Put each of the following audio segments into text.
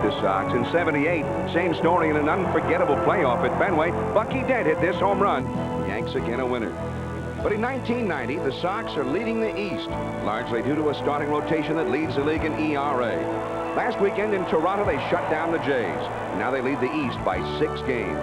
the Sox. In '78, same story in an unforgettable playoff at Fenway. Bucky Dent hit this home run. Yanks again a winner. But in 1990, the Sox are leading the East, largely due to a starting rotation that leads the league in ERA. Last weekend in Toronto, they shut down the Jays. Now they lead the East by 6 games.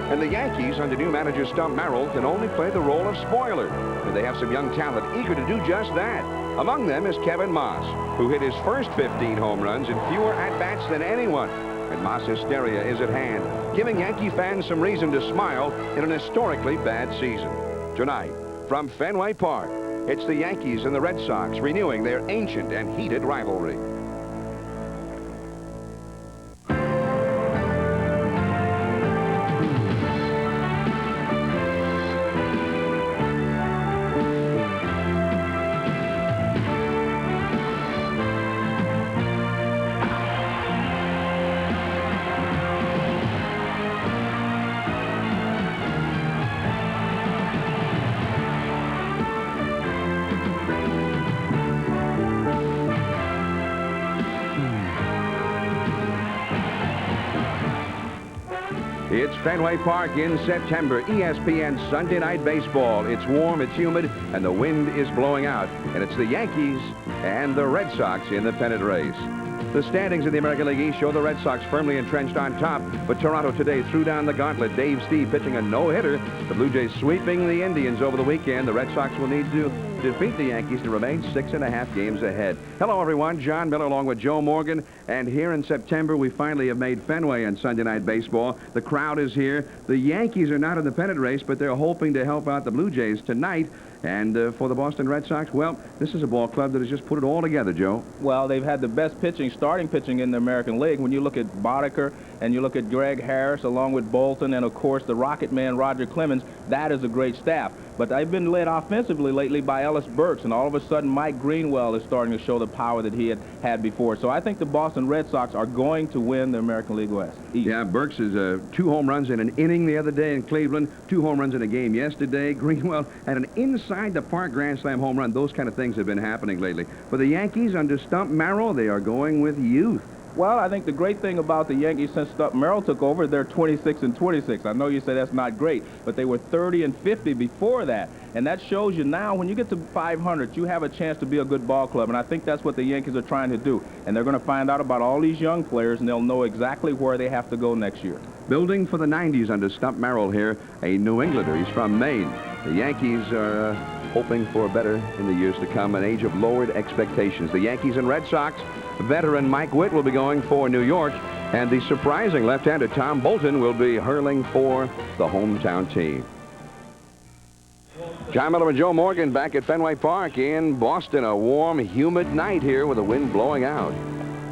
And the Yankees, under new manager Stump Merrill, can only play the role of spoiler. And they have some young talent eager to do just that. Among them is Kevin Moss, who hit his first 15 home runs in fewer at-bats than anyone. And Moss hysteria is at hand, giving Yankee fans some reason to smile in an historically bad season. Tonight, from Fenway Park, it's the Yankees and the Red Sox renewing their ancient and heated rivalry. It's Fenway Park in September. ESPN Sunday Night Baseball. It's warm, it's humid, and the wind is blowing out. And it's the Yankees and the Red Sox in the pennant race. The standings in the American League East show the Red Sox firmly entrenched on top, but Toronto today threw down the gauntlet. Dave Steve pitching a no-hitter. The Blue Jays sweeping the Indians over the weekend. The Red Sox will need to defeat the Yankees to remain 6.5 games ahead. Hello, everyone. John Miller along with Joe Morgan. And here in September, we finally have made Fenway on Sunday Night Baseball. The crowd is here. The Yankees are not in the pennant race, but they're hoping to help out the Blue Jays tonight. And for the Boston Red Sox, well, this is a ball club that has just put it all together, Joe. Well, they've had the best pitching, starting pitching in the American League. When you look at Boddicker and you look at Greg Harris along with Bolton and, of course, the Rocket Man, Roger Clemens, that is a great staff. But they've been led offensively lately by Ellis Burks, and all of a sudden Mike Greenwell is starting to show the power that he had before. So I think the Boston Red Sox are going to win the American League West. Yeah, Burks is 2 home runs in an inning the other day in Cleveland, 2 home runs in a game yesterday. Greenwell had an inside-the-park grand slam home run. Those kind of things have been happening lately. For the Yankees under Stump Merrill, they are going with youth. Well, I think the great thing about the Yankees since Stump Merrill took over, they're 26-26. I know you say that's not great, but they were 30-50 before that. And that shows you now when you get to 500, you have a chance to be a good ball club. And I think that's what the Yankees are trying to do. And they're going to find out about all these young players, and they'll know exactly where they have to go next year. Building for the 90s under Stump Merrill here, a New Englander. He's from Maine. The Yankees are hoping for better in the years to come, an age of lowered expectations. The Yankees and Red Sox, veteran Mike Witt will be going for New York, and the surprising left-hander Tom Bolton will be hurling for the hometown team. John Miller and Joe Morgan back at Fenway Park in Boston. A warm, humid night here with the wind blowing out.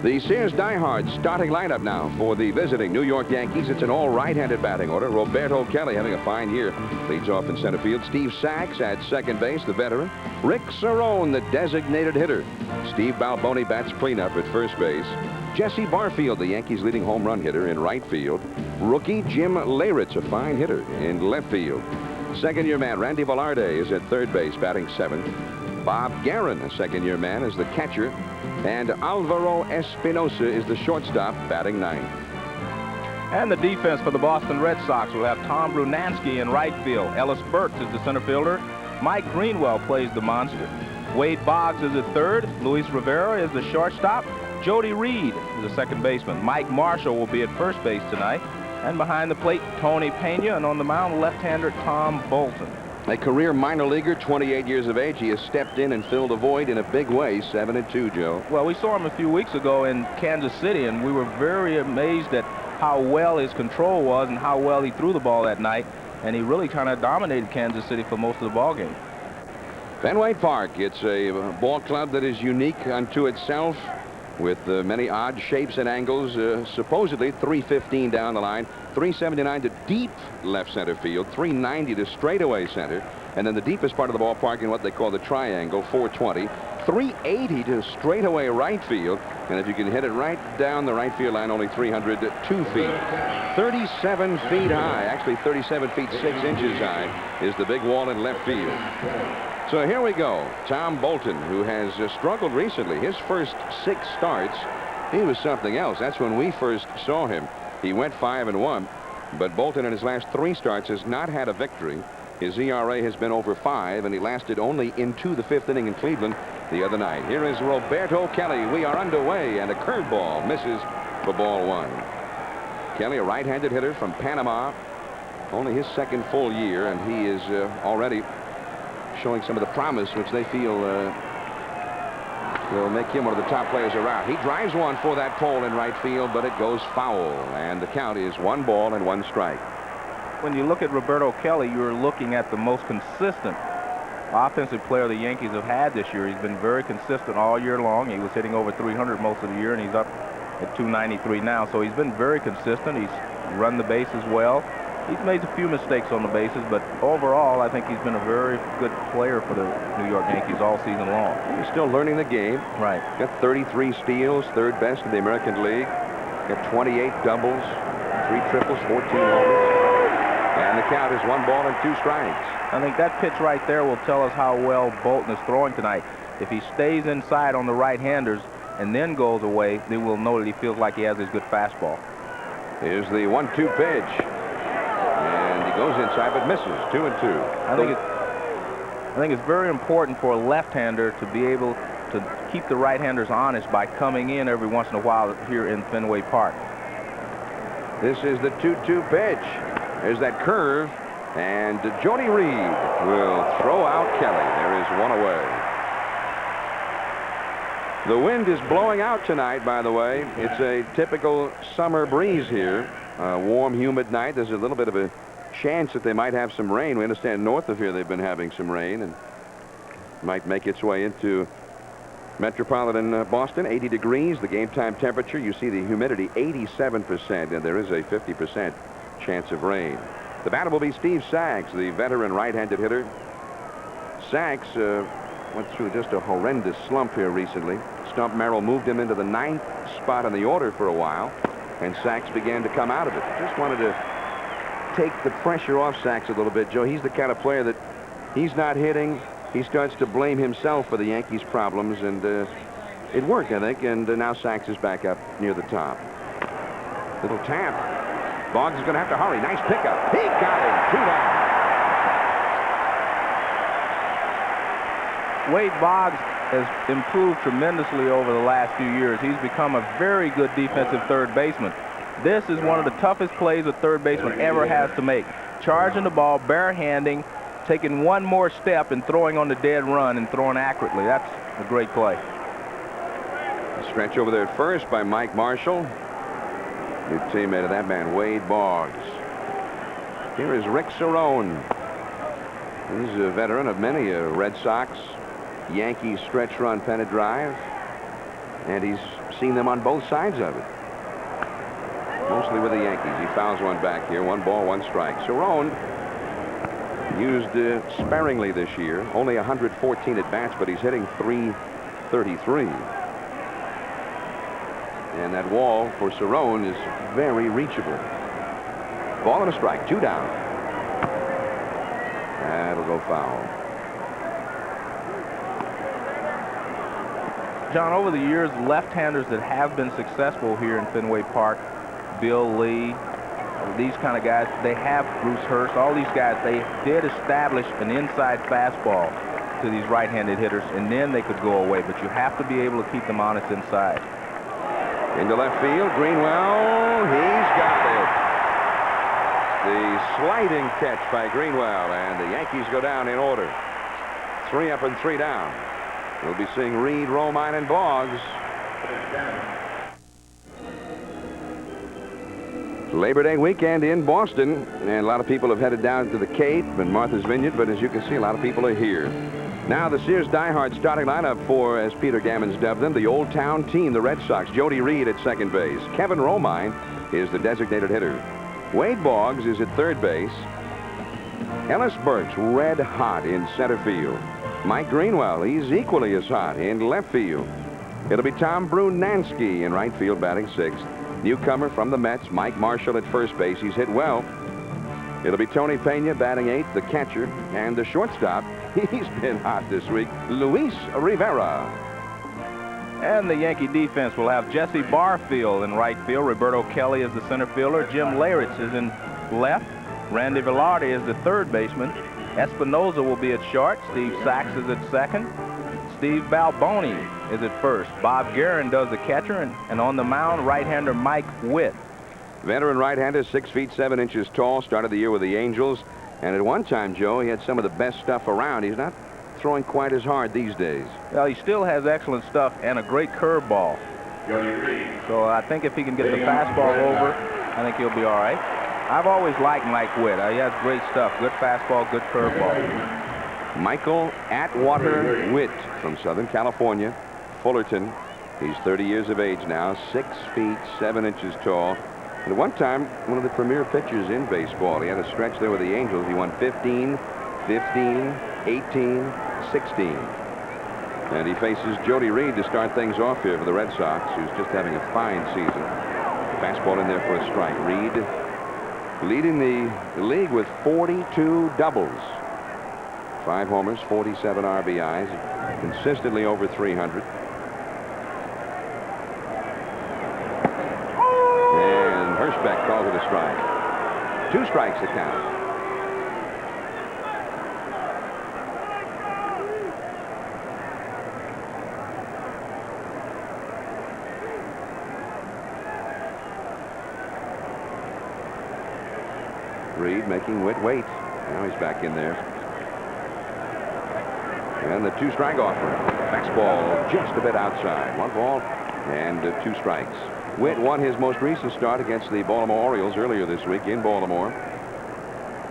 The Sears Diehards starting lineup now for the visiting New York Yankees. It's an all right-handed batting order. Roberto Kelly having a fine year. Leads off in center field. Steve Sachs at second base, the veteran. Rick Cerrone, the designated hitter. Steve Balboni bats cleanup at first base. Jesse Barfield, the Yankees' leading home run hitter, in right field. Rookie Jim Leyritz, a fine hitter, in left field. Second-year man Randy Velarde is at third base, batting seventh. Bob Guerin, a second-year man, is the catcher. And Alvaro Espinosa is the shortstop, batting ninth. And the defense for the Boston Red Sox will have Tom Brunansky in right field. Ellis Burks is the center fielder. Mike Greenwell plays the monster. Wade Boggs is at third. Luis Rivera is the shortstop. Jody Reed is the second baseman. Mike Marshall will be at first base tonight. And behind the plate, Tony Pena, and on the mound, left-hander Tom Bolton. A career minor leaguer, 28 years of age. He has stepped in and filled a void in a big way, 7-2, Joe. Well, we saw him a few weeks ago in Kansas City, and we were very amazed at how well his control was and how well he threw the ball that night. And he really kind of dominated Kansas City for most of the ball game. Fenway Park, it's a ball club that is unique unto itself, with many odd shapes and angles. Supposedly 315 down the line, 379 to deep left center field, 390 to straightaway center, and then the deepest part of the ballpark in what they call the triangle, 420, 380 to straightaway right field, and if you can hit it right down the right field line, only 302 feet. 37 feet high, actually 37 feet 6 inches high, is the big wall in left field. So here we go. Tom Bolton, who has struggled recently. His first 6 starts, He was something else. That's when we first saw him. He went 5-1, but Bolton in his last 3 starts has not had a victory. His ERA has been over 5, and he lasted only into the 5th inning in Cleveland the other night. Here is Roberto Kelly. We are underway, and a curveball misses for ball 1. Kelly, a right-handed hitter from Panama, only his 2nd full year, and he is already showing some of the promise which they feel will make him one of the top players around. He drives one for that pole in right field, but it goes foul, and the count is 1 ball and 1 strike. When you look at Roberto Kelly, you're looking at the most consistent offensive player the Yankees have had this year. He's been very consistent all year long. He was hitting over 300 most of the year, and he's up at 293 now. So he's been very consistent. He's run the bases well. He's made a few mistakes on the bases, but overall, I think he's been a very good player for the New York Yankees all season long. He's still learning the game. Right. Got 33 steals, 3rd best in the American League. Got 28 doubles, 3 triples, 14 homers. And the count is 1 ball and 2 strikes. I think that pitch right there will tell us how well Bolton is throwing tonight. If he stays inside on the right-handers and then goes away, then we'll know that he feels like he has his good fastball. Here's the 1-2 pitch. And he goes inside but misses. 2-2. I think it's very important for a left-hander to be able to keep the right-handers honest by coming in every once in a while here in Fenway Park. This is the 2-2 pitch. There's that curve, and Jody Reed will throw out Kelly. There is 1 away. The wind is blowing out tonight, by the way. It's a typical summer breeze here. A warm, humid night. There's a little bit of a chance that they might have some rain. We understand north of here they've been having some rain, and might make its way into metropolitan Boston. 80 degrees, the game time temperature. You see the humidity 87%, and there is a 50% chance of rain. The batter will be Steve Sachs, the veteran right-handed hitter. Sachs went through just a horrendous slump here recently. Stump Merrill moved him into the 9th spot in the order for a while, and Sachs began to come out of it. Just wanted to take the pressure off Sachs a little bit, Joe. He's the kind of player that he's not hitting. He starts to blame himself for the Yankees' problems, and it worked, I think, and now Sachs is back up near the top. Little tap. Boggs is going to have to hurry. Nice pickup. He got him. 2 down. Wade Boggs has improved tremendously over the last few years. He's become a very good defensive 3rd baseman. This is one of the toughest plays a 3rd baseman ever has to make. Charging the ball, barehanding, taking 1 more step and throwing on the dead run and throwing accurately. That's a great play. A stretch over there at first by Mike Marshall. New teammate of that man, Wade Boggs. Here is Rick Cerrone. He's a veteran of many Red Sox, Yankees stretch run pennant drive, and he's seen them on both sides of it. Mostly with the Yankees. He fouls one back here. 1 ball, 1 strike. Cerrone used sparingly this year. Only 114 at bats, but he's hitting .333. And that wall for Cerrone is very reachable. Ball and a strike. 2 down. That'll go foul. John, over the years, left-handers that have been successful here in Fenway Park, Bill Lee, these kind of guys, they have Bruce Hurst, all these guys, they did establish an inside fastball to these right-handed hitters, and then they could go away. But you have to be able to keep them honest inside. Into left field, Greenwell, he's got it. The sliding catch by Greenwell, and the Yankees go down in order. 3 up and 3 down. We'll be seeing Reed, Romine, and Boggs. Labor Day weekend in Boston, and a lot of people have headed down to the Cape and Martha's Vineyard, but as you can see, a lot of people are here. Now the Sears diehard starting lineup for, as Peter Gammons dubbed them, the Old Town team, the Red Sox. Jody Reed at second base. Kevin Romine is the designated hitter. Wade Boggs is at third base. Ellis Burks red hot in center field. Mike Greenwell, he's equally as hot in left field. It'll be Tom Brunansky in right field batting sixth. Newcomer from the Mets, Mike Marshall at first base. He's hit well. It'll be Tony Pena batting eighth, the catcher, and the shortstop. He's been hot this week, Luis Rivera. And the Yankee defense will have Jesse Barfield in right field. Roberto Kelly is the center fielder. Jim Leyritz is in left. Randy Velarde is the third baseman. Espinoza will be at short. Steve Sachs is at second. Steve Balboni is at first. Bob Guerin does the catcher, and on the mound, right-hander Mike Witt. Veteran right-hander, 6 feet 7 inches tall, started the year with the Angels. And at one time, Joe, he had some of the best stuff around. He's not throwing quite as hard these days. Well, he still has excellent stuff and a great curveball. So I think if he can get the fastball over, I think he'll be all right. I've always liked Mike Witt. He has great stuff. Good fastball, good curveball. Michael Atwater Witt from Southern California, Fullerton. He's 30 years of age now, 6 feet 7 inches tall. And at one time, one of the premier pitchers in baseball. He had a stretch there with the Angels. He won 15, 15, 18, 16. And he faces Jody Reed to start things off here for the Red Sox, who's just having a fine season. Fastball in there for a strike. Reed leading the league with 42 doubles. 5 homers, 47 RBIs, consistently over 300. And Hirschbeck calls it a strike. 2 strikes to count. Reed making Witt wait. Now he's back in there. And the 2-strike offer. Fastball just a bit outside. 1 ball and 2 strikes. Witt won his most recent start against the Baltimore Orioles earlier this week in Baltimore.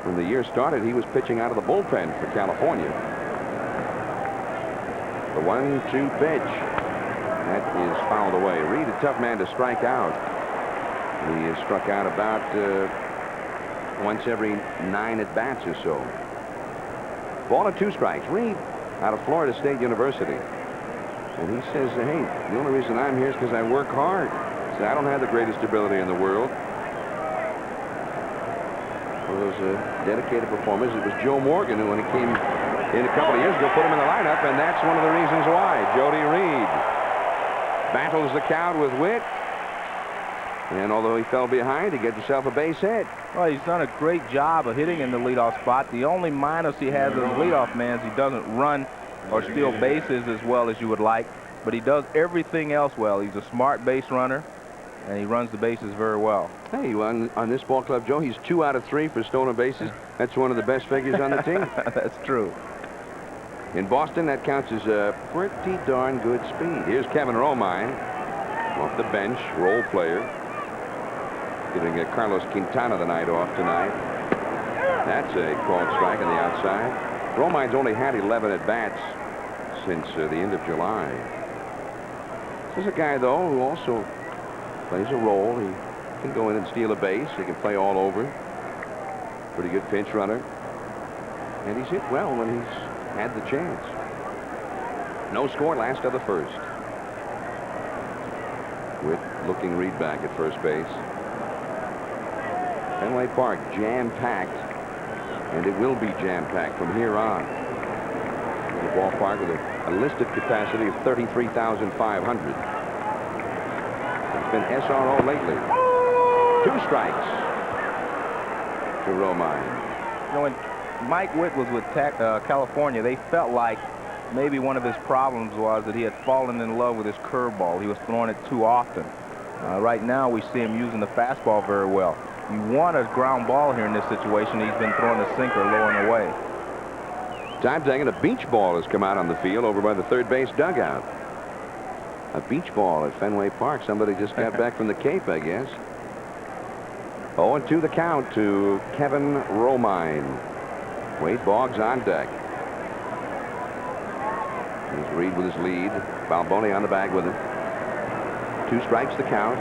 When the year started, he was pitching out of the bullpen for California. The 1-2 pitch. That is fouled away. Reed, a tough man to strike out. He is struck out about once every 9 at-bats or so. Ball and 2 strikes. Reed out of Florida State University. And he says, hey, the only reason I'm here is because I work hard. He said, I don't have the greatest ability in the world. One of those dedicated performers. It was Joe Morgan who, when he came in a couple of years ago, put him in the lineup, and that's one of the reasons why. Jody Reed battles the count with Witt. And although he fell behind, he gets himself a base hit. Well, he's done a great job of hitting in the leadoff spot. The only minus he has as a leadoff man is he doesn't run or steal bases as well as you would like. But he does everything else well. He's a smart base runner, and he runs the bases very well. Hey, on this ball club, Joe, he's 2 out of 3 for stolen bases. That's one of the best figures on the team. That's true. In Boston, that counts as a pretty darn good speed. Here's Kevin Romine off the bench, role player. Giving Carlos Quintana the night off tonight. That's a called strike on the outside. Romine's only had 11 at-bats since the end of July. This is a guy, though, who also plays a role. He can go in and steal a base. He can play all over. Pretty good pinch runner. And he's hit well when he's had the chance. No score, last of the first. Witt looking Reed back at first base. Fenway Park jam-packed, and it will be jam-packed from here on. The ballpark with a listed capacity of 33,500. It's been SRO lately. 2 strikes to Romine. You know, when Mike Witt was with California, they felt like maybe one of his problems was that he had fallen in love with his curveball. He was throwing it too often. Right now, we see him using the fastball very well. You want a ground ball here in this situation. He's been throwing the sinker low and away. Time taken, a beach ball has come out on the field over by the third base dugout. A beach ball at Fenway Park. Somebody just got back from the Cape, I guess. 0-2 the count to Kevin Romine. Wade Boggs on deck. Here's Reed with his lead. Balboni on the bag with him. 2 strikes the count.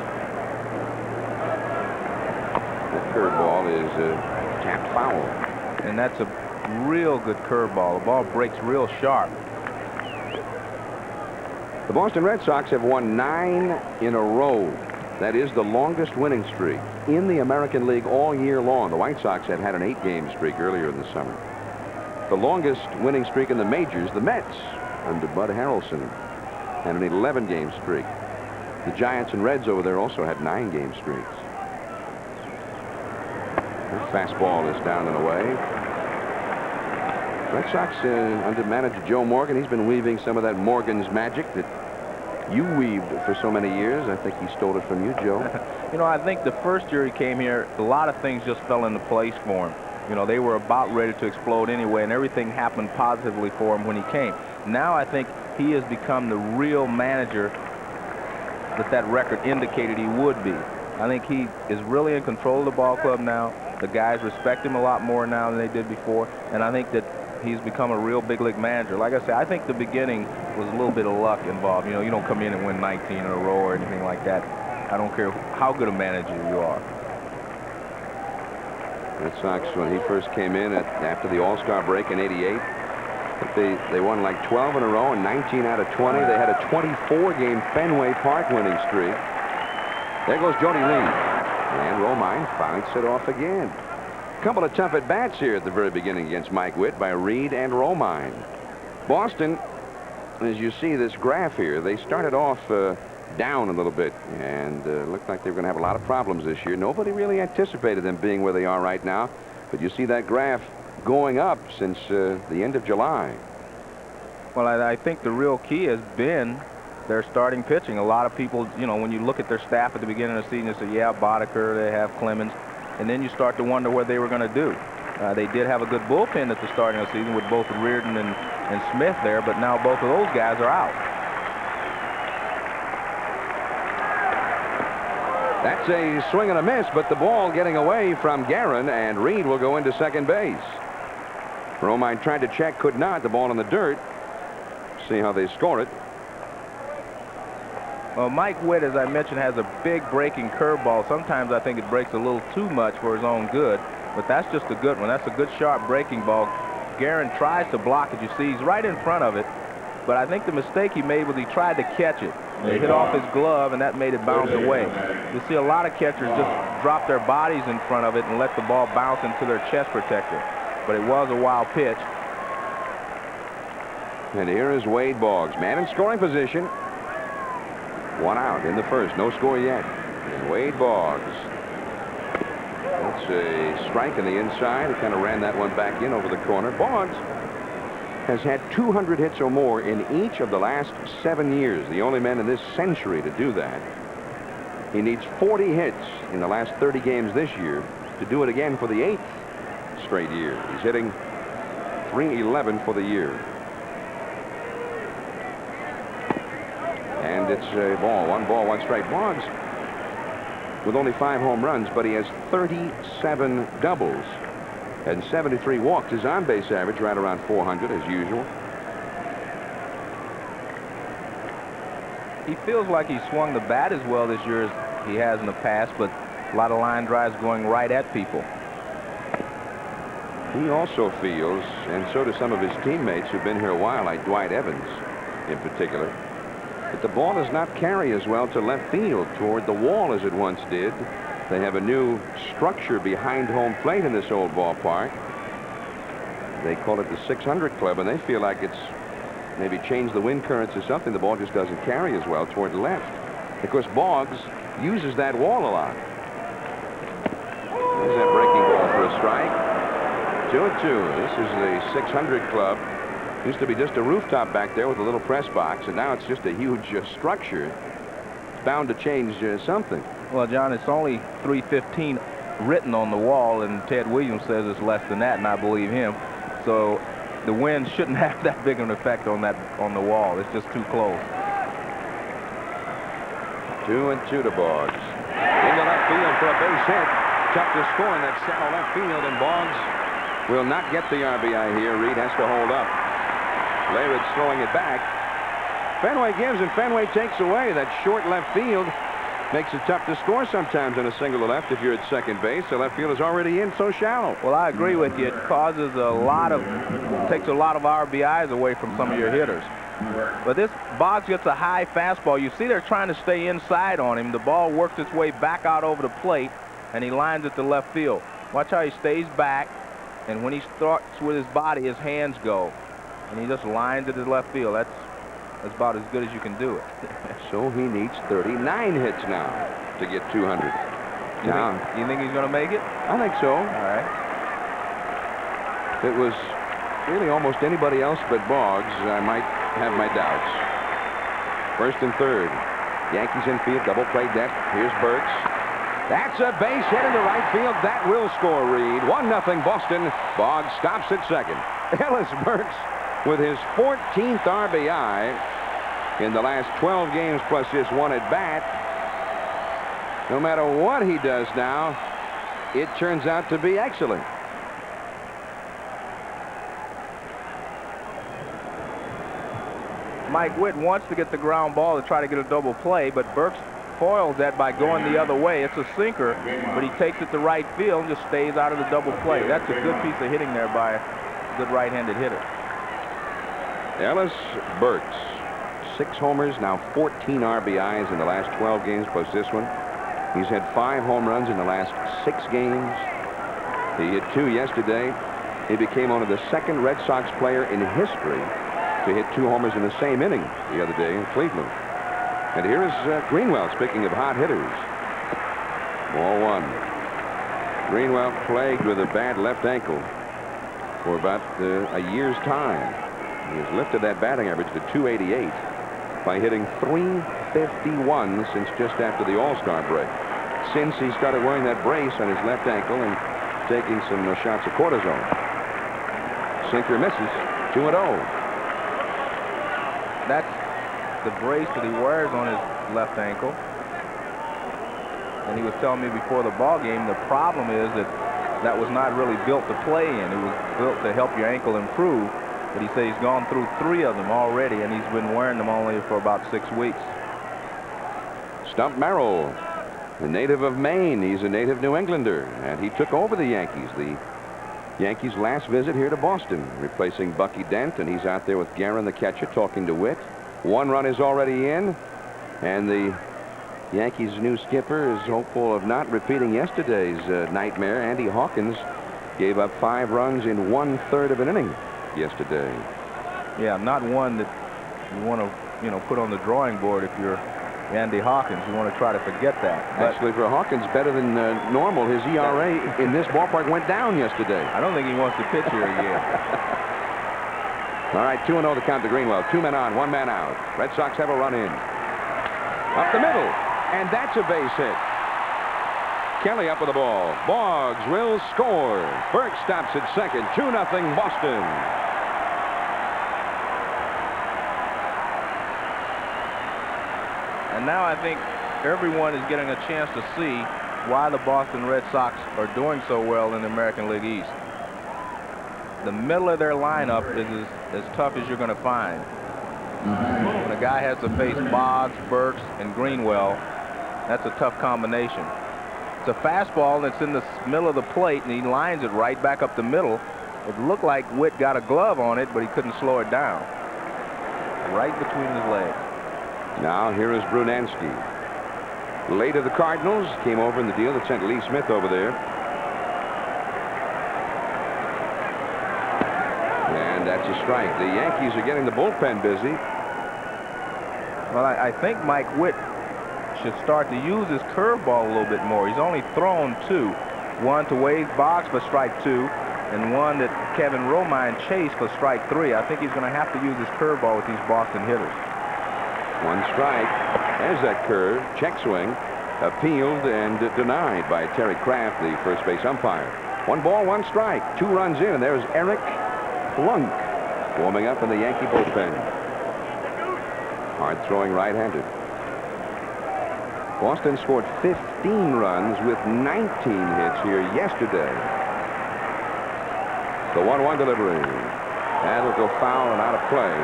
That curveball is tapped foul. And that's a real good curveball. The ball breaks real sharp. The Boston Red Sox have won 9 in a row. That is the longest winning streak in the American League all year long. The White Sox had an 8-game streak earlier in the summer. The longest winning streak in the majors, the Mets, under Bud Harrelson. and an 11-game streak. The Giants and Reds over there also had 9-game streaks. The fastball is down and away. Red Sox under manager Joe Morgan, he's been weaving some of that Morgan's magic that you weaved for so many years. I think he stole it from you, Joe. You know, I think the first year he came here, a lot of things just fell into place for him. You know, they were about ready to explode anyway, and everything happened positively for him when he came. Now I think he has become the real manager that record indicated he would be. I think he is really in control of the ball club now. The guys respect him a lot more now than they did before, and I think that he's become a real big league manager. Like I said, I think the beginning was a little bit of luck involved. You know, you don't come in and win 19 in a row or anything like that. I don't care how good a manager you are. Red Sox, when he first came in after the All-Star break in '88, they won like 12 in a row and 19 out of 20. They had a 24-game Fenway Park winning streak. There goes Jody Lee. And Romine fights it off again. A couple of tough at-bats here at the very beginning against Mike Witt by Reed and Romine. Boston, as you see this graph here, they started off down a little bit and looked like they were going to have a lot of problems this year. Nobody really anticipated them being where they are right now. But you see that graph going up since the end of July. Well, I think the real key has been their starting pitching. A lot of people, you know, when you look at their staff at the beginning of the season, they say, yeah, Boddicker, they have Clemens, and then you start to wonder what they were going to do. They did have a good bullpen at the starting of the season with both Reardon and Smith there, but now both of those guys are out. That's a swing and a miss, but the ball getting away from Guerin, and Reed will go into second base. Romine tried to check, could not. The ball in the dirt. See how they score it. Well, Mike Witt, as I mentioned, has a big breaking curveball. Sometimes I think it breaks a little too much for his own good, but that's just a good one. That's a good, sharp breaking ball. Guerin tries to block it. You see, he's right in front of it, but I think the mistake he made was he tried to catch it. It hit off his glove, and that made it bounce away. You see a lot of catchers just drop their bodies in front of it and let the ball bounce into their chest protector, but it was a wild pitch. And here is Wade Boggs, man in scoring position. One out in the first, no score yet. And Wade Boggs. That's a strike in the inside. He kind of ran that one back in over the corner. Boggs has had 200 hits or more in each of the last 7 years. The only man in this century to do that. He needs 40 hits in the last 30 games this year to do it again for the 8th straight year. He's hitting .311 for the year. And it's a ball, one strike. Boggs with only 5 home runs, but he has 37 doubles and 73 walks. His on-base average right around 400 as usual. He feels like he swung the bat as well this year as he has in the past, but a lot of line drives going right at people. He also feels, and so do some of his teammates who've been here a while, like Dwight Evans in particular, that the ball does not carry as well to left field toward the wall as it once did. They have a new structure behind home plate in this old ballpark. They call it the 600 Club, and they feel like it's maybe changed the wind currents or something. The ball just doesn't carry as well toward the left. Of course, Boggs uses that wall a lot. There's that breaking ball for a strike. 2-2. This is the 600 Club. Used to be just a rooftop back there with a little press box, and now it's just a huge structure. It's bound to change something. Well, John, it's only 315 written on the wall, and Ted Williams says it's less than that, and I believe him. So the wind shouldn't have that big of an effect on the wall. It's just too close. 2-2 to Boggs. Into left field for a base hit. Tough to score in that shallow left field, and Boggs will not get the RBI here. Reed has to hold up. Layridge throwing it back. Fenway gives and Fenway takes away. That short left field makes it tough to score sometimes in a single to left if you're at second base. The left field is already in so shallow. Well, I agree with you. It causes takes a lot of RBIs away from some of your hitters. But this Boggs gets a high fastball. You see they're trying to stay inside on him. The ball works its way back out over the plate, and he lines it to left field. Watch how he stays back, and when he starts with his body, his hands go, and he just lines it to left field. that's about as good as you can do it. So he needs 39 hits now to get 200. You think he's going to make it? I think so. All right. If it was really almost anybody else but Boggs, I might have my doubts. First and third. Yankees infield, double play deck. Here's Burks. That's a base hit into right field. That will score, Reed. 1-0 Boston. Boggs stops at second. Ellis Burks with his 14th RBI in the last 12 games plus this one at bat. No matter what he does now, it turns out to be excellent. Mike Witt wants to get the ground ball to try to get a double play, but Burks foils that by going the other way. It's a sinker, but he takes it to right field and just stays out of the double play. That's a good piece of hitting there by a good right-handed hitter. Ellis Burks, 6 homers, now 14 RBIs in the last 12 games plus this one. He's had 5 home runs in the last 6 games. He hit 2 yesterday. He became only the second Red Sox player in history to hit 2 homers in the same inning the other day in Cleveland. And here is Greenwell, speaking of hot hitters. Ball 1. Greenwell plagued with a bad left ankle for about a year's time. He has lifted that batting average to .288 by hitting .351 since just after the All-Star break. Since he started wearing that brace on his left ankle and taking some shots of cortisone. Sinker misses. 2-0. That's the brace that he wears on his left ankle. And he was telling me before the ball game, the problem is that was not really built to play in. It was built to help your ankle improve. But he said he's gone through 3 of them already, and he's been wearing them only for about 6 weeks. Stump Merrill, a native of Maine. He's a native New Englander, and he took over the Yankees. The Yankees' last visit here to Boston, replacing Bucky Dent, and he's out there with Guerin, the catcher, talking to Witt. 1 run is already in, and the Yankees' new skipper is hopeful of not repeating yesterday's nightmare. Andy Hawkins gave up 5 runs in 1/3 of an inning yesterday. Yeah, not one that you want to, put on the drawing board if you're Andy Hawkins. You want to try to forget that. But actually, for Hawkins, better than normal. His ERA in this ballpark went down yesterday. I don't think he wants to pitch here again. All right, 2-0 to count to Greenwell. 2 men on, 1 man out. Red Sox have a run in. Up the middle, and that's a base hit. Kelly up with the ball. Boggs will score. Burke stops at second. 2-0 Boston. And now I think everyone is getting a chance to see why the Boston Red Sox are doing so well in the American League East. The middle of their lineup is as tough as you're going to find. When a guy has to face Boggs, Burks, and Greenwell, that's a tough combination. It's a fastball that's in the middle of the plate, and he lines it right back up the middle. It looked like Witt got a glove on it, but he couldn't slow it down. Right between his legs. Now here is Brunansky. Late of the Cardinals, came over in the deal that sent Lee Smith over there. And that's a strike. The Yankees are getting the bullpen busy. Well, I think Mike Witt should start to use his curveball a little bit more. He's only thrown 2. One to Wade Boggs for strike 2, and one that Kevin Romine chased for strike 3. I think he's going to have to use his curveball with these Boston hitters. 1 strike. There's that curve. Check swing. Appealed and denied by Terry Kraft, the first base umpire. 1 ball, 1 strike. 2 runs in, and there's Eric Plunk warming up in the Yankee bullpen. Hard throwing right-handed. Boston scored 15 runs with 19 hits here yesterday. The 1-1 delivery. That'll go foul and out of play.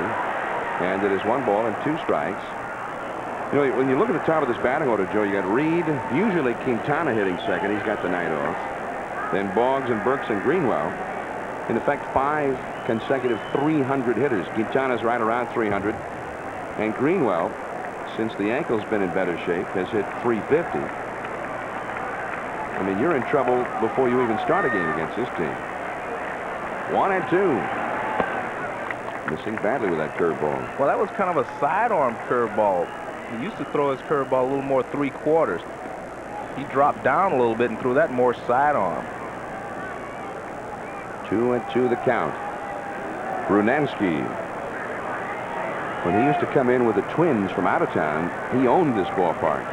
And it is 1 ball and 2 strikes. You know, when you look at the top of this batting order, Joe, you got Reed, usually Quintana hitting second. He's got the night off. Then Boggs and Burks and Greenwell. In effect, 5 consecutive 300 hitters. Quintana's right around 300. And Greenwell, since the ankle's been in better shape, has hit 350. I mean, you're in trouble before you even start a game against this team. 1-2. Missing badly with that curveball. Well, that was kind of a sidearm curveball. He used to throw his curveball a little more three-quarters. He dropped down a little bit and threw that more sidearm. 2-2 the count. Brunansky. When he used to come in with the Twins from out of town, he owned this ballpark.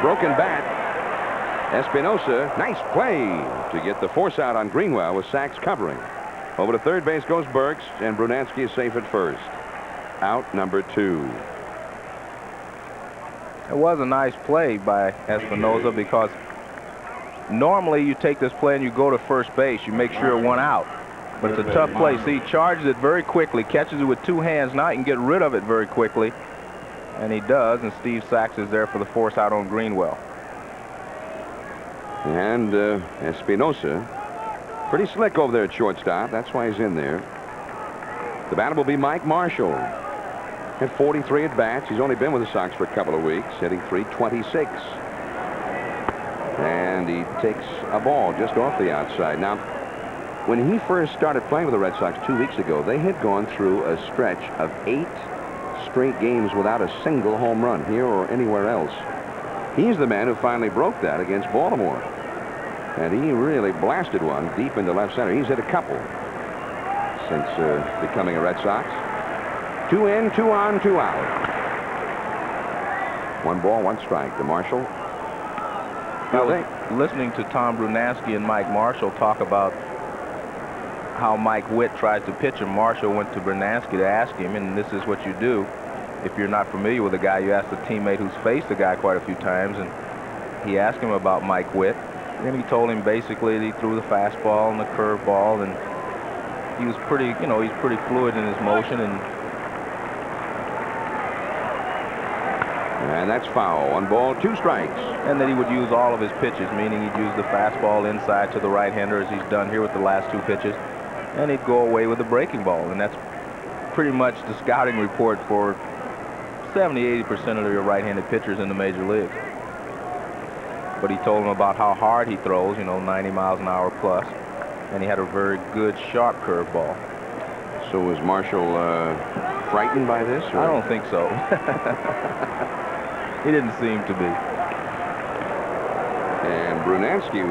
Broken bat. Espinosa, nice play to get the force out on Greenwell with Sachs covering. Over to third base goes Burks, and Brunansky is safe at first. Out number 2. It was a nice play by Espinosa because normally you take this play and you go to first base. You make sure 1 out. But it's a tough play. See, he charges it very quickly, catches it with 2 hands. Now he can get rid of it very quickly. And he does, and Steve Sachs is there for the force out on Greenwell. And Espinosa, pretty slick over there at shortstop. That's why he's in there. The batter will be Mike Marshall. Had 43 at-bats. He's only been with the Sox for a couple of weeks, hitting .326. And he takes a ball just off the outside. Now, when he first started playing with the Red Sox 2 weeks ago, they had gone through a stretch of 8 straight games without a single home run here or anywhere else. He's the man who finally broke that against Baltimore. And he really blasted one deep into left center. He's hit a couple since becoming a Red Sox. 2 in, 2 on, 2 out. 1 ball, 1 strike to Marshall. I was listening to Tom Brunansky and Mike Marshall talk about how Mike Witt tried to pitch him. Marshall went to Brunansky to ask him, and this is what you do. If you're not familiar with a guy, you ask a teammate who's faced the guy quite a few times, and he asked him about Mike Witt. And he told him basically that he threw the fastball and the curveball, and he was pretty, you know, he's pretty fluid in his motion. And that's foul. 1 ball, 2 strikes. And that he would use all of his pitches, meaning he'd use the fastball inside to the right-hander as he's done here with the last 2 pitches, and he'd go away with the breaking ball. And that's pretty much the scouting report for 70–80% of your right-handed pitchers in the major leagues. But he told him about how hard he throws, you know, 90 miles an hour plus, and he had a very good, sharp curveball. So was Marshall frightened by this? Or? I don't think so. He didn't seem to be. And Brunansky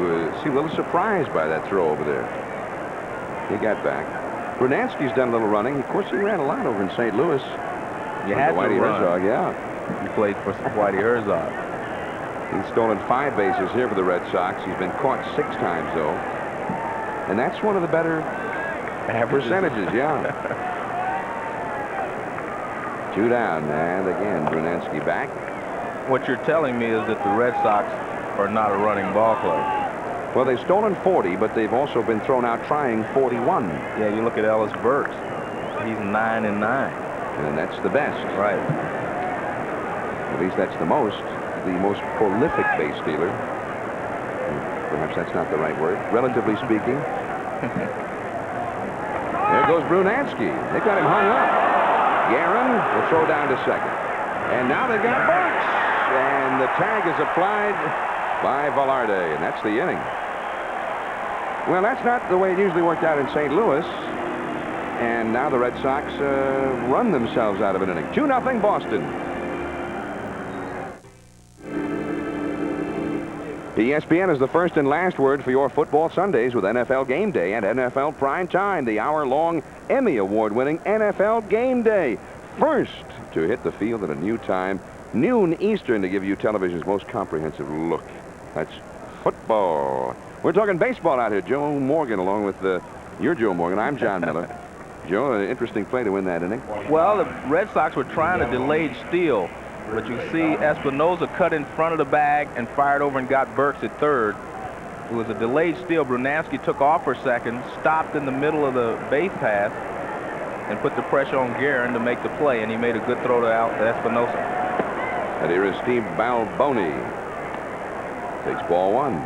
seemed a little surprised by that throw over there. He got back. Brunansky's done a little running. Of course, he ran a lot over in St. Louis. You had to Whitey run. Herzog, yeah. He played for Whitey Herzog. He's stolen 5 bases here for the Red Sox. He's been caught 6 times, though. And that's one of the better percentages, yeah. 2 down, and again, Brunansky back. What you're telling me is that the Red Sox are not a running ball club. Well, they've stolen 40, but they've also been thrown out trying 41. Yeah, you look at Ellis Burks. He's 9 and 9. And that's the best. Right. At least that's the most prolific base stealer. Perhaps that's not the right word, relatively speaking. There goes Brunansky. They got him hung up. Guerin will throw down to second. And now they've got Burks. And the tag is applied by Velarde, and that's the inning. Well, that's not the way it usually worked out in St. Louis. And now the Red Sox run themselves out of an inning. 2-0 Boston. ESPN is the first and last word for your football Sundays with NFL Game Day and NFL Prime Time, the hour-long Emmy Award-winning NFL Game Day. First to hit the field at a new time, noon Eastern, to give you television's most comprehensive look. That's football. We're talking baseball out here. Joe Morgan along with you're Joe Morgan. I'm John Miller. Joe, an interesting play to win that inning. Well, the Red Sox were trying a delayed steal, but you see Espinosa cut in front of the bag and fired over and got Burks at third. It was a delayed steal. Brunansky took off for second, stopped in the middle of the base path, and put the pressure on Guerin to make the play, and he made a good throw to Espinosa. And here is Steve Balboni. Takes ball 1.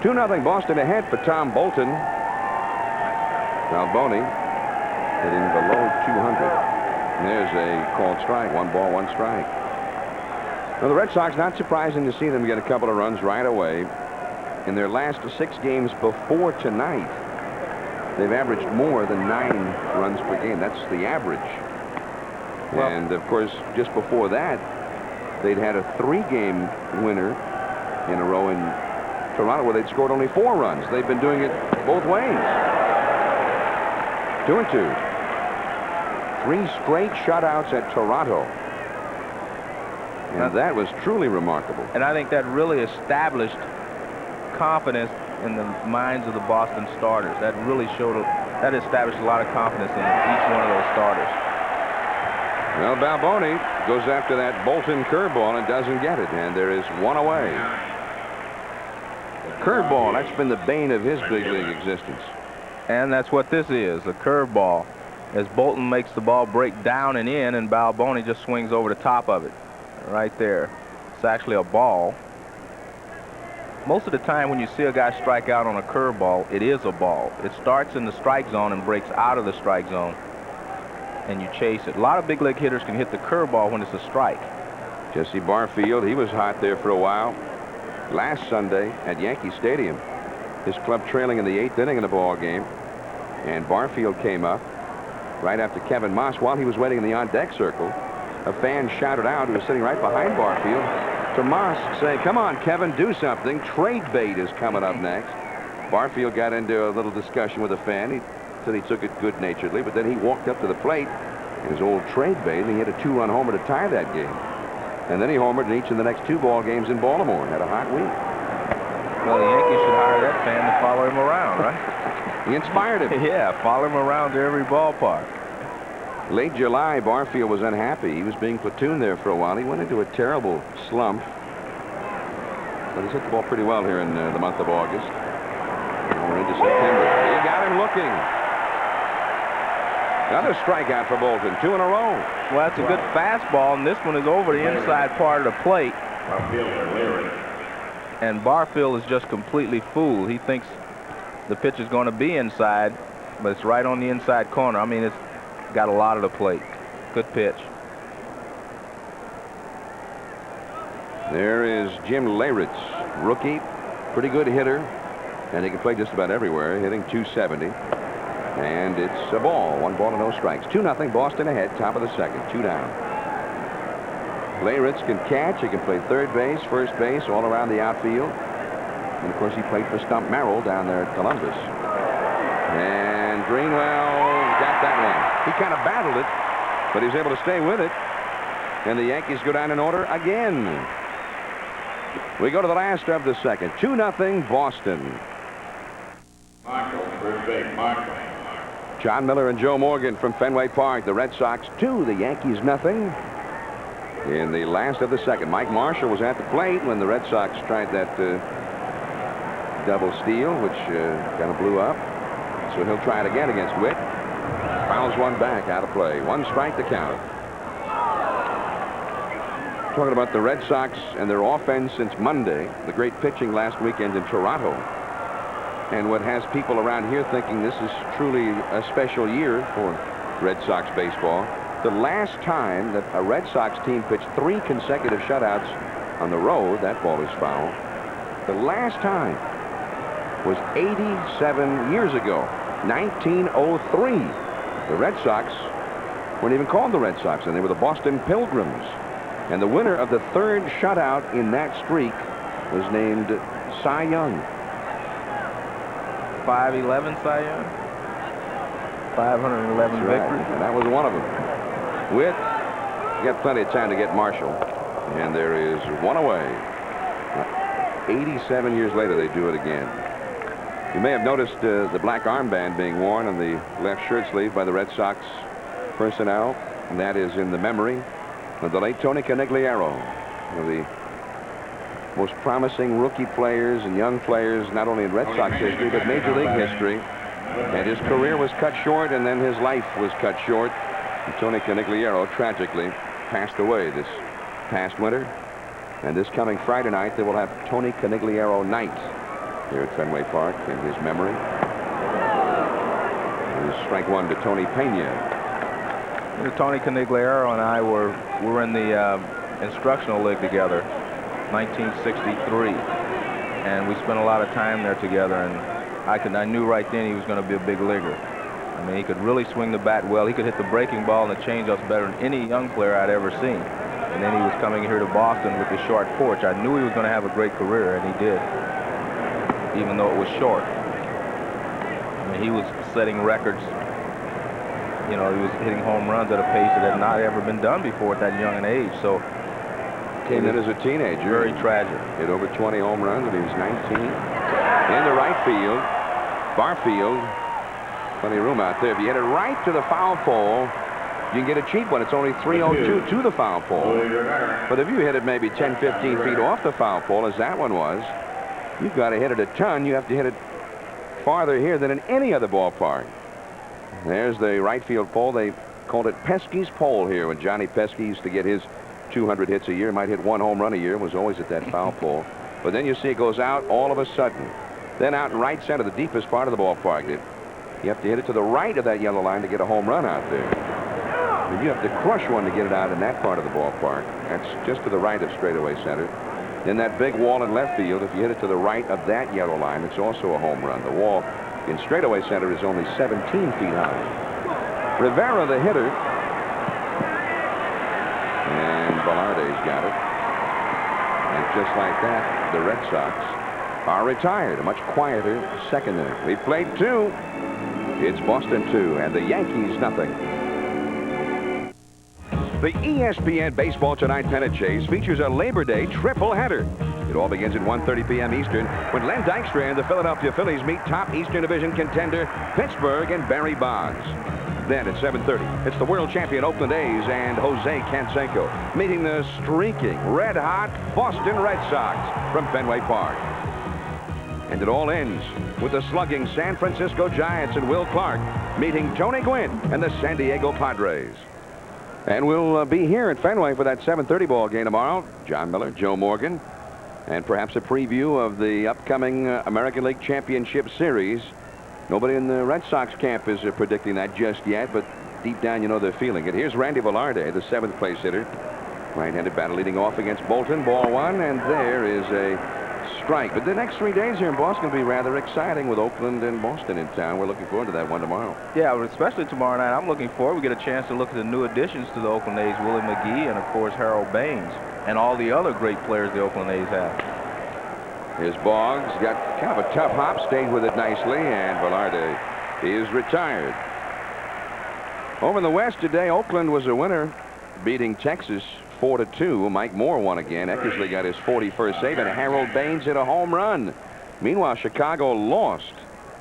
2-0 Boston ahead for Tom Bolton. Balboni hitting below 200. And there's a called strike. 1 ball, 1 strike. Now, the Red Sox, not surprising to see them get a couple of runs right away. In their last 6 games before tonight, they've averaged more than 9 runs per game. That's the average. Well, and, of course, just before that, they'd had a 3-game winner in a row in Toronto where they'd scored only 4 runs. They've been doing it both ways. 2-2. 3 straight shutouts at Toronto. And that was truly remarkable. And I think that really established confidence in the minds of the Boston starters. That really that established a lot of confidence in each one of those starters. Well, Balboni goes after that Bolton curveball and doesn't get it, and there is 1 away. Curveball, that's been the bane of his big league existence. And that's what this is, a curveball. As Bolton makes the ball break down and in, and Balboni just swings over the top of it. Right there. It's actually a ball. Most of the time when you see a guy strike out on a curveball, it is a ball. It starts in the strike zone and breaks out of the strike zone, and you chase it. A lot of big league hitters can hit the curveball when it's a strike. Jesse Barfield, he was hot there for a while. Last Sunday at Yankee Stadium, his club trailing in the 8th inning in the ball game, and Barfield came up right after Kevin Moss. While he was waiting in the on-deck circle, a fan shouted out, who was sitting right behind Barfield, to Moss, saying, "Come on, Kevin, do something. Trade bait is coming up next." Barfield got into a little discussion with a fan. He said he took it good-naturedly, but then he walked up to the plate, his old trade bait, and he hit a 2-run homer to tie that game. And then he homered in each of the next 2 ball games in Baltimore and had a hot week. Well, the Yankees should hire that fan to follow him around, right? He inspired him. Yeah, follow him around to every ballpark. Late July, Barfield was unhappy. He was being platooned there for a while. He went into a terrible slump. But he's hit the ball pretty well here in the month of August. And we're into September. He got him looking. Another strikeout for Bolton. 2 in a row. Well, that's a good fastball, and this one is over the inside part of the plate. And Barfield is just completely fooled. He thinks the pitch is going to be inside, but it's right on the inside corner. I mean, it's got a lot of the plate. Good pitch. There is Jim Leyritz, rookie, pretty good hitter, and he can play just about everywhere, hitting .270. And it's a ball. 1 ball and no strikes. 2-0, Boston ahead, top of the 2nd, 2 down. Leyritz can catch. He can play third base, first base, all around the outfield. And, of course, he played for Stump Merrill down there at Columbus. And Greenwell got that one. He kind of battled it, but he was able to stay with it. And the Yankees go down in order again. We go to the last of the 2nd. 2-0 Boston. John Miller and Joe Morgan from Fenway Park. The Red Sox 2, the Yankees 0. In the last of the 2nd, Mike Marshall was at the plate when the Red Sox tried that double steal, which kind of blew up. So he'll try it again against Witt. Fouls one back, out of play. 1 strike to count. Talking about the Red Sox and their offense since Monday, the great pitching last weekend in Toronto, and what has people around here thinking this is truly a special year for Red Sox baseball. The last time that a Red Sox team pitched 3 consecutive shutouts on the road, that ball is foul. The last time was 87 years ago, 1903. The Red Sox weren't even called the Red Sox, and they were the Boston Pilgrims. And the winner of the 3rd shutout in that streak was named Cy Young. 511 Cy Young. 511 victories. Right. And that was one of them. Witt, you got plenty of time to get Marshall. And there is 1 away. 87 years later, they do it again. You may have noticed the black armband being worn on the left shirt sleeve by the Red Sox personnel. And that is in the memory of the late Tony Conigliaro, one of the most promising rookie players and young players, not only in Red Sox history, but Major League history. And his career was cut short, and then his life was cut short. And Tony Conigliaro tragically passed away this past winter. And this coming Friday night, they will have Tony Conigliaro night here at Fenway Park in his memory. This is strike 1 to Tony Pena. Tony Conigliaro and I were in the instructional league together, 1963, and we spent a lot of time there together. And I knew right then he was going to be a big leaguer. I mean, he could really swing the bat well. He could hit the breaking ball and the changeups better than any young player I'd ever seen. And then he was coming here to Boston with the short porch. I knew he was going to have a great career, and he did, even though it was short. I mean, he was setting records. You know, he was hitting home runs at a pace that had not ever been done before at that young an age. So came in as a teenager. Very tragic. Hit over 20 home runs when he was 19. Into right field. Far field. Plenty of room out there. If you hit it right to the foul pole, you can get a cheap one. It's only 302 to the foul pole. But if you hit it maybe 10, 15 feet off the foul pole, as that one was, you've got to hit it a ton. You have to hit it farther here than in any other ballpark. There's the right field pole. They called it Pesky's pole here when Johnny Pesky used to get his 200 hits a year. Might hit 1 home run a year. Was always at that foul pole. But then you see it goes out all of a sudden. Then out in right center, the deepest part of the ballpark. You have to hit it to the right of that yellow line to get a home run out there. And you have to crush one to get it out in that part of the ballpark. That's just to the right of straightaway center. Then that big wall in left field, if you hit it to the right of that yellow line, it's also a home run. The wall in straightaway center is only 17 feet high. Rivera, the hitter. And Velarde's got it. And just like that, the Red Sox are retired. A much quieter second inning. We've played 2. It's Boston 2 and the Yankees nothing. The ESPN Baseball Tonight pennant chase features a Labor Day triple header. It all begins at 1:30 p.m. Eastern when Len Dykstra and the Philadelphia Phillies meet top Eastern Division contender Pittsburgh and Barry Bonds. Then at 7:30, it's the world champion Oakland A's and Jose Canseco meeting the streaking, red-hot Boston Red Sox from Fenway Park. And it all ends with the slugging San Francisco Giants and Will Clark meeting Tony Gwynn and the San Diego Padres. And we'll be here at Fenway for that 7:30 ball game tomorrow. John Miller, Joe Morgan, and perhaps a preview of the upcoming American League Championship Series. Nobody in the Red Sox camp is predicting that just yet, but deep down you know they're feeling it. Here's Randy Velarde, the 7th place hitter. Right-handed batter leading off against Bolton. Ball 1, and there is a strike. But the next 3 days here in Boston will be rather exciting with Oakland and Boston in town. We're looking forward to that one tomorrow. Yeah, especially tomorrow night. I'm looking forward. We get a chance to look at the new additions to the Oakland A's, Willie McGee and, of course, Harold Baines, and all the other great players the Oakland A's have. Here's Boggs. Got kind of a tough hop. Stayed with it nicely, and Velarde is retired. Over in the West today, Oakland was a winner, beating Texas 4-2. Mike Moore won again. Eckersley got his 41st save, and Harold Baines hit a home run. Meanwhile, Chicago lost.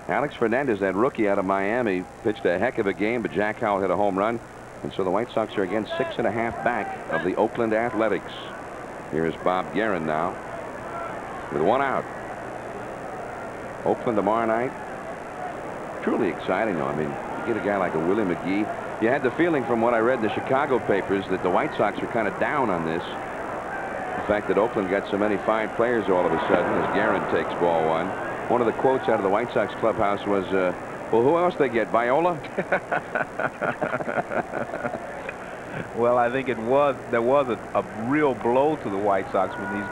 Alex Fernandez, that rookie out of Miami, pitched a heck of a game, but Jack Howell hit a home run. And so the White Sox are again 6.5 back of the Oakland Athletics. Here's Bob Guerin now with 1 out. Oakland tomorrow night. Truly exciting, though. I mean, you get a guy like a Willie McGee. You had the feeling from what I read in the Chicago papers that the White Sox are kind of down on this. The fact that Oakland got so many fine players all of a sudden as Guerin takes ball 1. One of the quotes out of the White Sox clubhouse was, well, who else they get? Viola? Well, I think there was a real blow to the White Sox when these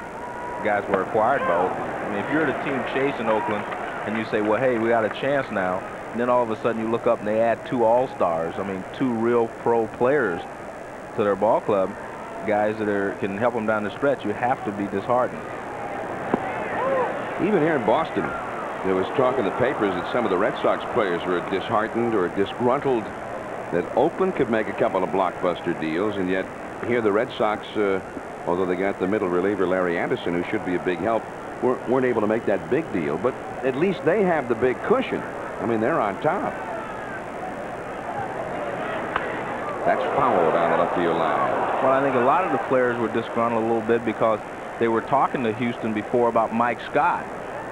guys were acquired by Oakland. I mean, if you're the team chasing Oakland and you say, well, hey, we got a chance now, and then all of a sudden you look up and they add 2 all-stars. I mean, 2 real pro players to their ball club, guys that can help them down the stretch. You have to be disheartened. Even here in Boston, there was talk in the papers that some of the Red Sox players were disheartened or disgruntled that Oakland could make a couple of blockbuster deals, and yet here the Red Sox, although they got the middle reliever Larry Anderson, who should be a big help, weren't able to make that big deal. But at least they have the big cushion. I mean, they're on top. That's foul down the left field line. Well, I think a lot of the players were disgruntled a little bit because they were talking to Houston before about Mike Scott,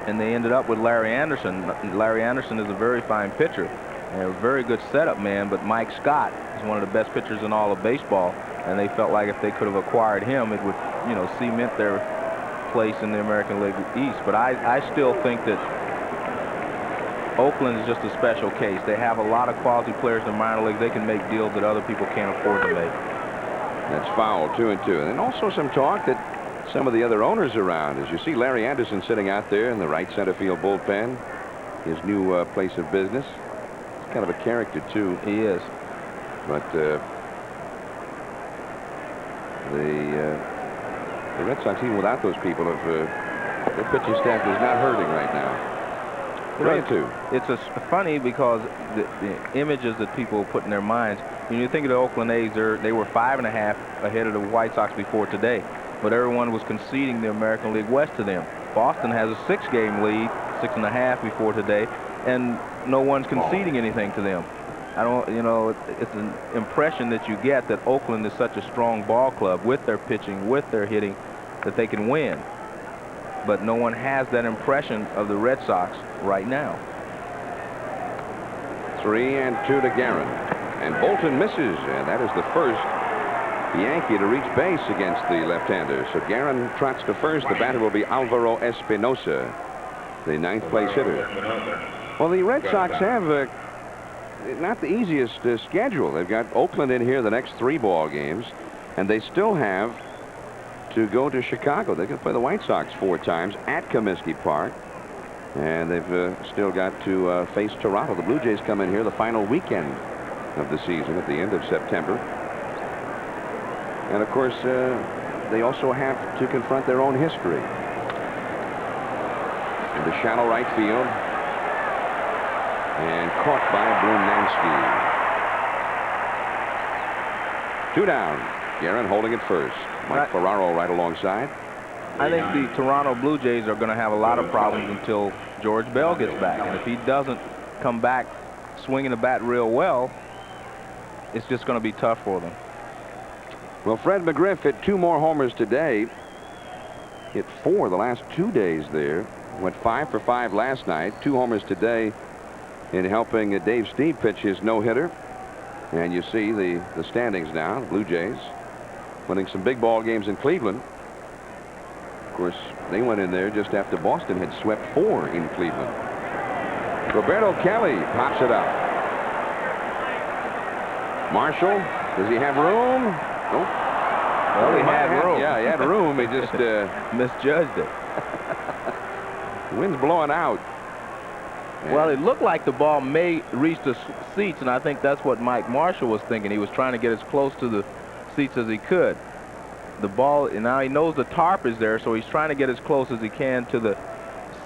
and they ended up with Larry Anderson. Larry Anderson is a very fine pitcher and a very good setup man, but Mike Scott is one of the best pitchers in all of baseball, and they felt like if they could have acquired him, it would, you know, cement their place in the American League East. But I still think that Oakland is just a special case. They have a lot of quality players in the minor leagues. They can make deals that other people can't afford to make. That's foul, 2-2. And also some talk that some of the other owners around, as you see Larry Anderson sitting out there in the right center field bullpen, his new place of business. He's kind of a character, too. He is. But the Red Sox, even without those people, their pitching staff is not hurting right now. 3-2. It's funny because the images that people put in their minds. When you think of the Oakland A's, they were 5.5 ahead of the White Sox before today, but everyone was conceding the American League West to them. Boston has a 6-game lead, 6.5 before today, and no one's conceding anything to them. I don't, you know, it's an impression that you get that Oakland is such a strong ball club with their pitching, with their hitting, that they can win. But no one has that impression of the Red Sox right now. 3-2 to Guerin. And Bolton misses, and that is the first Yankee to reach base against the left-hander. So Guerin trots to first. The batter will be Alvaro Espinosa, the 9th place hitter. Well, the Red Sox have not the easiest schedule. They've got Oakland in here the next 3 ball games, and they still have to go to Chicago. They can play the White Sox 4 times at Comiskey Park, and they've still got to face Toronto. The Blue Jays come in here the final weekend of the season at the end of September, and of course they also have to confront their own history. In the shallow right field, and caught by Brunansky. 2 down. Guerin holding it first. Mike Ferraro right alongside. I think the Toronto Blue Jays are going to have a lot of problems until George Bell gets back. And if he doesn't come back swinging the bat real well, it's just going to be tough for them. Well, Fred McGriff hit 2 more homers today. Hit 4 the last 2 days there. Went 5 for 5 last night. 2 homers today in helping Dave Steed pitch his no-hitter. And you see the standings now. The Blue Jays winning some big ball games in Cleveland. Of course, they went in there just after Boston had swept 4 in Cleveland. Roberto Kelly pops it up. Marshall, does he have room? Nope. Well, he had room. Yeah, he had room. He just misjudged it. The wind's blowing out. Well, it looked like the ball may reach the seats, and I think that's what Mike Marshall was thinking. He was trying to get as close to the seats as he could. The ball, and now he knows the tarp is there, so he's trying to get as close as he can to the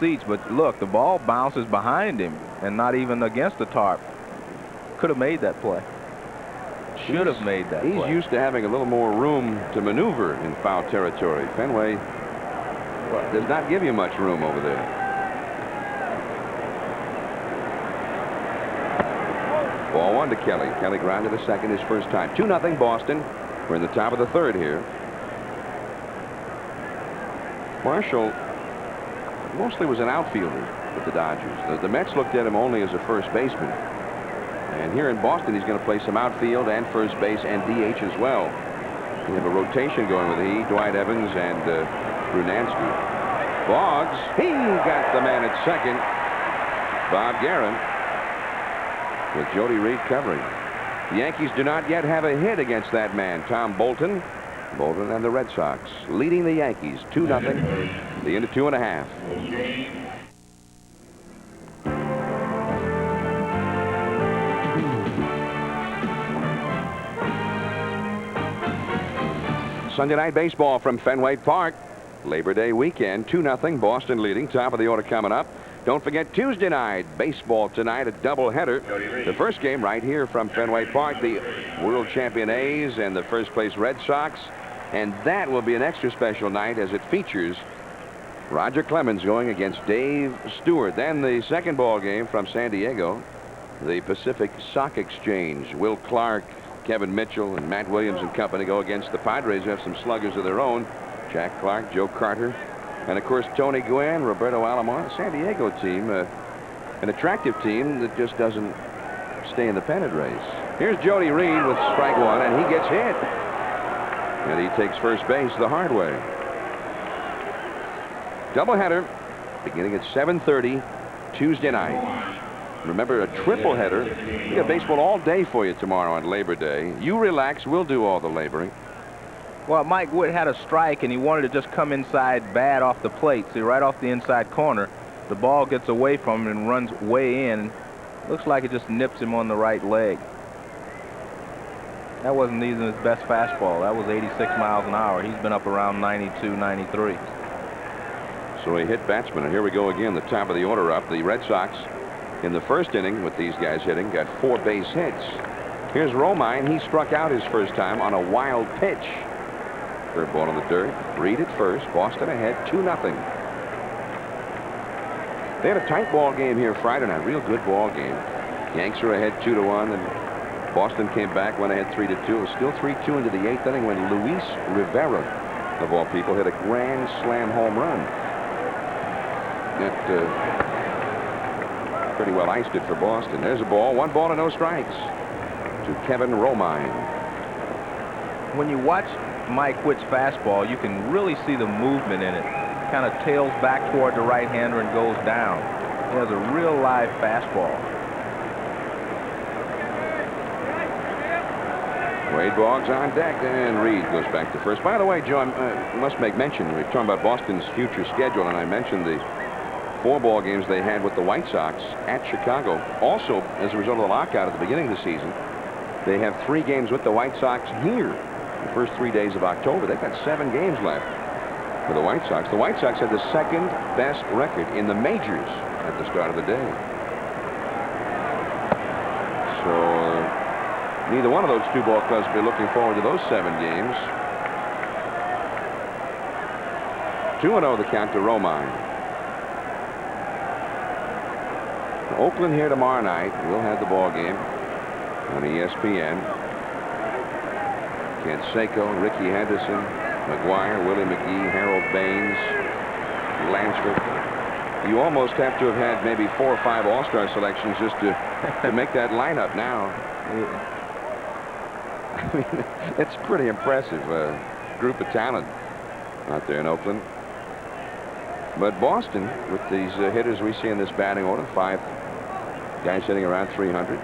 seats. But look, the ball bounces behind him and not even against the tarp. Could have made that play. Should have made that play. He's used to having a little more room to maneuver in foul territory. Fenway does not give you much room over there. Ball 1 to Kelly. Kelly grounded to second his first time. 2-0 Boston. We're in the top of the 3rd here. Marshall mostly was an outfielder with the Dodgers. The Mets looked at him only as a first baseman. And here in Boston, he's going to play some outfield and first base and DH as well. We have a rotation going with he, Dwight Evans, and Brunansky. Boggs, he got the man at second. Bob Guerin with Jody Reed covering. The Yankees do not yet have a hit against that man, Tom Bolton. Bolton and the Red Sox leading the Yankees 2-0. The end of 2.5. Sunday night baseball from Fenway Park. Labor Day weekend, 2-0. Boston leading. Top of the order coming up. Don't forget Tuesday night baseball tonight, a doubleheader. The first game right here from Fenway Park, the world champion A's and the first place Red Sox. And that will be an extra special night as it features Roger Clemens going against Dave Stewart. Then the second ball game from San Diego, the Pacific Stock Exchange. Will Clark, Kevin Mitchell, and Matt Williams and company go against the Padres, who have some sluggers of their own. Jack Clark, Joe Carter, and of course Tony Gwynn, Roberto Alomar. The San Diego team, an attractive team that just doesn't stay in the pennant race. Here's Jody Reed with strike 1, and he gets hit. And he takes first base the hard way. Doubleheader beginning at 7:30 Tuesday night. Remember, a triple header. We got baseball all day for you tomorrow on Labor Day. You relax, we'll do all the laboring. Well, Mike Wood had a strike, and he wanted to just come inside bad off the plate, see, right off the inside corner. The ball gets away from him and runs way in. Looks like it just nips him on the right leg. That wasn't even his best fastball. That was 86 miles an hour. He's been up around 92, 93. So he hit batsman, and here we go again, the top of the order up. The Red Sox in the first inning with these guys hitting got 4 base hits. Here's Romine. He struck out his first time on a wild pitch. Third ball in the dirt. Reed at first. Boston ahead 2-0. They had a tight ball game here Friday night. Real good ball game. Yanks are ahead 2-1, and Boston came back, went ahead 3-2. It was still 3-2 into the 8th inning when Luis Rivera, of all people, hit a grand slam home run. That pretty well iced it for Boston. There's a ball. 1 ball and no strikes to Kevin Romine. When you watch Mike Witt's fastball, you can really see the movement in it. Kind of tails back toward the right-hander and goes down. He has a real live fastball. Wade Boggs on deck, and Reed goes back to first. By the way, Joe, I must make mention, we're talking about Boston's future schedule, and I mentioned the 4 ball games they had with the White Sox at Chicago. Also, as a result of the lockout at the beginning of the season, they have 3 games with the White Sox here the first 3 days of October. They've got 7 games left for the White Sox. The White Sox had the 2nd best record in the majors at the start of the day. So neither one of those 2 ball clubs will be looking forward to those 7 games. 2-0 the count to Romine. Oakland here tomorrow night. We'll have the ball game on ESPN. Canseco, Ricky Henderson, McGuire, Willie McGee, Harold Baines, Lansford. You almost have to have had maybe 4 or 5 All-Star selections just to make that lineup now. I mean, it's pretty impressive group of talent out there in Oakland. But Boston, with these hitters we see in this batting order, 5 guys hitting around 300.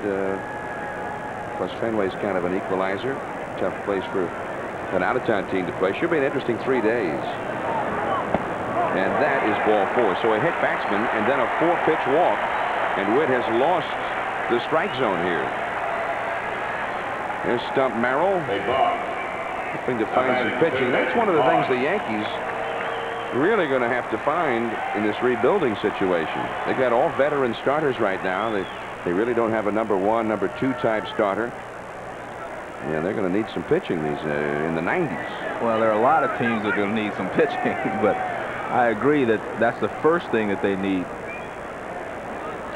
Plus Fenway's kind of an equalizer. Tough place for an out-of-town team to play. Should be an interesting 3 days. And that is ball 4. So a hit batsman and then a 4-pitch walk. And Witt has lost the strike zone here. There's Stump Merrill. Hoping to find some pitching. That's one of the things the Yankees really going to have to find in this rebuilding situation. They've got all veteran starters right now. They really don't have a number 1, number 2 type starter. Yeah, they're going to need some pitching these in the 90s. Well, there are a lot of teams that are going to need some pitching, but I agree that that's the first thing that they need.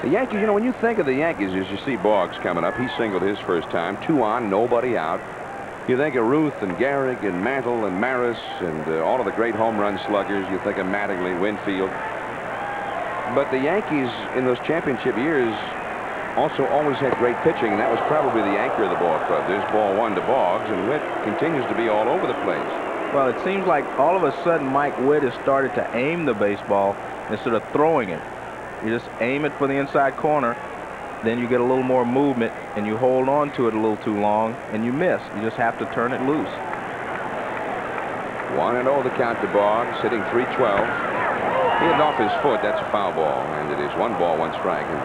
The Yankees, you know, when you think of the Yankees, as you see Boggs coming up, he singled his first time, 2 on, nobody out. You think of Ruth and Gehrig and Mantle and Maris and all of the great home run sluggers. You think of Mattingly, Winfield. But the Yankees in those championship years also always had great pitching, and that was probably the anchor of the ball club. There's ball 1 to Boggs, and Witt continues to be all over the place. Well, it seems like all of a sudden Mike Witt has started to aim the baseball instead of throwing it. You just aim it for the inside corner, then you get a little more movement, and you hold on to it a little too long, and you miss. You just have to turn it loose. 1-0 the count to Boggs, hitting .312. He hit off his foot. That's a foul ball, and it is 1 ball, 1 strike. And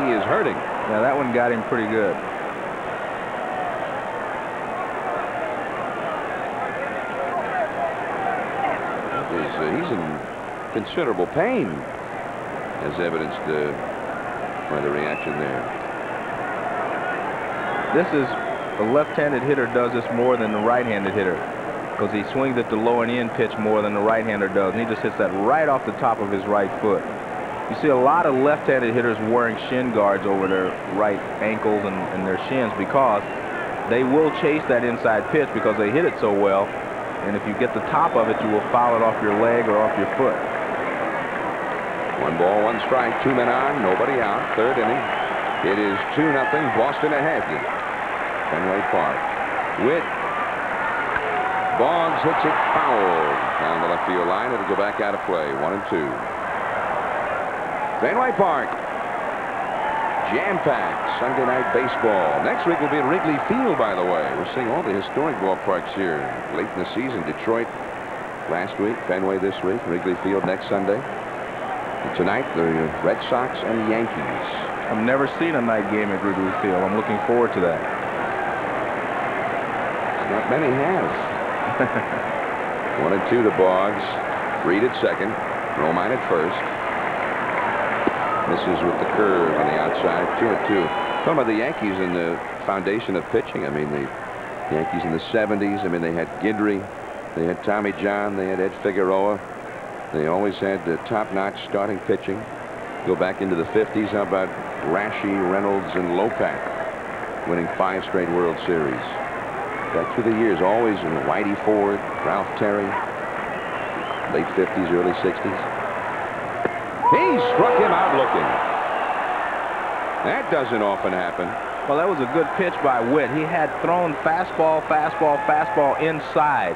he is hurting. Yeah, that one got him pretty good. He's in considerable pain, as evidenced by the reaction there. This is a left-handed hitter does this more than the right-handed hitter, because he swings at the low and in pitch more than the right-hander does, and he just hits that right off the top of his right foot. You see a lot of left-handed hitters wearing shin guards over their right ankles and their shins, because they will chase that inside pitch because they hit it so well. And if you get the top of it, you will foul it off your leg or off your foot. 1 ball, 1 strike, 2 men on, nobody out. 3rd inning. It is 2-0, Boston ahead. Fenway Park. Witt. Boggs hits it foul down the left field line. It'll go back out of play. 1-2. Fenway Park. Jam-packed Sunday night baseball. Next week will be at Wrigley Field, by the way. We're seeing all the historic ballparks here late in the season. Detroit last week, Fenway this week, Wrigley Field next Sunday. Tonight, the Red Sox and Yankees. I've never seen a night game at Wrigley Field. I'm looking forward to that. Not many has. 1-2 to Boggs. Reed at second. Romine at first. Misses with the curve on the outside. 2-2. Talking about the Yankees and the foundation of pitching. I mean, the Yankees in the 70s. I mean, they had Guidry. They had Tommy John. They had Ed Figueroa. They always had top-notch starting pitching. Go back into the 50s. How about Rashi, Reynolds, and Lopak winning 5 straight World Series? Back through the years, always in Whitey Ford, Ralph Terry, late 50s, early 60s. He struck him out looking. That doesn't often happen. Well, that was a good pitch by Witt. He had thrown fastball, fastball, fastball inside.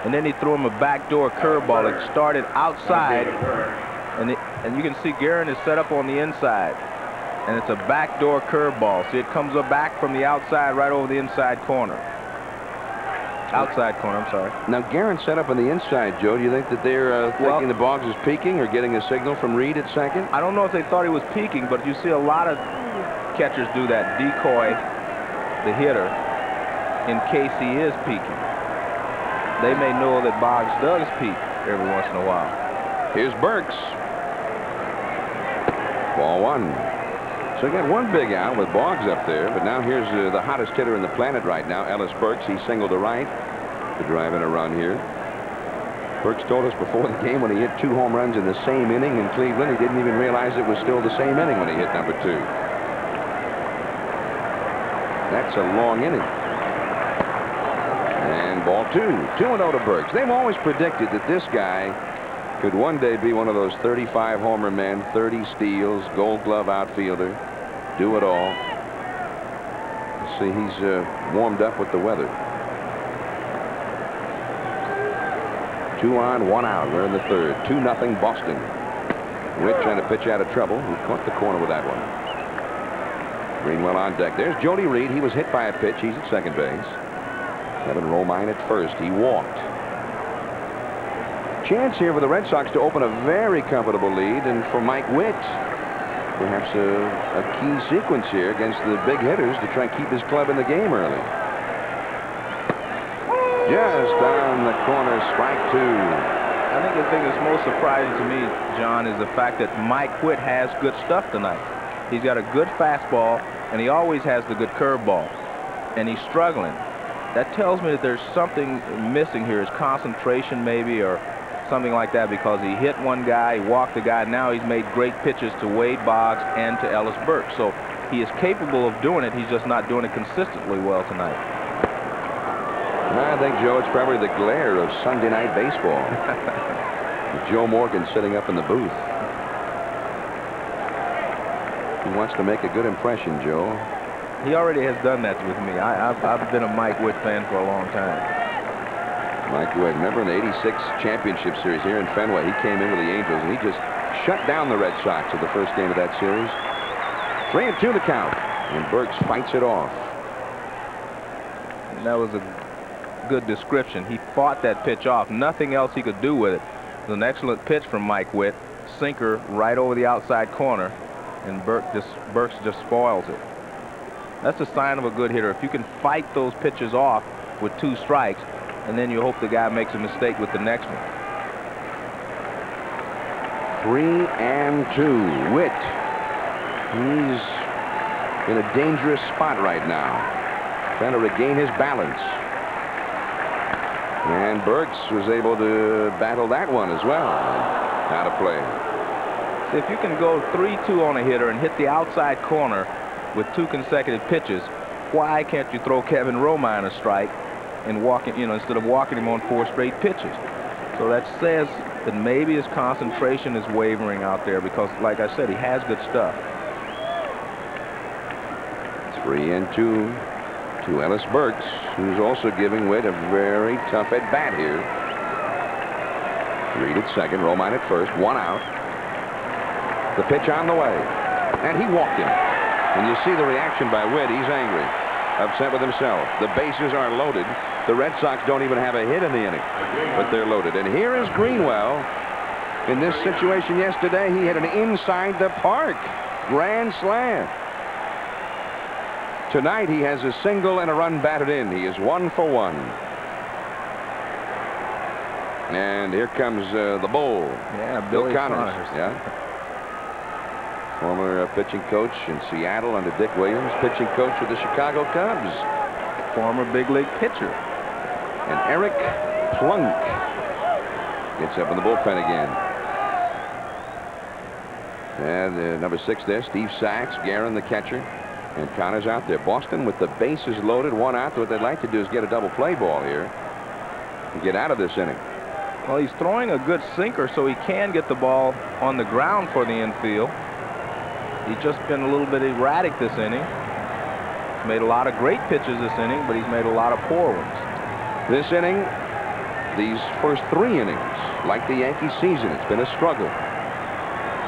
And then he threw him a backdoor curveball. It started outside, and you can see Guerin is set up on the inside, and it's a backdoor curveball. See, it comes up back from the outside right over the inside corner. Outside corner, I'm sorry. Now, Guerin set up on the inside, Joe. Do you think that they're thinking the Boggs is peeking or getting a signal from Reed at second? I don't know if they thought he was peeking, but you see a lot of catchers do that, decoy the hitter in case he is peeking. They may know that Boggs does peek every once in a while. Here's Burks. Ball 1. So you got one big out with Boggs up there, but now here's the hottest hitter in the planet right now, Ellis Burks. He singled to right to drive in a run here. Burks told us before the game when he hit 2 home runs in the same inning in Cleveland, he didn't even realize it was still the same inning when he hit number 2. That's a long inning. And ball 2. 2-0 to Burks. They've always predicted that this guy could one day be one of those 35 homer men, 30 steals, Gold Glove outfielder, do it all. See, he's warmed up with the weather. 2 on, 1 out. We're in the 3rd. 2-0 Boston. Witt trying to pitch out of trouble. He caught the corner with that one. Greenwell on deck. There's Jody Reed. He was hit by a pitch. He's at second base. Kevin Romine at first. He walked. Chance here for the Red Sox to open a very comfortable lead, and for Mike Witt, perhaps a key sequence here against the big hitters to try and keep his club in the game early. Just down the corner, strike 2. I think the thing that's most surprising to me, John, is the fact that Mike Witt has good stuff tonight. He's got a good fastball, and he always has the good curveball, and he's struggling. That tells me that there's something missing here, his concentration maybe, or something like that, because he hit one guy, he walked the guy. Now he's made great pitches to Wade Boggs and to Ellis Burks. So he is capable of doing it. He's just not doing it consistently well tonight. I think, Joe, it's probably the glare of Sunday night baseball. Joe Morgan sitting up in the booth. He wants to make a good impression, Joe. He already has done that with me. I've been a Mike Witt fan for a long time. Mike Witt, remember in the '86 championship series here in Fenway, he came in with the Angels and he just shut down the Red Sox at the first game of that series. 3-2 the count, and Burks fights it off. And that was a good description. He fought that pitch off. Nothing else he could do with it. It was an excellent pitch from Mike Witt. Sinker right over the outside corner, and Burks just spoils it. That's a sign of a good hitter. If you can fight those pitches off with 2 strikes, and then you hope the guy makes a mistake with the next one. 3-2. Witt. He's in a dangerous spot right now, trying to regain his balance. And Burks was able to battle that one as well. Out of play. If you can go 3-2 on a hitter and hit the outside corner with 2 consecutive pitches, why can't you throw Kevin Romine a strike and walk him, instead of walking him on 4 straight pitches? So that says that maybe his concentration is wavering out there, because, like I said, he has good stuff. 3-2 to Ellis Burks, who's also giving Witt a very tough at bat here. Reed at second, Romine at first, 1 out. The pitch on the way, and he walked him. And you see the reaction by Witt. He's angry, upset with himself. The bases are loaded. The Red Sox don't even have a hit in the inning, but they're loaded. And here is Greenwell In this situation yesterday, he hit an inside the park grand slam. Tonight, he has a single and a run batted in. He is 1 for 1. And here comes the bull. Yeah, Bill Billy Connors. Yeah. Former pitching coach in Seattle under Dick Williams. Pitching coach with the Chicago Cubs. Former big league pitcher. And Eric Plunk gets up in the bullpen again. And number 6 there, Steve Sachs, Guerin the catcher, and Connors out there. Boston with the bases loaded, 1 out. What they'd like to do is get a double play ball here and get out of this inning. Well, he's throwing a good sinker, so he can get the ball on the ground for the infield. He's just been a little bit erratic this inning. He's made a lot of great pitches this inning, but he's made a lot of poor ones. This inning, these first 3 innings, like the Yankee season, it's been a struggle.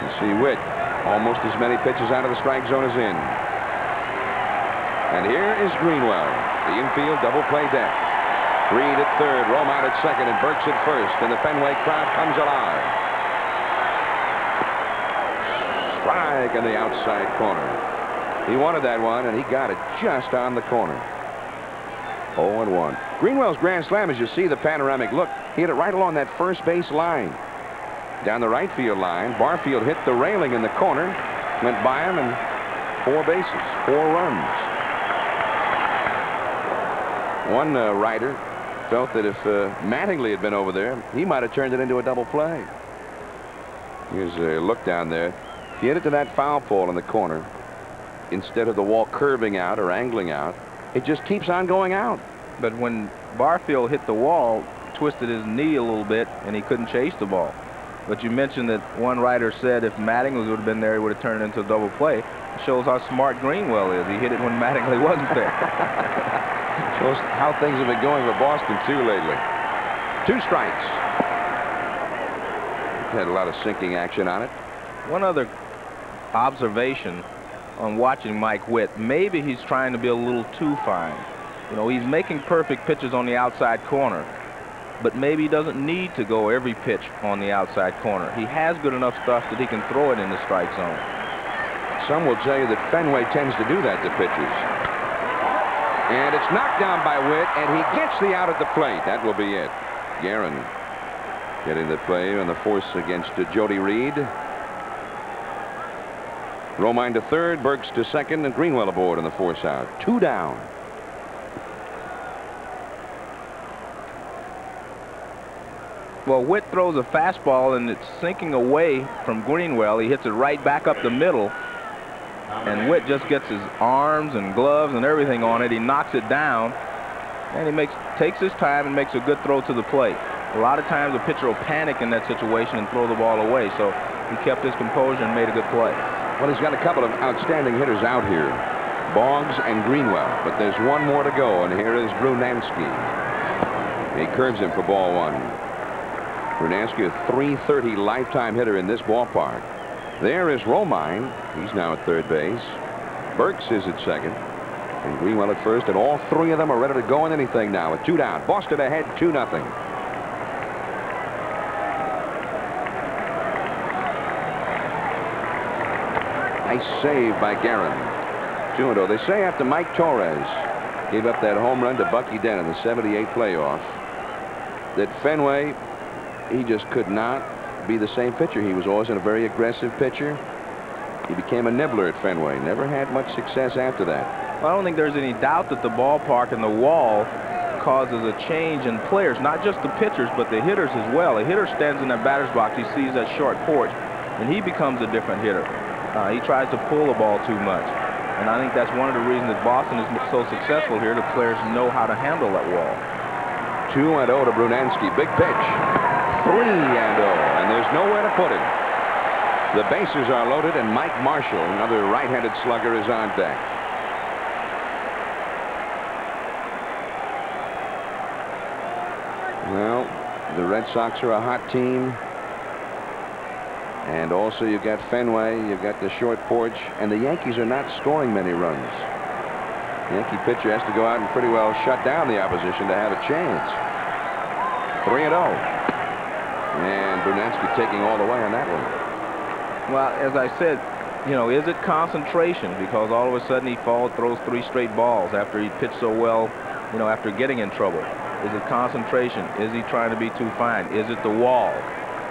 You see Witt, almost as many pitches out of the strike zone as in. And here is Greenwell, the infield double play deck. Reed at third, Romine at second, and Burks at first, and the Fenway crowd comes alive. Strike in the outside corner. He wanted that one, and he got it just on the corner. 0-1. Greenwell's grand slam, as you see the panoramic look, he hit it right along that first base line. Down the right field line, Barfield hit the railing in the corner, went by him, and 4 bases, 4 runs. One writer felt that if Mattingly had been over there, he might have turned it into a double play. Here's a look down there. If you hit it to that foul pole in the corner, instead of the wall curving out or angling out, it just keeps on going out. But when Barfield hit the wall, twisted his knee a little bit, and he couldn't chase the ball. But you mentioned that one writer said if Mattingly would have been there, he would have turned it into a double play. It shows how smart Greenwell is. He hit it when Mattingly wasn't there. Shows how things have been going for Boston, too, lately. 2 strikes. Had a lot of sinking action on it. One other observation on watching Mike Witt, maybe he's trying to be a little too fine. You know, he's making perfect pitches on the outside corner, but maybe he doesn't need to go every pitch on the outside corner. He has good enough stuff that he can throw it in the strike zone. Some will tell you that Fenway tends to do that to pitchers. And it's knocked down by Witt, and he gets the out at the plate. That will be it. Guerin getting the play on the force against Jody Reed. Romine to third, Burks to second, and Greenwell aboard on the force out. 2 down. Well, Witt throws a fastball, and it's sinking away from Greenwell. He hits it right back up the middle, and Witt just gets his arms and gloves and everything on it. He knocks it down, and he takes his time and makes a good throw to the plate. A lot of times a pitcher will panic in that situation and throw the ball away, so he kept his composure and made a good play. Well, he's got a couple of outstanding hitters out here, Boggs and Greenwell, but there's one more to go, and here is Brunansky. He curves him for ball 1. Brunansky, a .330 lifetime hitter in this ballpark. There is Romine. He's now at third base. Burks is at second, and Greenwell at first, and all 3 of them are ready to go in anything now with 2 down. Boston ahead 2-0. Nice save by Guerin. 2-0. They say after Mike Torres gave up that home run to Bucky Dent in the '78 playoff that Fenway, he just could not be the same pitcher. He was always a very aggressive pitcher. He became a nibbler at Fenway. Never had much success after that. Well, I don't think there's any doubt that the ballpark and the wall causes a change in players, not just the pitchers, but the hitters as well. A hitter stands in that batter's box, he sees that short porch, and he becomes a different hitter. He tries to pull the ball too much. And I think that's one of the reasons that Boston is so successful here. The players know how to handle that wall. 2-0 to Brunansky. Big pitch. 3-0. And there's nowhere to put him. The bases are loaded, and Mike Marshall, another right-handed slugger, is on deck. Well, the Red Sox are a hot team. And also you've got Fenway, you've got the short porch, and the Yankees are not scoring many runs. The Yankee pitcher has to go out and pretty well shut down the opposition to have a chance. 3-0. And Brunansky taking all the way on that one. Well, as I said, you know, is it concentration? Because all of a sudden he throws 3 straight balls after he pitched so well, you know, after getting in trouble. Is it concentration? Is he trying to be too fine? Is it the wall?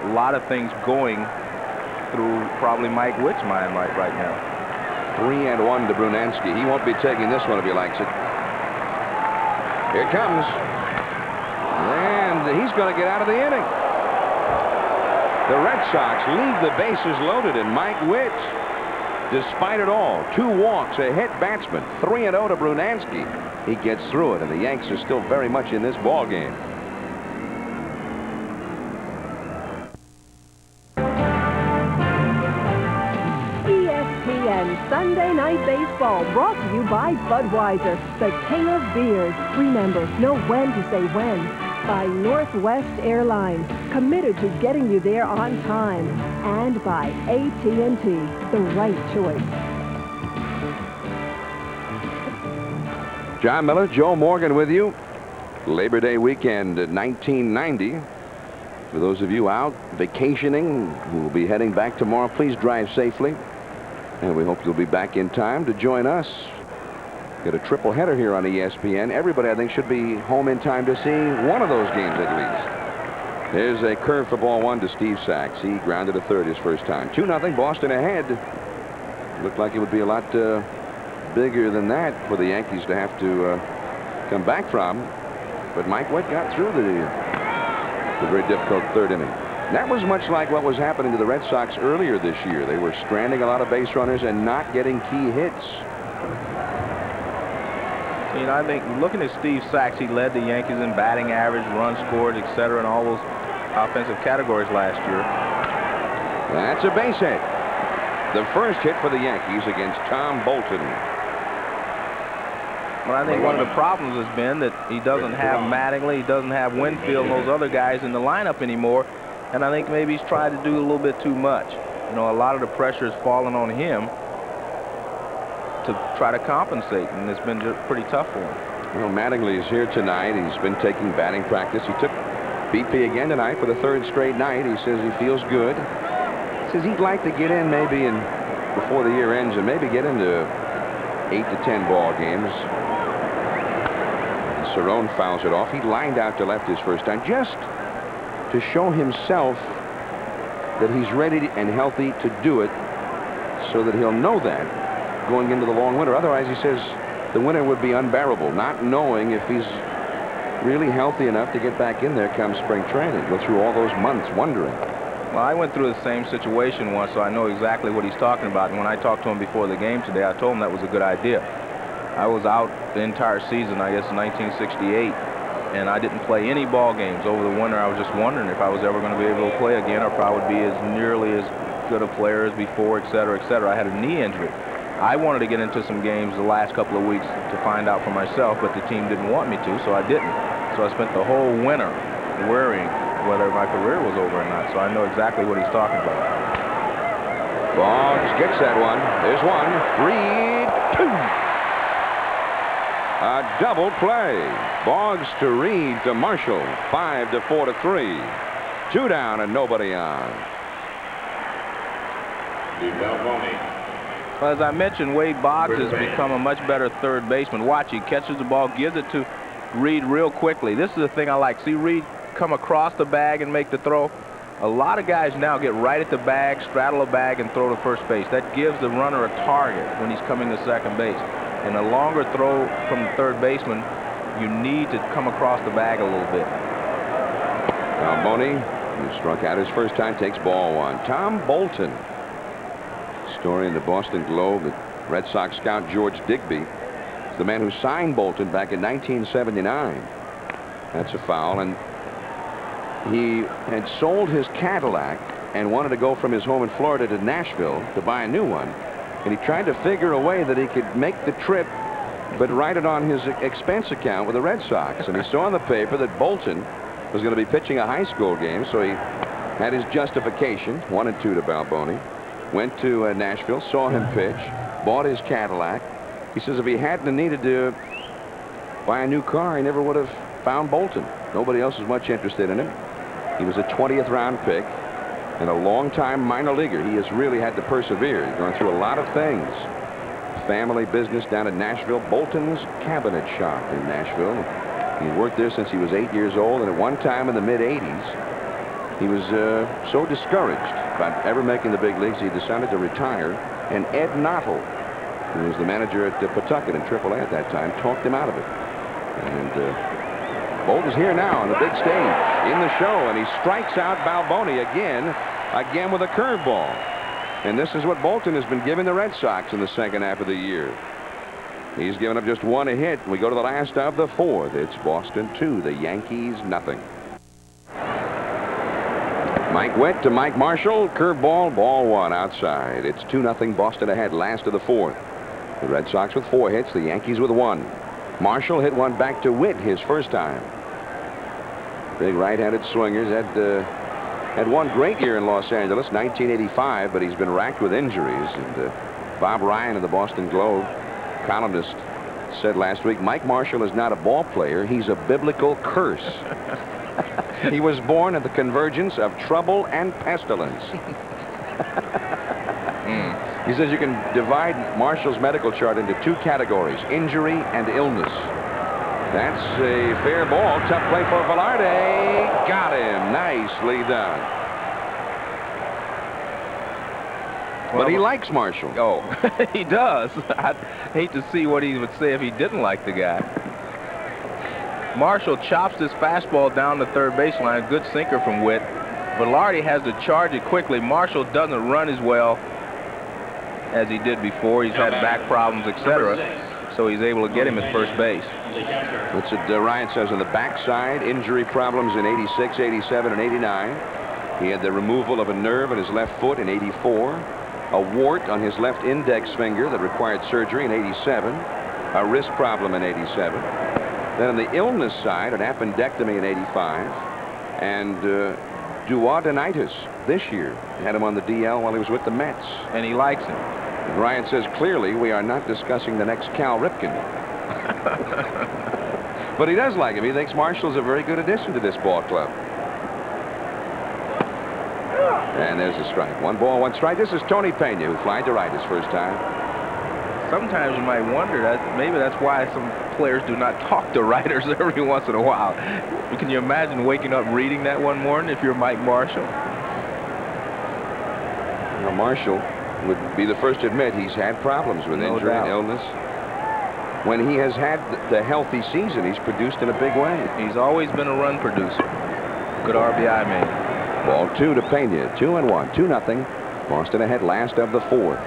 A lot of things going through probably Mike Witt's mind right now. 3-1 to Brunansky. He won't be taking this one if he likes it. Here it comes. And he's going to get out of the inning. The Red Sox leave the bases loaded, and Mike Witt, despite it all, 2 walks, a hit batsman, 3-0 to Brunansky. He gets through it, and the Yanks are still very much in this ball game. ESPN Sunday Night Baseball, brought to you by Budweiser, the king of beers. Remember, know when to say when. By Northwest Airlines, committed to getting you there on time. And by AT&T, the right choice. John Miller, Joe Morgan with you. Labor Day weekend 1990. For those of you out vacationing who will be heading back tomorrow, please drive safely. And we hope you'll be back in time to join us. Got a triple header here on ESPN. Everybody, I think, should be home in time to see one of those games at least. There's a curve for ball 1 to Steve Sachs. He grounded to third his first time. 2-0, Boston ahead. Looked like it would be a lot bigger than that for the Yankees to have to come back from. But Mike Witt got through the very difficult third inning. That was much like what was happening to the Red Sox earlier this year. They were stranding a lot of base runners and not getting key hits. You know, I think looking at Steve Sachs, he led the Yankees in batting average, runs scored, etc., and all those offensive categories last year. That's a base hit. The first hit for the Yankees against Tom Bolton. Well, I think one of the problems has been that he doesn't have Mattingly, he doesn't have Winfield and those other guys in the lineup anymore, and I think maybe he's tried to do a little bit too much. You know, a lot of the pressure has fallen on him to try to compensate, and it's been just pretty tough for him. Well, Mattingly is here tonight. He's been taking batting practice. He took BP again tonight for the 3rd straight night. He says he feels good. He says he'd like to get in maybe before the year ends and maybe get into 8 to 10 ball games. Cerrone fouls it off. He lined out to left his first time just to show himself that he's ready and healthy to do it, so that he'll know that going into the long winter. Otherwise, he says the winter would be unbearable, not knowing if he's really healthy enough to get back in there come spring training. Go through all those months wondering. Well, I went through the same situation once, so I know exactly what he's talking about. And when I talked to him before the game today, I told him that was a good idea. I was out the entire season, I guess, in 1968, and I didn't play any ball games over the winter. I was just wondering if I was ever going to be able to play again, or if I would be as nearly as good a player as before, etc., etc. I had a knee injury. I wanted to get into some games the last couple of weeks to find out for myself, but the team didn't want me to, so I didn't. So I spent the whole winter worrying whether my career was over or not, so I know exactly what he's talking about. Boggs gets that one. There's one. 3-2. A double play. Boggs to Reed to Marshall. 5 to 4 to 3. 2 down and nobody on. Well, as I mentioned, Wade Boggs has become a much better third baseman. Watch, he catches the ball, gives it to Reed real quickly. This is the thing I like. See Reed come across the bag and make the throw. A lot of guys now get right at the bag, straddle the bag, and throw to first base. That gives the runner a target when he's coming to second base. And a longer throw from the third baseman, you need to come across the bag a little bit. Boney, who struck out his first time, takes ball 1. Tom Bolton. Story in the Boston Globe that Red Sox scout George Digby is the man who signed Bolton back in 1979. That's a foul, and he had sold his Cadillac and wanted to go from his home in Florida to Nashville to buy a new one. And he tried to figure a way that he could make the trip but write it on his expense account with the Red Sox. And he saw in the paper that Bolton was going to be pitching a high school game, so he had his justification. 1-2 to Balboni. Went to Nashville, saw him pitch, bought his Cadillac. He says if he hadn't needed to buy a new car, he never would have found Bolton. Nobody else was much interested in him. He was a 20th round pick and a long-time minor leaguer. He has really had to persevere. He's gone through a lot of things. Family business down in Nashville, Bolton's Cabinet Shop in Nashville. He worked there since he was 8 years old, and at one time in the mid-'80s, he was so discouraged about ever making the big leagues, he decided to retire. And Ed Knottle, who was the manager at Pawtucket in AAA at that time, talked him out of it. And Bolton's here now on the big stage in the show, and he strikes out Balboni again with a curveball. And this is what Bolton has been giving the Red Sox in the second half of the year. He's given up just one hit. We go to the last of the fourth. It's Boston 2, the Yankees nothing. Mike Witt to Mike Marshall. Curveball, ball one outside. It's 2-0 Boston ahead, last of the fourth. The Red Sox with 4 hits, the Yankees with 1. Marshall hit one back to Witt his first time. Big right-handed swingers. Had one great year in Los Angeles, 1985, but he's been racked with injuries. And Bob Ryan of the Boston Globe, columnist, said last week, Mike Marshall is not a ball player, he's a biblical curse. He was born at the convergence of trouble and pestilence. He says you can divide Marshall's medical chart into 2 categories, injury and illness. That's a fair ball. Tough play for Velarde. Got him. Nicely done. But he likes Marshall. Oh, he does. I'd hate to see what he would say if he didn't like the guy. Marshall chops this fastball down the third baseline. Good sinker from Witt. Velarde has to charge it quickly. Marshall doesn't run as well as he did before. He's had back problems, etc. So he's able to get him at first base. That's what Ryan says on the backside. Injury problems in 86, 87, and 89. He had the removal of a nerve in his left foot in 84. A wart on his left index finger that required surgery in 87. A wrist problem in 87. Then on the illness side, an appendectomy in 85. And duodenitis this year. Had him on the DL while he was with the Mets. And he likes him. Ryan says, clearly, we are not discussing the next Cal Ripken. But he does like him. He thinks Marshall's a very good addition to this ball club. And there's a strike. 1 ball, 1 strike. This is Tony Pena, who flied to right his first time. Sometimes you might wonder that maybe that's why some players do not talk to writers every once in a while. Can you imagine waking up reading that one morning if you're Mike Marshall? Well, Marshall would be the first to admit he's had problems with injury and illness. When he has had the healthy season, he's produced in a big way. He's always been a run producer. Good RBI man. Ball 2 to Pena. 2-1. 2-0. Boston ahead, last of the fourth.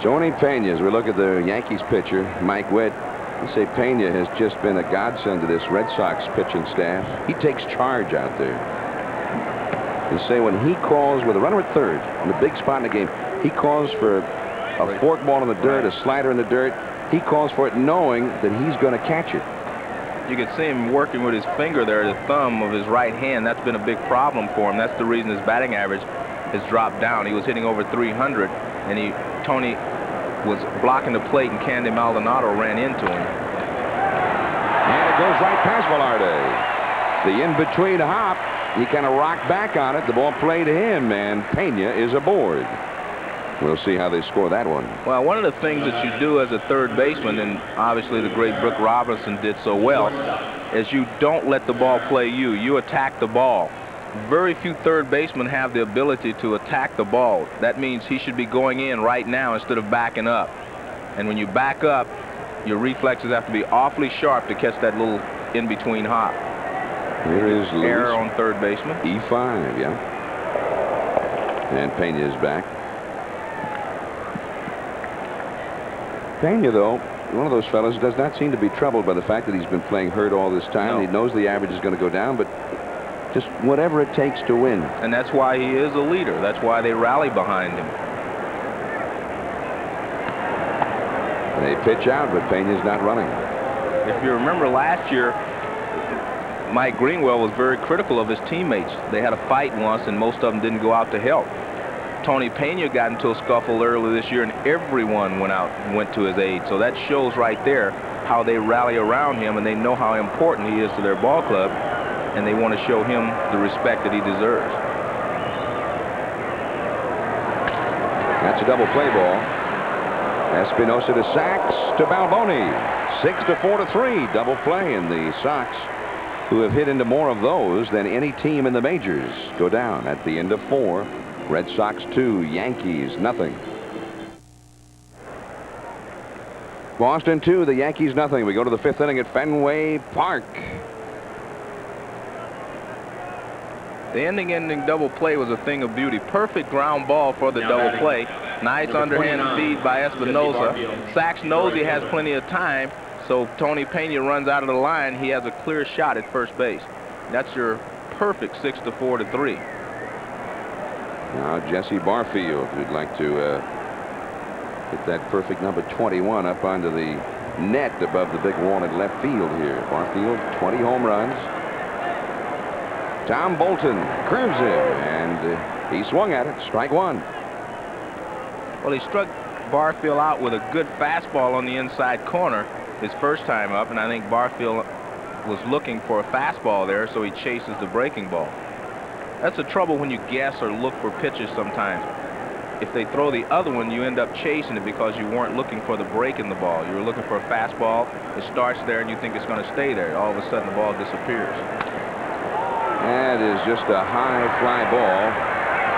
Tony Pena, as we look at the Yankees pitcher, Mike Witt, you say Pena has just been a godsend to this Red Sox pitching staff. He takes charge out there. You say when he calls with a runner at third on the big spot in the game, he calls for a fork ball in the dirt, a slider in the dirt. He calls for it knowing that he's going to catch it. You can see him working with his finger there, the thumb of his right hand. That's been a big problem for him. That's the reason his batting average has dropped down. He was hitting over 300, and Tony was blocking the plate, and Candy Maldonado ran into him. And it goes right past Velarde. The in-between hop. He kind of rocked back on it. The ball played to him, and Pena is aboard. We'll see how they score that one. Well, one of the things that you do as a third baseman, and obviously the great Brooke Robinson did so well, is you don't let the ball play you. You attack the ball. Very few third basemen have the ability to attack the ball. That means he should be going in right now instead of backing up. And when you back up, your reflexes have to be awfully sharp to catch that little in-between hop. Here is error on third baseman. E5, yeah. And Pena is back. Pena, though, one of those fellows does not seem to be troubled by the fact that he's been playing hurt all this time. No. He knows the average is going to go down, but just whatever it takes to win. And that's why he is a leader. That's why they rally behind him. They pitch out, but Pena's not running. If you remember last year, Mike Greenwell was very critical of his teammates. They had a fight once, and most of them didn't go out to help. Tony Pena got into a scuffle earlier this year, and everyone went to his aid. So that shows right there how they rally around him, and they know how important he is to their ball club. and they want to show him the respect that he deserves. That's a double play ball. Espinosa to Sachs to Balboni. 6-4-3. Double play, and the Sox, who have hit into more of those than any team in the majors, go down at the end of 4. Red Sox 2, Yankees nothing. Boston 2, the Yankees nothing. We go to the 5th inning at Fenway Park. The ending double play was a thing of beauty. Perfect ground ball for the double play. Nice underhand feed by Espinosa. Sachs knows he has plenty of time, so Tony Pena runs out of the line. He has a clear shot at first base. That's your perfect 6-4-3. Now Jesse Barfield, who'd like to hit that perfect number 21 up onto the net above the big wall at left field here. Barfield, 20 home runs. Tom Bolton curves him, and he swung at it. Strike 1. Well, he struck Barfield out with a good fastball on the inside corner his first time up, and I think Barfield was looking for a fastball there, so he chases the breaking ball. That's the trouble when you guess or look for pitches sometimes. If they throw the other one, you end up chasing it because you weren't looking for the break in the ball. You were looking for a fastball. It starts there, and you think it's going to stay there. All of a sudden, the ball disappears. That is just a high fly ball.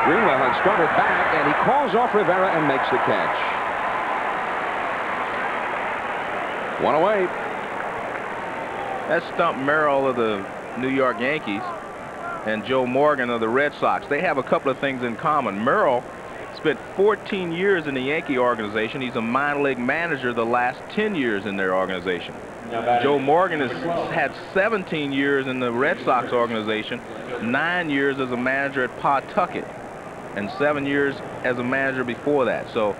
Greenwell had started back, and he calls off Rivera and makes the catch. 1 away. That's Stump Merrill of the New York Yankees and Joe Morgan of the Red Sox. They have a couple of things in common. Merrill spent 14 years in the Yankee organization. He's a minor league manager the last 10 years in their organization. Joe Morgan has had 17 years in the Red Sox organization, 9 years as a manager at Pawtucket, and 7 years as a manager before that. So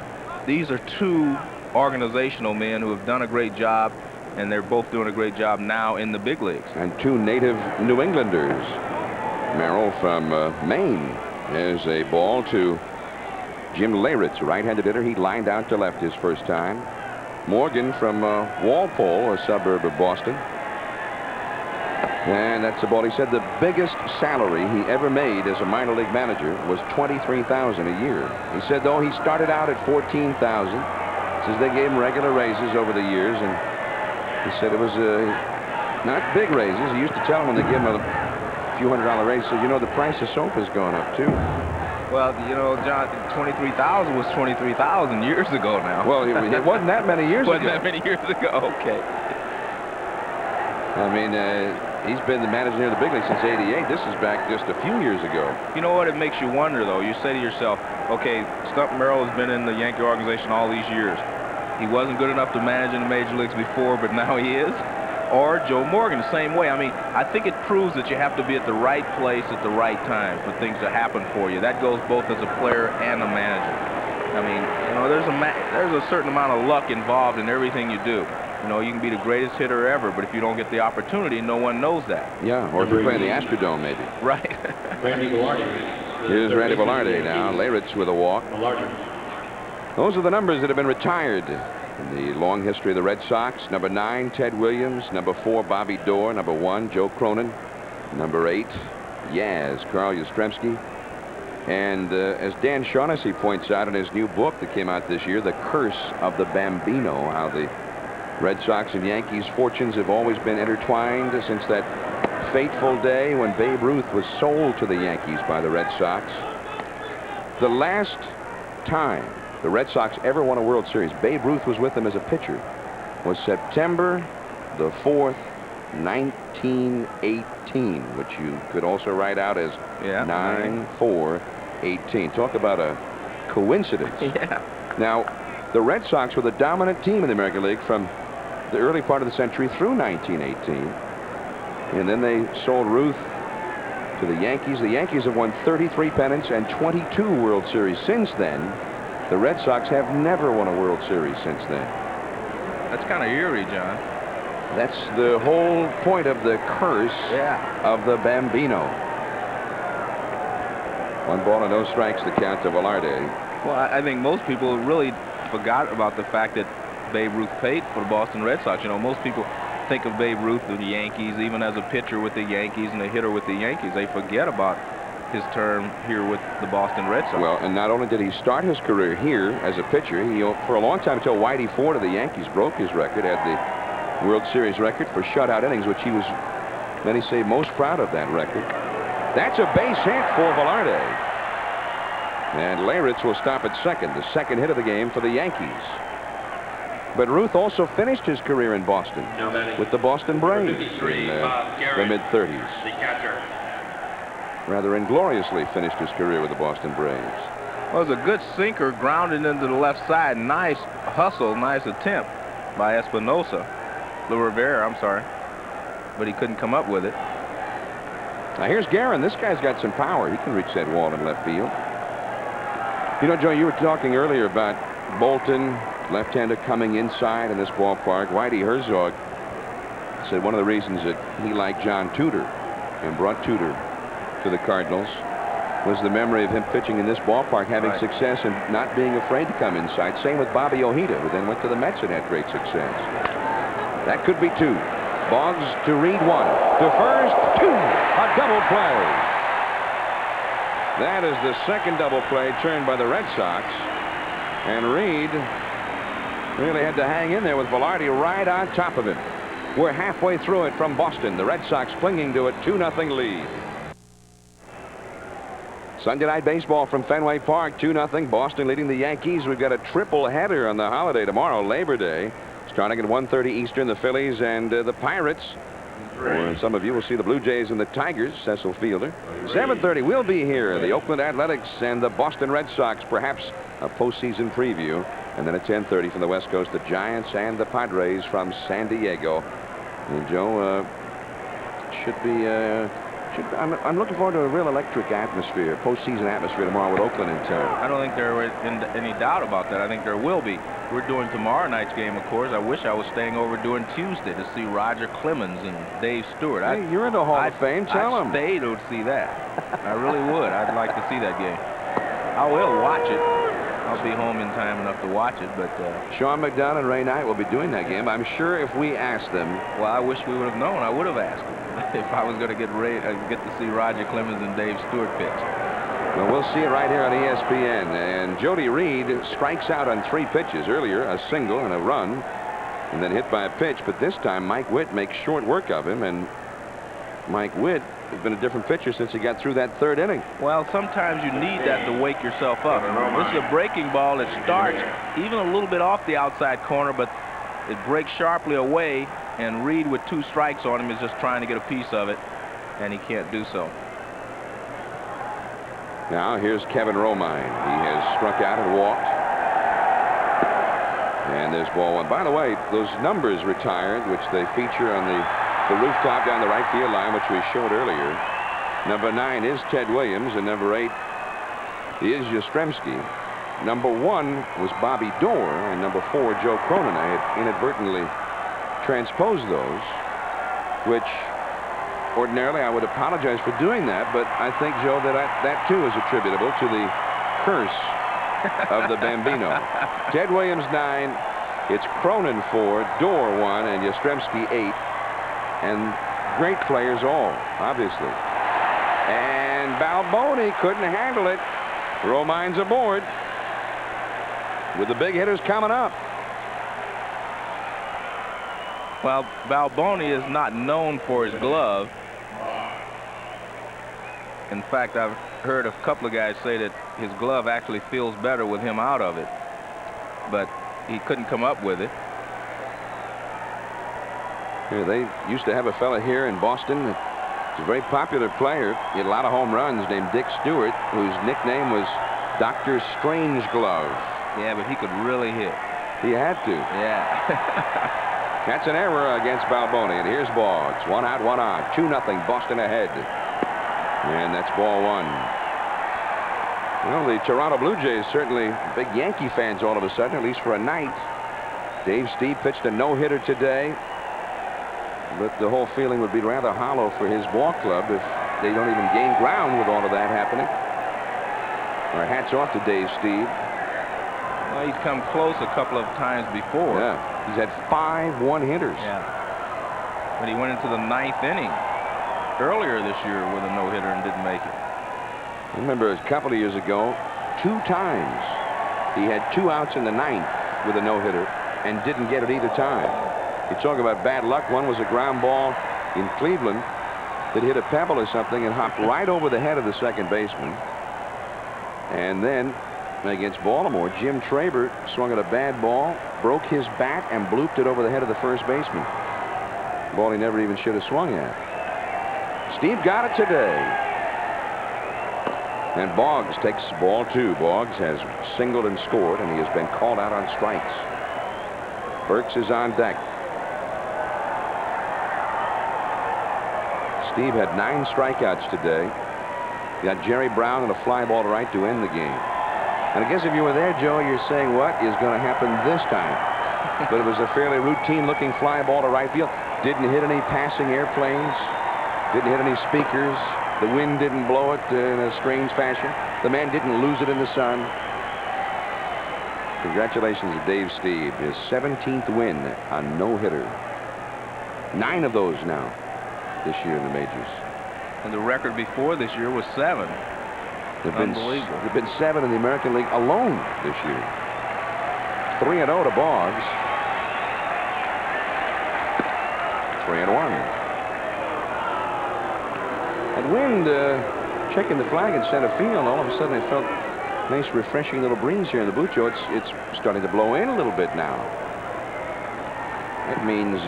these are two organizational men who have done a great job, and they're both doing a great job now in the big leagues. And two native New Englanders. Merrill from Maine has a ball to Jim Leyritz, right-handed hitter. He lined out to left his first time. Morgan from Walpole, a suburb of Boston. And that's the ball. He said the biggest salary he ever made as a minor league manager was $23,000 a year. He said, though, he started out at $14,000. Says they gave him regular raises over the years, and he said it was not big raises. He used to tell him when they give him a few $100 raise, so you know the price of soap has gone up too. Well, you know, John, 23,000 was 23,000 years ago now. Well, it wasn't that many years ago. Wasn't that many years ago? Okay. I mean, he's been the manager of the big league since '88. This is back just a few years ago. You know what? It makes you wonder, though. You say to yourself, okay, Stump Merrill has been in the Yankee organization all these years. He wasn't good enough to manage in the major leagues before, but now he is. Or Joe Morgan, the same way. I mean, I think it proves that you have to be at the right place at the right time for things to happen for you. That goes both as a player and a manager. I mean, you know, there's a certain amount of luck involved in everything you do. You know, you can be the greatest hitter ever, but if you don't get the opportunity, no one knows that. Yeah, or if you play in the Astrodome, maybe. Right. Randy Velarde. Here's Randy Velarde now. Leyritz with a walk. Those are the numbers that have been retired in the long history of the Red Sox. Number 9, Ted Williams. Number 4, Bobby Doerr. Number 1, Joe Cronin. Number 8, Yaz, Carl Yastrzemski. And as Dan Shaughnessy points out in his new book that came out this year, The Curse of the Bambino, how the Red Sox and Yankees' fortunes have always been intertwined since that fateful day when Babe Ruth was sold to the Yankees by the Red Sox. The last time the Red Sox ever won a World Series, Babe Ruth was with them as a pitcher, was September the 4th, 1918, which you could also write out as 9/4/18. Talk about a coincidence. Yeah. Now, the Red Sox were the dominant team in the American League from the early part of the century through 1918. And then they sold Ruth to the Yankees. The Yankees have won 33 pennants and 22 World Series since then. The Red Sox have never won a World Series since then. That's kind of eerie, John. That's the whole point of the curse of the Bambino. 1 ball and no strikes, the count to Velarde. Well, I think most people really forgot about the fact that Babe Ruth paid for the Boston Red Sox. You know, most people think of Babe Ruth with the Yankees, even as a pitcher with the Yankees and a hitter with the Yankees. They forget about his term here with the Boston Red Sox. Well, and not only did he start his career here as a pitcher, he, for a long time until Whitey Ford of the Yankees broke his record, had the World Series record for shutout innings, which he was, many say, most proud of that record. That's a base hit for Velarde. And Leyritz will stop at second, the second hit of the game for the Yankees. But Ruth also finished his career in Boston with the Boston Braves in the mid-30s. The catcher. Rather ingloriously finished his career with the Boston Braves. Well, it was a good sinker grounded into the left side. Nice hustle, nice attempt by Espinosa. Rivera, I'm sorry. But he couldn't come up with it. Now here's Guerin. This guy's got some power. He can reach that wall in left field. You know, Joe, you were talking earlier about Bolton, left-hander coming inside in this ballpark. Whitey Herzog said one of the reasons that he liked John Tudor and brought Tudor to the Cardinals was the memory of him pitching in this ballpark, having success and not being afraid to come inside. Same with Bobby Ojeda, who then went to the Mets and had great success. That could be two. Boggs to Reed, one. To first, two. A double play. That is the second double play turned by the Red Sox. And Reed really had to hang in there with Velarde right on top of him. We're halfway through it from Boston. The Red Sox clinging to a 2-0 lead. Sunday night baseball from Fenway Park, 2-0. Boston leading the Yankees. We've got a triple header on the holiday tomorrow, Labor Day. Starting at 1:30 Eastern, the Phillies and the Pirates. Or some of you will see the Blue Jays and the Tigers, Cecil Fielder. 7:30, we'll be here. The Oakland Athletics and the Boston Red Sox, perhaps a postseason preview. And then at 10:30 from the West Coast, the Giants and the Padres from San Diego. And Joe, I'm looking forward to a real electric atmosphere, postseason atmosphere tomorrow with Oakland in town. I don't think there is any doubt about that. I think there will be. We're doing tomorrow night's game, of course. I wish I was staying over doing Tuesday to see Roger Clemens and Dave Stewart. Hey, you're in the Hall of Fame. Tell them. I'd stay to see that. I really would. I'd like to see that game. I will watch it. I'll be home in time enough to watch it, but Sean McDonough and Ray Knight will be doing that game. I'm sure if we asked them. Well, I wish we would have known. I would have asked them if I was going to get to see Roger Clemens and Dave Stewart pitch. Well, we'll see it right here on ESPN. And Jody Reed strikes out on 3 pitches earlier, a single and a run, and then hit by a pitch. But this time, Mike Witt makes short work of him, and Mike Witt has been a different pitcher since he got through that 3rd inning. Well, sometimes you need that to wake yourself up. This is a breaking ball that starts even a little bit off the outside corner, but it breaks sharply away, and Reed with 2 strikes on him is just trying to get a piece of it, and he can't do so. Now here's Kevin Romine. He has struck out and walked. And there's ball 1. By the way, those numbers retired, which they feature on the rooftop down the right field line, which we showed earlier. Number 9 is Ted Williams, and number 8 is Yastrzemski. Number 1 was Bobby Doerr, and number 4 Joe Cronin. I had inadvertently transposed those, which ordinarily I would apologize for doing that, but I think, Joe, that too is attributable to the curse of the Bambino. Ted Williams 9, it's Cronin 4, Doerr 1, and Yastrzemski 8. And great players all, obviously. And Balboni couldn't handle it. Romine's aboard with the big hitters coming up. Well, Balboni is not known for his glove. In fact, I've heard a couple of guys say that his glove actually feels better with him out of it. But he couldn't come up with it. Here, they used to have a fella here in Boston. He's a very popular player. He had a lot of home runs, named Dick Stewart, whose nickname was Dr. Strangeglove. Yeah, but he could really hit. He had to. Yeah. That's an error against Balboni. And here's Boggs. 1 out, 1 on. 2-0, Boston ahead. And that's ball 1. Well, the Toronto Blue Jays certainly big Yankee fans all of a sudden, at least for a night. Dave Stieb pitched a no-hitter today. But the whole feeling would be rather hollow for his ball club if they don't even gain ground with all of that happening. Our hats off to Dave Stieb. Well, he's come close a couple of times before. Yeah, he's had 5 one-hitters. Yeah. but he went into the 9th inning earlier this year with a no-hitter and didn't make it. I remember a couple of years ago, 2 times he had 2 outs in the 9th with a no-hitter and didn't get it either time. You talk about bad luck. One was a ground ball in Cleveland that hit a pebble or something and hopped right over the head of the second baseman. And then against Baltimore, Jim Traber swung at a bad ball, broke his bat, and blooped it over the head of the first baseman. Ball he never even should have swung at. Steve got it today. And Boggs takes ball 2. Boggs has singled and scored, and he has been called out on strikes. Burks is on deck. Steve had 9 strikeouts today. He got Jerry Brown and a fly ball to right to end the game. And I guess if you were there, Joe, you're saying what is going to happen this time? But it was a fairly routine-looking fly ball to right field. Didn't hit any passing airplanes. Didn't hit any speakers. The wind didn't blow it in a strange fashion. The man didn't lose it in the sun. Congratulations to Dave Steve. His 17th win on no-hitter. 9 of those now this year in the majors. And the record before this year was 7. Unbelievable. There have been 7 in the American League alone this year. 3-0 to Boggs. 3-1. And wind checking the flag in center field. All of a sudden, I felt a nice, refreshing little breeze here in the booth, Joe. It's starting to blow in a little bit now. That means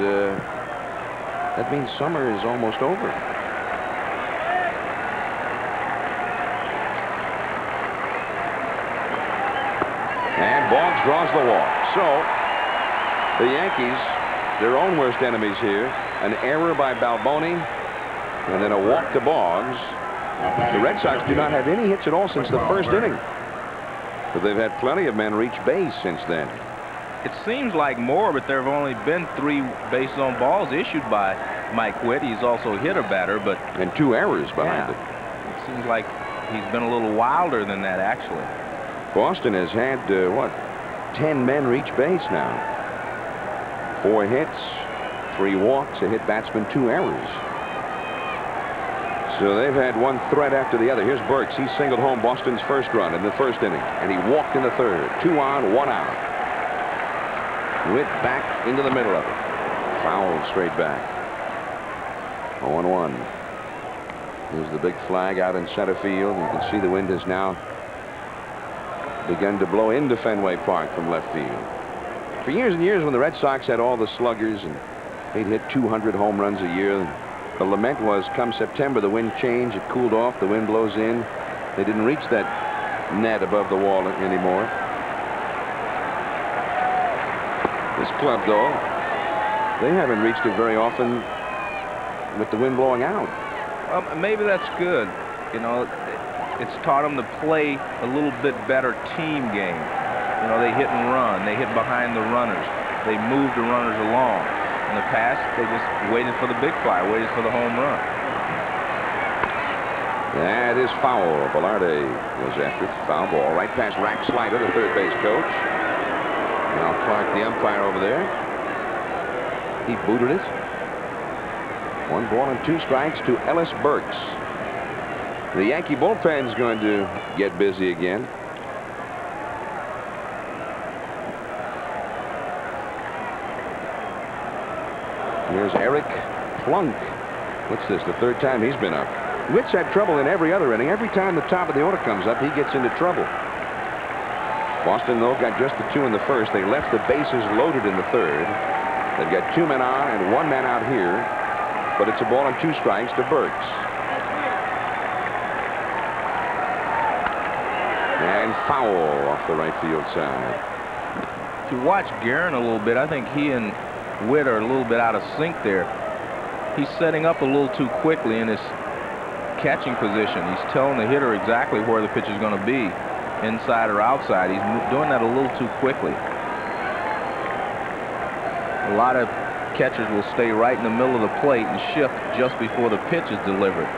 summer is almost over. And Boggs draws the walk. So the Yankees, their own worst enemies here. An error by Balboni, and then a walk to Boggs. The Red Sox do not have any hits at all since the first inning. But they've had plenty of men reach base since then. It seems like more, but there have only been 3 bases on balls issued by Mike Witt. He's also a hitter batter, but... And 2 errors behind it. It seems like he's been a little wilder than that, actually. Boston has had, 10 men reach base now. 4 hits, 3 walks, a hit batsman, 2 errors. So they've had one threat after the other. Here's Burks. He singled home Boston's first run in the first inning, and he walked in the third. 2 on, 1 out. Witt back into the middle of it. Fouled straight back. 0-1. Here's the big flag out in center field. You can see the wind has now begun to blow into Fenway Park from left field. For years and years, when the Red Sox had all the sluggers and they'd hit 200 home runs a year, the lament was, come September, the wind changed, it cooled off, the wind blows in. They didn't reach that net above the wall anymore. This club, though, they haven't reached it very often with the wind blowing out. Well, maybe that's good. You know, it's taught them to play a little bit better team game. You know, they hit and run. They hit behind the runners. They move the runners along. In the past, they just waited for the big fly, waited for the home run. That is foul. Velarde was after it. Foul ball right past Rack Slider, the third base coach. Now Clark, the umpire over there. He booted it. 1 ball and 2 strikes to Ellis Burks. The Yankee bullpen's going to get busy again. Here's Eric Plunk. What's this, the 3rd time he's been up? Witt's had trouble in every other inning. Every time the top of the order comes up, he gets into trouble. Boston, though, got just the 2 in the first. They left the bases loaded in the 3rd. They've got 2 men on and 1 man out here. But it's a ball and 2 strikes to Burks. And foul off the right field side. If you watch Guerin a little bit, I think he and Witt are a little bit out of sync there. He's setting up a little too quickly in his catching position. He's telling the hitter exactly where the pitch is going to be, inside or outside. He's doing that a little too quickly. A lot of catchers will stay right in the middle of the plate and shift just before the pitch is delivered.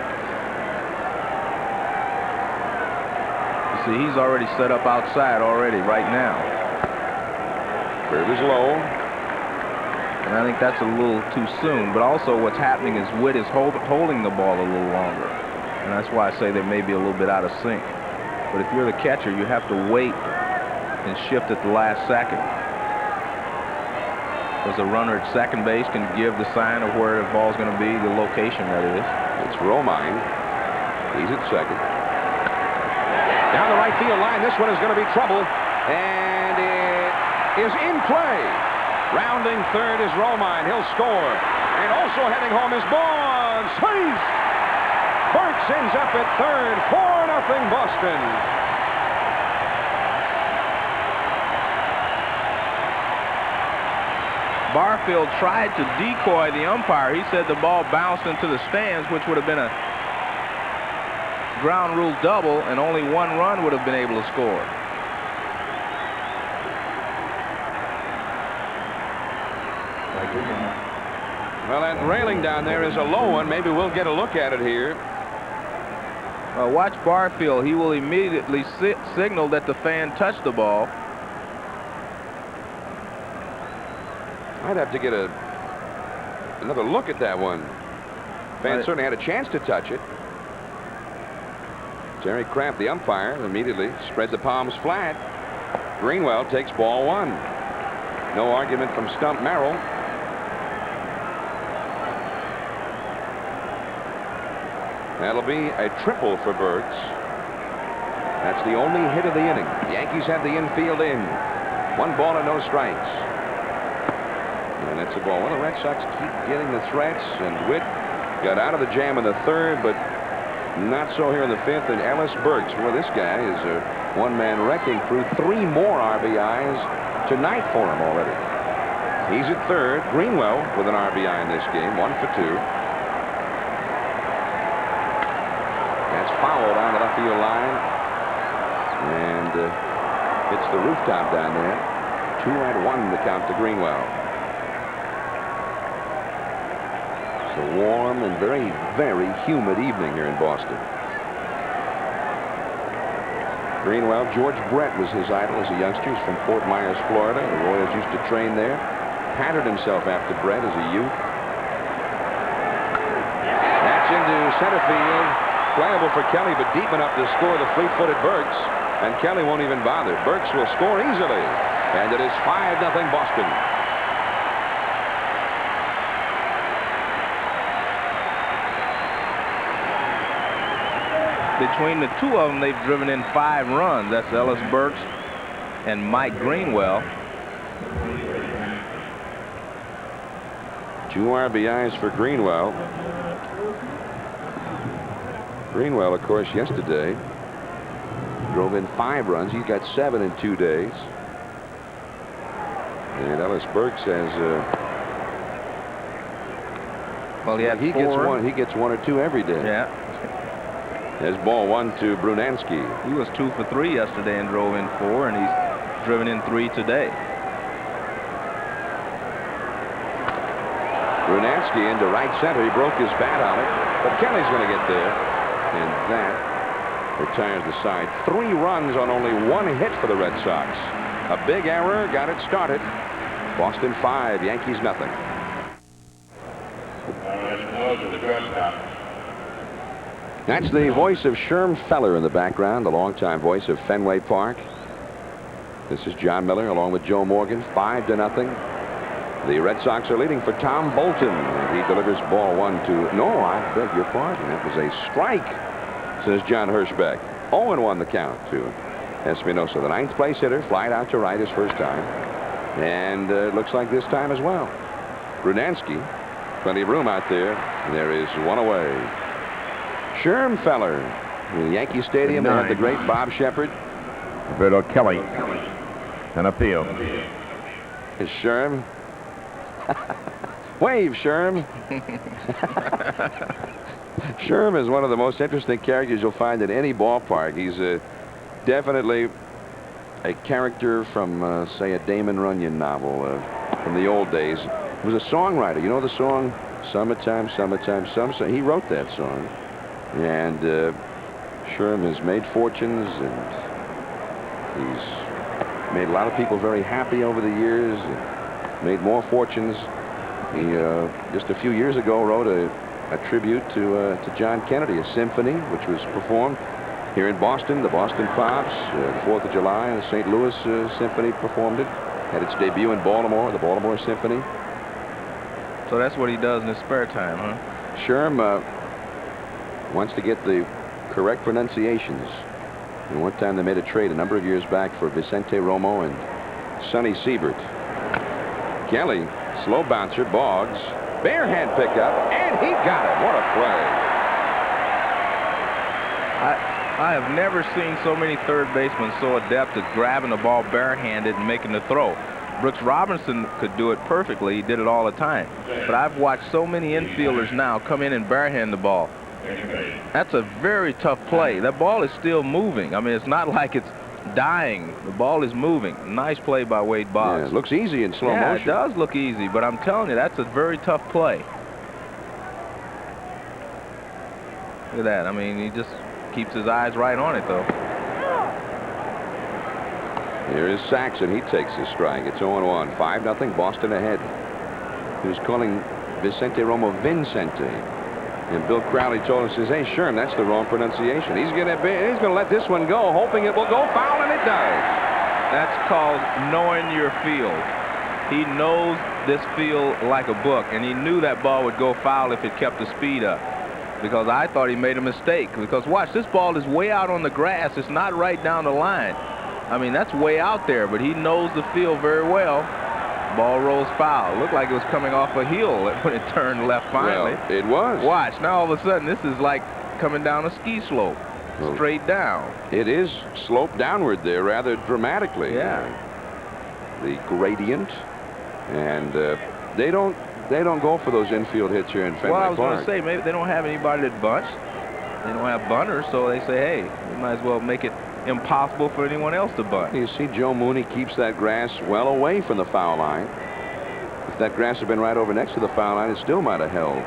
You see, he's already set up outside already right now. Curve is low. And I think that's a little too soon. But also what's happening is Witt is holding the ball a little longer. And that's why I say they may be a little bit out of sync. But if you're the catcher, you have to wait and shift at the last second. Because a runner at second base can give the sign of where the ball's going to be, the location that is. It's Romine. He's at second. Down the right field line, this one is going to be trouble. And it is in play. Rounding third is Romine. He'll score. And also heading home is Boggs. Safe! Burks ends up at third. 4-0 Boston. Barfield tried to decoy the umpire. He said the ball bounced into the stands, which would have been a ground rule double, and only one run would have been able to score. Well, that railing down there is a low one. Maybe we'll get a look at it here. Watch Barfield. He will immediately signal that the fan touched the ball. I'd have to get another look at that one. Fan certainly had a chance to touch it. Jerry Kraft, the umpire, immediately spread the palms flat. Greenwell takes ball one. No argument from Stump Merrill. That'll be a triple for Burks. That's the only hit of the inning. The Yankees have the infield in. 1 ball and no strikes. And that's a ball. Well, the Red Sox keep getting the threats, and Witt got out of the jam in the third, but not so here in the fifth. And Ellis Burks, well, this guy is a one-man wrecking crew. 3 more RBIs tonight for him already. He's at third. Greenwell with an RBI in this game, 1 for 2. That's fouled on the left field line, and hits the rooftop down there. 2-1 to count to Greenwell. It's a warm and very, very humid evening here in Boston. Greenwell, George Brett was his idol as a youngster. He's from Fort Myers, Florida. The Royals used to train there. Patterned himself after Brett as a youth. That's into center field. Playable for Kelly, but deep enough to score the fleet-footed Burks. And Kelly won't even bother. Burks will score easily. And it is 5-0 Boston. Between the two of them, they've driven in 5 runs. That's Ellis Burks and Mike Greenwell. 2 RBIs for Greenwell. Greenwell, of course, yesterday drove in 5 runs. He's got 7 in 2 days. And Ellis Burks has well, he gets 1 or 2 every day. Yeah. There's ball 1 to Brunansky. He was 2 for 3 yesterday and drove in 4, and he's driven in 3 today. Brunansky into right center. He broke his bat on it, but Kelly's going to get there. And that retires the side. 3 runs on only 1 hit for the Red Sox. A big error got it started. Boston 5, Yankees nothing. That's the voice of Sherm Feller in the background, the longtime voice of Fenway Park. This is John Miller along with Joe Morgan. 5-0. The Red Sox are leading for Tom Bolton. He delivers ball 1 to... No, I beg your pardon. That was a strike, says John Hirschbeck. 0-1 the count to Espinosa. The 9th place hitter, flied out to right his first time. And looks like this time as well. Brunansky, plenty of room out there. And there is 1 away. Sherm Feller. In Yankee Stadium, they have the great Bob Shepard. Roberto Kelly. Center field. Is Sherm. Wave, Sherm. Sherm is one of the most interesting characters you'll find in any ballpark. He's definitely a character from, say, a Damon Runyon novel from the old days. He was a songwriter. You know the song, Summertime, Summertime, Summertime? He wrote that song. And Sherm has made fortunes, and he's made a lot of people very happy over the years. Made more fortunes He just a few years ago wrote a tribute to John Kennedy, a symphony which was performed here in Boston. The Boston Pops, the 4th of July, and the St. Louis Symphony performed it. Had its debut in Baltimore, the Baltimore Symphony. So that's what he does in his spare time, huh? Sherm wants to get the correct pronunciations. And one time they made a trade a number of years back for Vicente Romo and Sonny Siebert. Kelly, slow bouncer, Boggs, bare hand pickup, and he got it. What a play. I have never seen so many third basemen so adept at grabbing the ball barehanded and making the throw. Brooks Robinson could do it perfectly. He did it all the time. But I've watched so many infielders now come in and barehand the ball. That's a very tough play. That ball is still moving. I mean, it's not like it's dying. The ball is moving. Nice play by Wade Boggs. Yeah, it looks easy in slow motion. Yeah, it does look easy, but I'm telling you, that's a very tough play. Look at that. I mean, he just keeps his eyes right on it, though. Here is Saxon. He takes his strike. It's 0-1. 5-0. Boston ahead. He was calling Vicente Romo Vincente. And Bill Crowley told us, says, hey, Sherm, that's the wrong pronunciation. He's gonna let this one go, hoping it will go foul, and it does. That's called knowing your field. He knows this field like a book, and he knew that ball would go foul if it kept the speed up. Because I thought he made a mistake. Because watch, this ball is way out on the grass. It's not right down the line. I mean, that's way out there, but he knows the field very well. Ball rolls foul. Looked like it was coming off a hill when it turned left finally. Well, it was. Watch, now all of a sudden this is like coming down a ski slope, straight down. It is sloped downward there rather dramatically. Yeah. The gradient, and they don't go for those infield hits here in Fenway Park. Well, I was going to say, maybe they don't have anybody that bunts. They don't have bunters, so they say, hey, we might as well make it impossible for anyone else to bunt. You see Joe Mooney keeps that grass well away from the foul line. If that grass had been right over next to the foul line, it still might have held.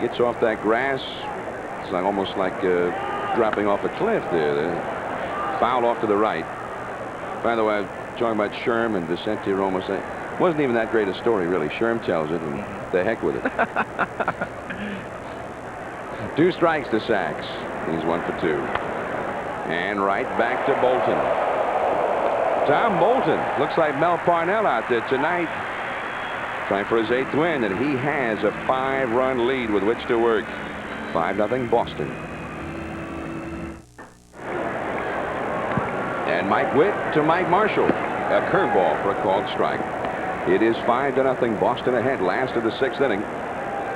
Gets off that grass. It's like almost like dropping off a cliff there. Foul off to the right. By the way, I was talking about Sherm and Vicente Romo. Saying, wasn't even that great a story, really. Sherm tells it, and the heck with it. 2 strikes to Sachs. He's 1 for 2. And right back to Bolton. Tom Bolton looks like Mel Parnell out there tonight, trying for his 8th win, and he has a 5-run lead with which to work. 5-0 Boston. And Mike Witt to Mike Marshall. A curveball for a called strike. It is 5-0 Boston ahead. Last of the 6th inning.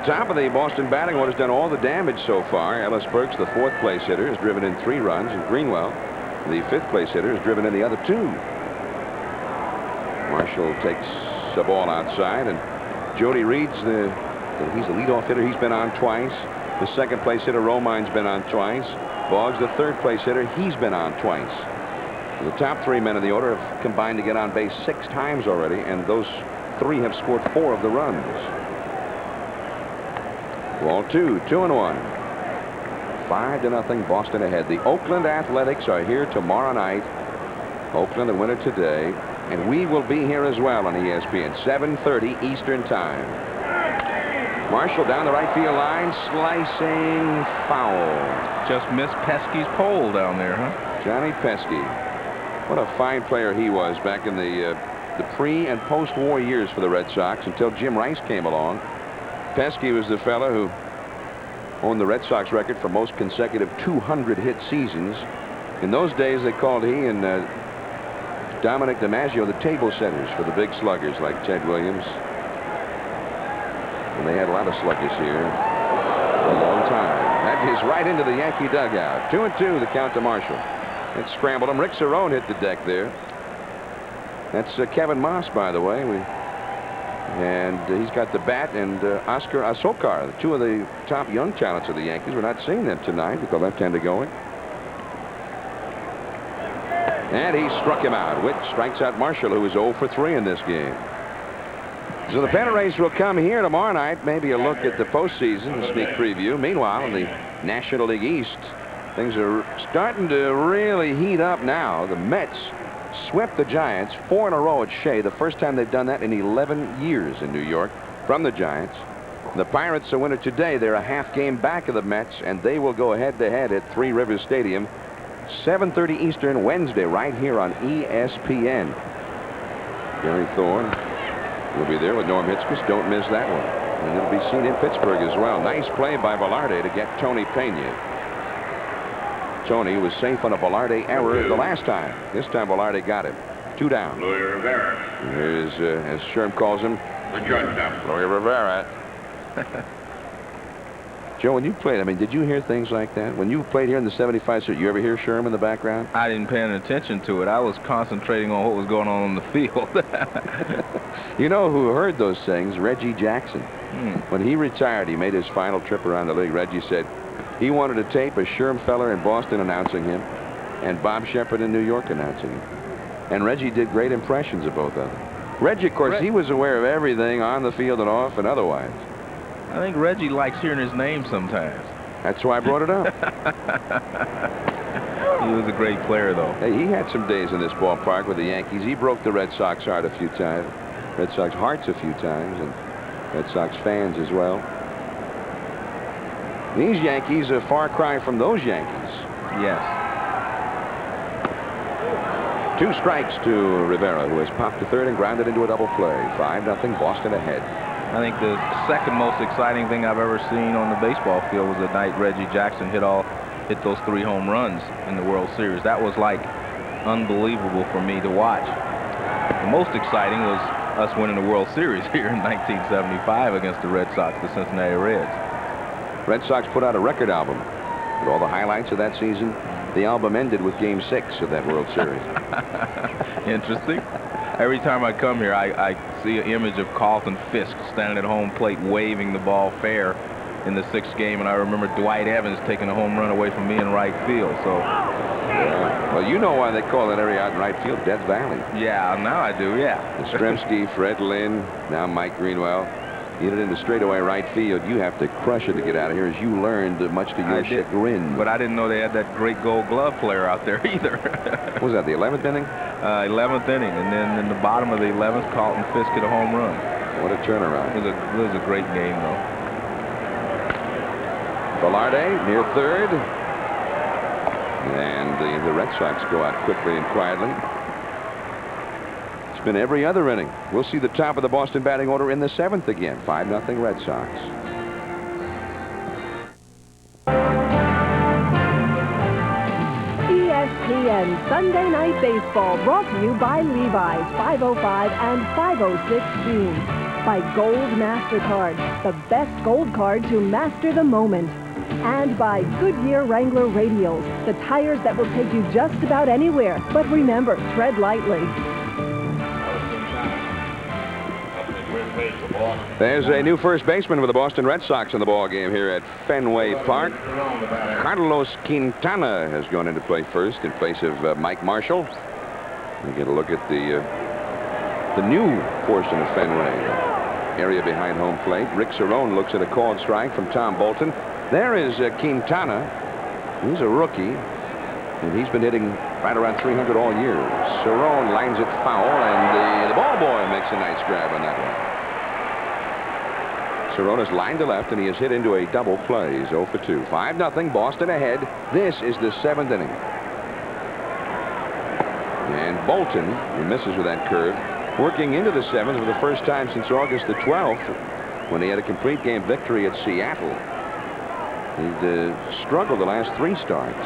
Top of the Boston batting order has done all the damage so far. Ellis Burks, the 4th place hitter, has driven in 3 runs, and Greenwell, the 5th place hitter, has driven in the other 2. Marshall takes the ball outside, and Jody Reed's he's the leadoff hitter. He's been on twice. The 2nd place hitter, Romine's been on twice. Boggs, the 3rd place hitter, he's been on twice. The top 3 men in the order have combined to get on base 6 times already, and those 3 have scored 4 of the runs. Ball 2, 2-1. 5-0 Boston ahead. The Oakland Athletics are here tomorrow night. Oakland, the winner today, and we will be here as well on ESPN, 7:30 Eastern Time. Marshall down the right field line, slicing foul. Just missed Pesky's pole down there, huh? Johnny Pesky. What a fine player he was back in the pre- and post-war years for the Red Sox until Jim Rice came along. Pesky was the fella who owned the Red Sox record for most consecutive 200-hit seasons. In those days, they called he and Dominic DiMaggio the table setters for the big sluggers like Ted Williams. And they had a lot of sluggers here for a long time. That is right into the Yankee dugout. 2-2, the count to Marshall. It scrambled him. Rick Cerrone hit the deck there. That's Kevin Moss, by the way. And he's got the bat, and Oscar Asokar, 2 of the top young talents of the Yankees. We're not seeing them tonight with the left-hander going. And he struck him out. Witt strikes out Marshall, who is 0 for 3 in this game. So the pennant race will come here tomorrow night. Maybe a look at the postseason, a sneak preview. Meanwhile, in the National League East, things are starting to really heat up now. The Mets swept the Giants 4 in a row at Shea, the first time they've done that in 11 years in New York. from the Giants. The Pirates a winner today. They're a half game back of the Mets, and they will go head-to-head at Three Rivers Stadium, 7:30 Eastern, Wednesday, right here on ESPN. Gary Thorne will be there with Norm Hitzges. Don't miss that one. And it'll be seen in Pittsburgh as well. Nice play by Velarde to get Tony Pena. Tony was safe on a Velarde error the last time. This time Velarde got him. 2 down. Louis Rivera. Here's, as Sherm calls him, The shortstop. Louis Rivera. Joe, when you played, I mean, did you hear things like that? When you played here in the 75 suit, you ever hear Sherm in the background? I didn't pay any attention to it. I was concentrating on what was going on the field. You know who heard those things? Reggie Jackson. When he retired, he made his final trip around the league. Reggie said he wanted to tape a Shermfeller in Boston announcing him and Bob Shepard in New York announcing him. And Reggie did great impressions of both of them. Reggie, of course, he was aware of everything on the field and off and otherwise. I think Reggie likes hearing his name sometimes. That's why I brought it up. He was a great player, though. Hey, he had some days in this ballpark with the Yankees. He broke the Red Sox heart a few times, Red Sox hearts a few times, and Red Sox fans as well. These Yankees are a far cry from those Yankees. Yes. 2 strikes to Rivera, who has popped to third and grounded into a double play. 5-0, Boston ahead. I think the second most exciting thing I've ever seen on the baseball field was the night Reggie Jackson hit those 3 home runs in the World Series. That was like unbelievable for me to watch. The most exciting was us winning the World Series here in 1975 against the Red Sox, the Cincinnati Reds. Red Sox put out a record album with all the highlights of that season. The album ended with Game 6 of that World Series. Interesting. Every time I come here, I see an image of Carlton Fisk standing at home plate waving the ball fair in the 6th game, and I remember Dwight Evans taking a home run away from me in right field. So, yeah. Well, you know why they call that area out in right field Death Valley. Yeah, now I do, yeah. Yastrzemski, Fred Lynn, now Mike Greenwell. You hit it into straightaway right field. You have to crush it to get out of here, as you learned, much to your chagrin. But I didn't know they had that great Gold Glove player out there either. What was that, the 11th inning? 11th inning, and then in the bottom of the 11th, Carlton Fisk hit a home run. What a turnaround. It was a great game, though. Velarde near third. And the Red Sox go out quickly and quietly. It's been every other inning. We'll see the top of the Boston batting order in the 7th again. 5-0 Red Sox. ESPN Sunday Night Baseball, brought to you by Levi's 505 and 506 jeans. By Gold MasterCard, the best gold card to master the moment. And by Goodyear Wrangler Radials, the tires that will take you just about anywhere. But remember, tread lightly. There's a new first baseman for the Boston Red Sox in the ball game here at Fenway Park. Carlos Quintana has gone into play first in place of Mike Marshall. We get a look at the new portion of Fenway, area behind home plate. Rick Cerrone looks at a called strike from Tom Bolton. There is Quintana. He's a rookie, and he's been hitting right around 300 all year. Cerrone lines it foul, and the ball boy makes a nice grab on that one. Cerrone is lined to left, and he has hit into a double play. He's 0 for 2. 5-0, Boston ahead. This is the 7th inning. And Bolton, who misses with that curve, working into the 7th for the first time since August the 12th, when he had a complete game victory at Seattle. He'd struggled the last 3 starts.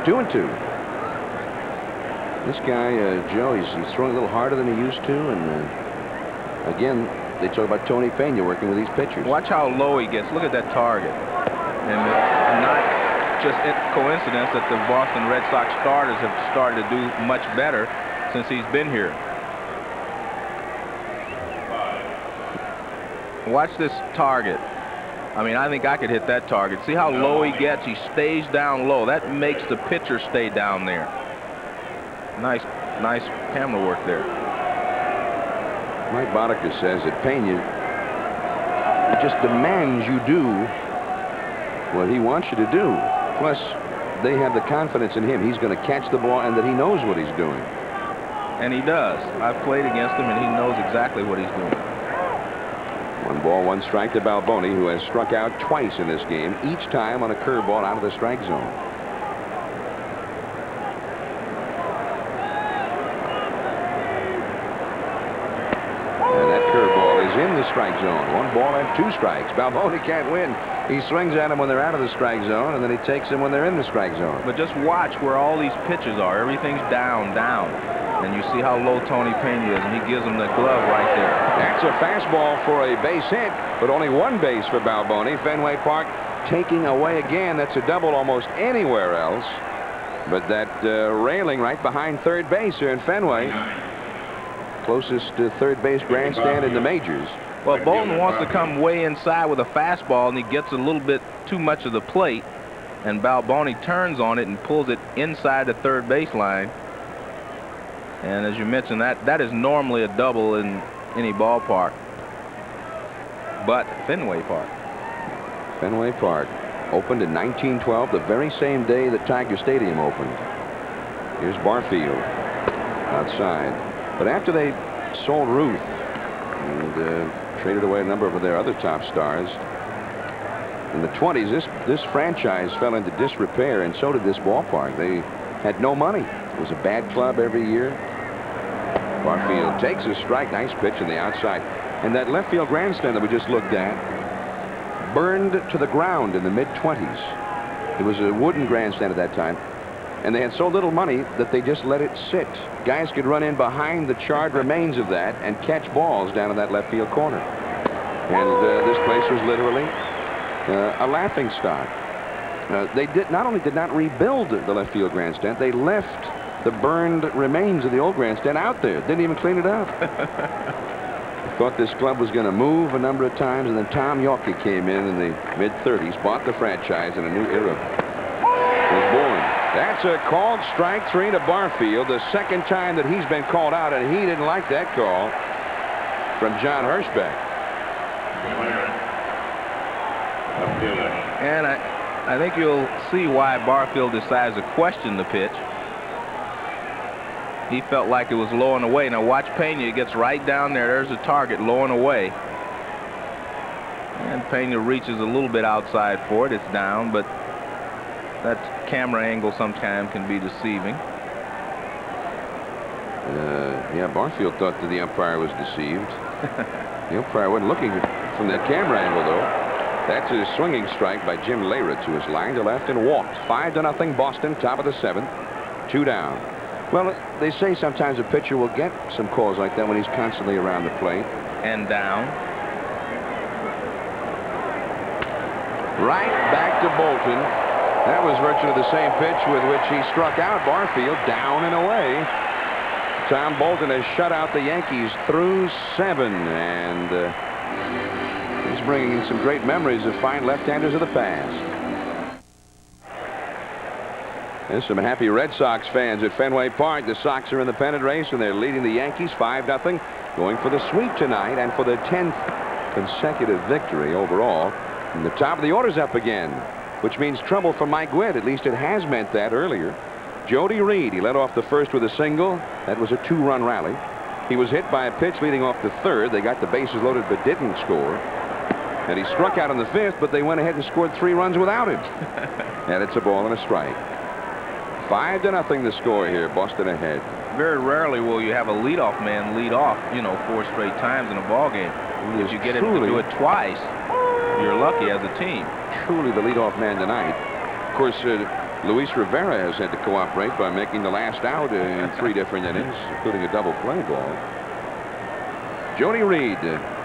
2-2. This guy, Joe, he's throwing a little harder than he used to, and again, they talk about Tony Pena working with these pitchers. Watch how low he gets. Look at that target. And not just coincidence that the Boston Red Sox starters have started to do much better since he's been here. Watch this target. I mean, I think I could hit that target. See how low he gets? He stays down low. That makes the pitcher stay down there. Nice camera work there. Mike Boddicker says that Pena just demands you do what he wants you to do. Plus, they have the confidence in him. He's going to catch the ball and that he knows what he's doing. And he does. I've played against him, and he knows exactly what he's doing. 1 ball, 1 strike to Balboni, who has struck out twice in this game, each time on a curveball out of the strike zone. And that curveball is in the strike zone. 1 ball and 2 strikes. Balboni can't win. He swings at them when they're out of the strike zone, and then he takes them when they're in the strike zone. But just watch where all these pitches are. Everything's down, down. And you see how low Tony Pena is, and he gives him the glove right there. That's a fastball for a base hit, but only 1 base for Balboni. Fenway Park taking away again. That's a double almost anywhere else. But that railing right behind third base here in Fenway. Closest to third base grandstand in the majors. Well, Bolton wants to come way inside with a fastball, and he gets a little bit too much of the plate. And Balboni turns on it and pulls it inside the third base line. And as you mentioned, that is normally a double in any ballpark. But Fenway Park. Fenway Park opened in 1912, the very same day that Tiger Stadium opened. Here's Barfield outside. But after they sold Ruth and traded away a number of their other top stars in the 20s, this franchise fell into disrepair, and so did this ballpark. They had no money. It was a bad club every year. Barfield takes a strike. Nice pitch in the outside. And that left field grandstand that we just looked at burned to the ground in the mid-20s. It was a wooden grandstand at that time. And they had so little money that they just let it sit. Guys could run in behind the charred remains of that and catch balls down in that left field corner. And this place was literally a laughing stock. They not only did not rebuild the left field grandstand, they left the burned remains of the old grandstand out there. Didn't even clean it up. Thought this club was going to move a number of times, and then Tom York came in the mid-30s, bought the franchise, and a new era was born. That's a called strike 3 to Barfield, the second time that he's been called out, and he didn't like that call from John Hirschbeck. And I think you'll see why Barfield decides to question the pitch. He felt like it was low and away. Now watch Pena. It gets right down there. There's the target, low and away. And Pena reaches a little bit outside for it. It's down, but that camera angle sometimes can be deceiving. Yeah, Barfield thought that the umpire was deceived. The umpire wasn't looking from that camera angle, though. That's a swinging strike by Jim Leyra to his line to left and walked. 5-0 Boston, top of the 7th, 2 down. Well, they say sometimes a pitcher will get some calls like that when he's constantly around the plate. And down. Right back to Bolton. That was virtually the same pitch with which he struck out Barfield, down and away. Tom Bolton has shut out the Yankees through 7, and he's bringing in some great memories of fine left-handers of the past. There's some happy Red Sox fans at Fenway Park. The Sox are in the pennant race, and they're leading the Yankees 5-0, going for the sweep tonight and for the 10th consecutive victory overall. And the top of the order's up again, which means trouble for Mike Witt. At least it has meant that earlier. Jody Reed, he led off the first with a single. That was a 2-run rally. He was hit by a pitch leading off the third. They got the bases loaded but didn't score. And he struck out in the 5th, but they went ahead and scored 3 runs without him. And it's a ball and a strike. 5-0 the score here. Boston ahead. Very rarely will you have a leadoff man lead off, 4 straight times in a ball game. If you get him to do it twice, you're lucky as a team. Truly the leadoff man tonight. Of course, Luis Rivera has had to cooperate by making the last out in 3 different innings, including a double play ball. Jody Reed.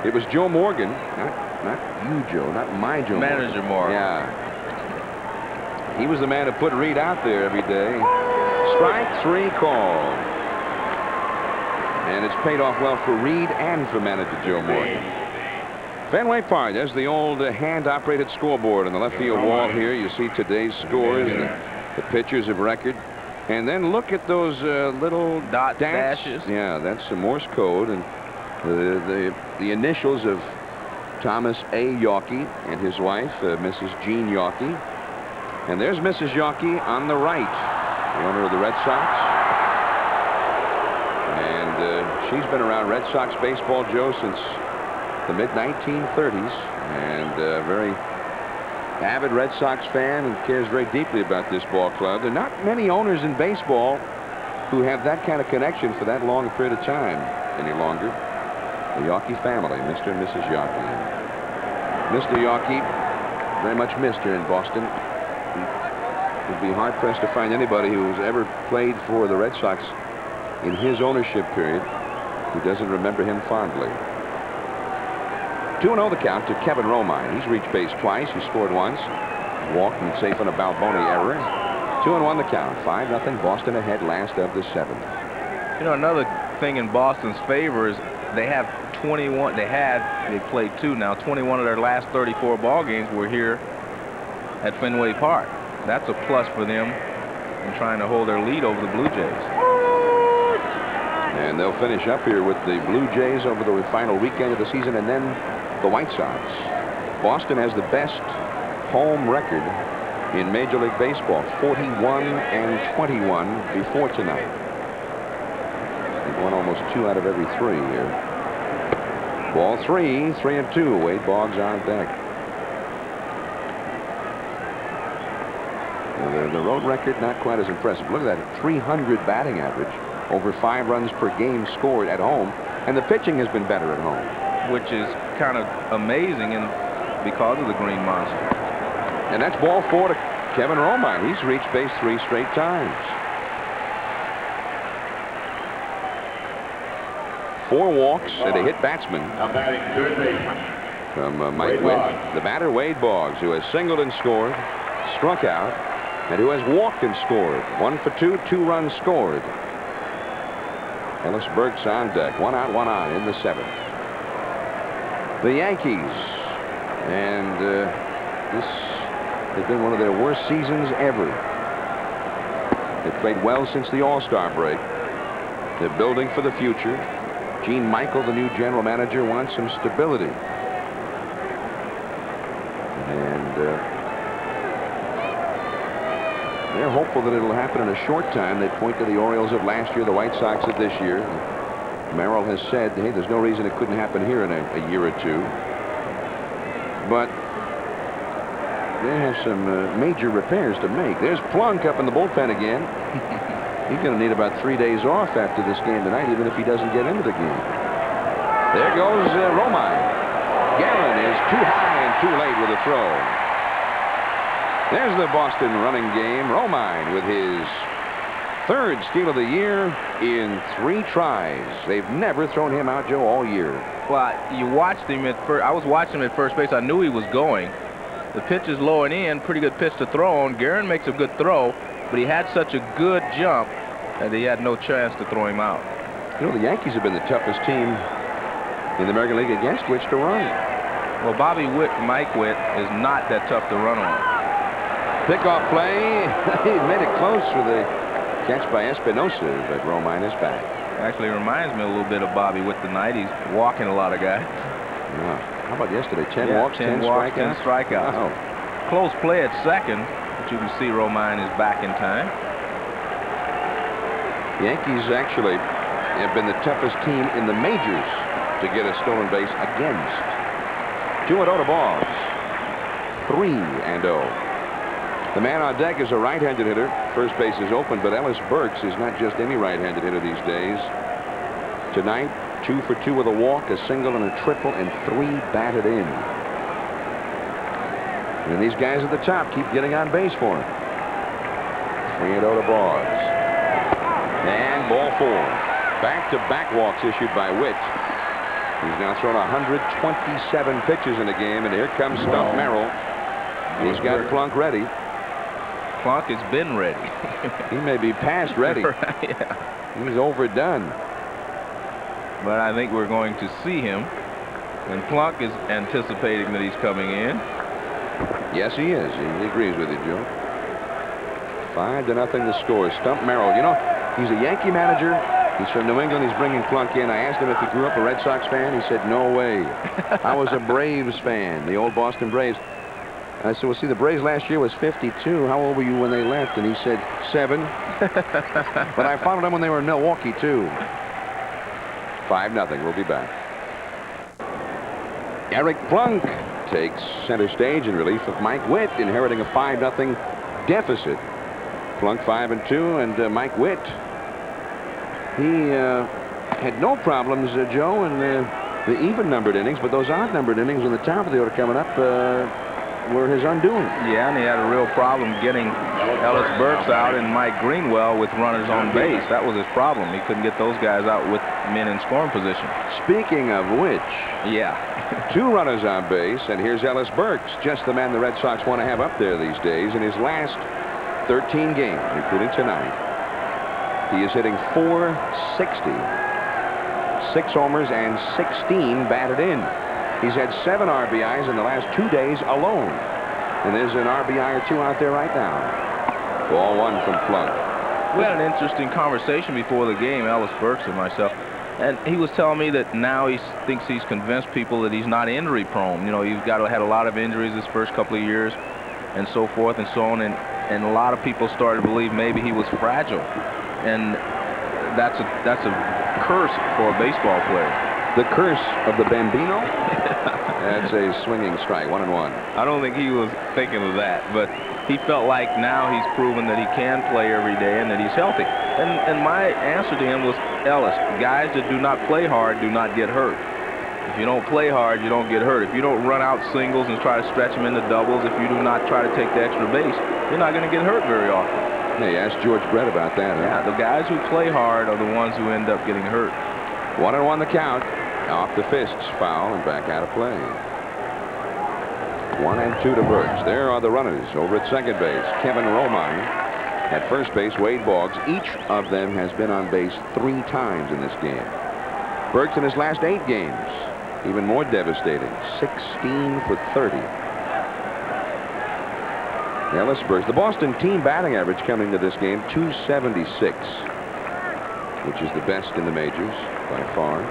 It was Joe Morgan, not you, Joe, not my Joe. Manager Morgan. Yeah. He was the man who put Reed out there every day. Strike 3 called. And it's paid off well for Reed and for manager Joe Morgan. Fenway Park, there's the old hand-operated scoreboard on the left field wall here. You see today's scores, the pitchers of record. And then look at those little dashes. Yeah, that's some Morse code. And the initials of Thomas A. Yawkey and his wife, Mrs. Jean Yawkey. And there's Mrs. Yawkey on the right, the owner of the Red Sox. She's been around Red Sox baseball, Joe, since the mid-1930s, and a very avid Red Sox fan and cares very deeply about this ball club. There are not many owners in baseball who have that kind of connection for that long a period of time any longer. The Yawkey family, Mr. and Mrs. Yawkey. Mr. Yawkey, very much missed here in Boston. It would be hard-pressed to find anybody who's ever played for the Red Sox in his ownership period who doesn't remember him fondly. 2-0 the count to Kevin Romine. He's reached base twice. He scored once. Walked and safe on a Balboni error. 2-1 the count. 5-0 Boston ahead last of the 7th. You know, another thing in Boston's favor is they have 21. They played 2 now. 21 of their last 34 ball games were here at Fenway Park. That's a plus for them in trying to hold their lead over the Blue Jays. And they'll finish up here with the Blue Jays over the final weekend of the season, and then the White Sox. Boston has the best home record in Major League Baseball, 41-21 before tonight. They've won almost 2 out of every 3 here. Ball 3, 3-2. Wade Boggs on deck. The road record not quite as impressive. Look at that, 300 batting average, over 5 runs per game scored at home, and the pitching has been better at home, which is kind of amazing because of the Green Monster. And that's ball 4 to Kevin Romine. He's reached base 3 straight times. 4 walks and a hit batsman from Mike Witt. The batter, Wade Boggs, who has singled and scored, struck out, and who has walked and scored. 1 for 2, 2 runs scored. Ellis Burks on deck. 1 out, 1 on in the 7th. The Yankees, and this has been one of their worst seasons ever. They've played well since the All-Star break. They're building for the future. Gene Michael, the new general manager, wants some stability. And they're hopeful that it'll happen in a short time. They point to the Orioles of last year, the White Sox of this year. Merrill has said, hey, there's no reason it couldn't happen here in a year or 2. But they have some major repairs to make. There's Plunk up in the bullpen again. He's going to need about 3 days off after this game tonight, even if he doesn't get into the game. There goes Romine. Guerin is too high and too late with a throw. There's the Boston running game. Romine with his 3rd steal of the year in 3 tries. They've never thrown him out, Joe, all year. Well, you watched him at first. I was watching him at first base. I knew he was going. The pitch is low and in. Pretty good pitch to throw on. Guerin makes a good throw, but he had such a good jump that he had no chance to throw him out. You know, the Yankees have been the toughest team in the American League against which to run. Well, Bobby Witt, Mike Witt, is not that tough to run on. Pickoff play. He made it close for the catch by Espinosa, but Romine is back. Actually reminds me a little bit of Bobby Witt tonight. He's walking a lot of guys. Yeah. How about yesterday? 10 walks, 10 walks, strikeouts? 10 strikeouts. Wow. Close play at second, but you can see Romine is back in time. Yankees actually have been the toughest team in the majors to get a stolen base against. 2-0 to Boggs. 3-0. The man on deck is a right-handed hitter. First base is open, but Ellis Burks is not just any right-handed hitter these days. Tonight, 2 for 2 with a walk, a single, and a triple, and 3 batted in. And these guys at the top keep getting on base for him. 3-0 to Boggs. And ball 4. Back-to-back walks issued by Witt. He's now thrown 127 pitches in the game, and here comes Stump Merrill. He's got Plunk ready. Plunk has been ready. He may be past ready. Yeah. He's overdone. But I think we're going to see him. And Plunk is anticipating that he's coming in. Yes, he is. He agrees with you, Joe. 5-0 the score. Stump Merrill. You know, he's a Yankee manager. He's from New England. He's bringing Plunk in. I asked him if he grew up a Red Sox fan. He said, no way. I was a Braves fan, the old Boston Braves. I said, well, see, the Braves last year was 52. How old were you when they left? And he said, 7. But I followed them when they were in Milwaukee, too. 5-0. We'll be back. Eric Plunk takes center stage in relief of Mike Witt, inheriting a 5-0 deficit. Plunk 5-2, and Mike Witt, he had no problems, Joe, in the even-numbered innings, but those odd-numbered innings in the top of the order coming up were his undoing. Yeah, and he had a real problem getting Ellis Burks out and Mike Greenwell with runners on base. That was his problem. He couldn't get those guys out with men in scoring position. Speaking of which, yeah, 2 runners on base, and here's Ellis Burks, just the man the Red Sox want to have up there these days. In his last 13 games, including tonight, he is hitting .460, 6 homers, and 16 batted in. He's had 7 RBIs in the last 2 days alone. And there's an RBI or 2 out there right now. Ball 1 from Plunk. We had an interesting conversation before the game, Ellis Burks and myself. And he was telling me that now he thinks he's convinced people that he's not injury prone. You know, he's had a lot of injuries this first couple of years and so forth and so on. And a lot of people started to believe maybe he was fragile. And that's a curse for a baseball player. The curse of the Bambino? That's a swinging strike, 1-1. I don't think he was thinking of that, but he felt like now he's proven that he can play every day and that he's healthy. And my answer to him was, Ellis, guys that do not play hard do not get hurt. If you don't play hard, you don't get hurt. If you don't run out singles and try to stretch them into doubles, if you do not try to take the extra base, you're not going to get hurt very often. Hey, ask George Brett about that. Yeah, the guys who play hard are the ones who end up getting hurt. 1-1 the count. Off the fists, foul, and back out of play. 1-2 to Burks. There are the runners over at second base. Kevin Romine at first base. Wade Boggs. Each of them has been on base 3 times in this game. Burks in his last 8 games, even more devastating. 16 for 30. Ellis Burks. The Boston team batting average coming to this game, .276, which is the best in the majors by far.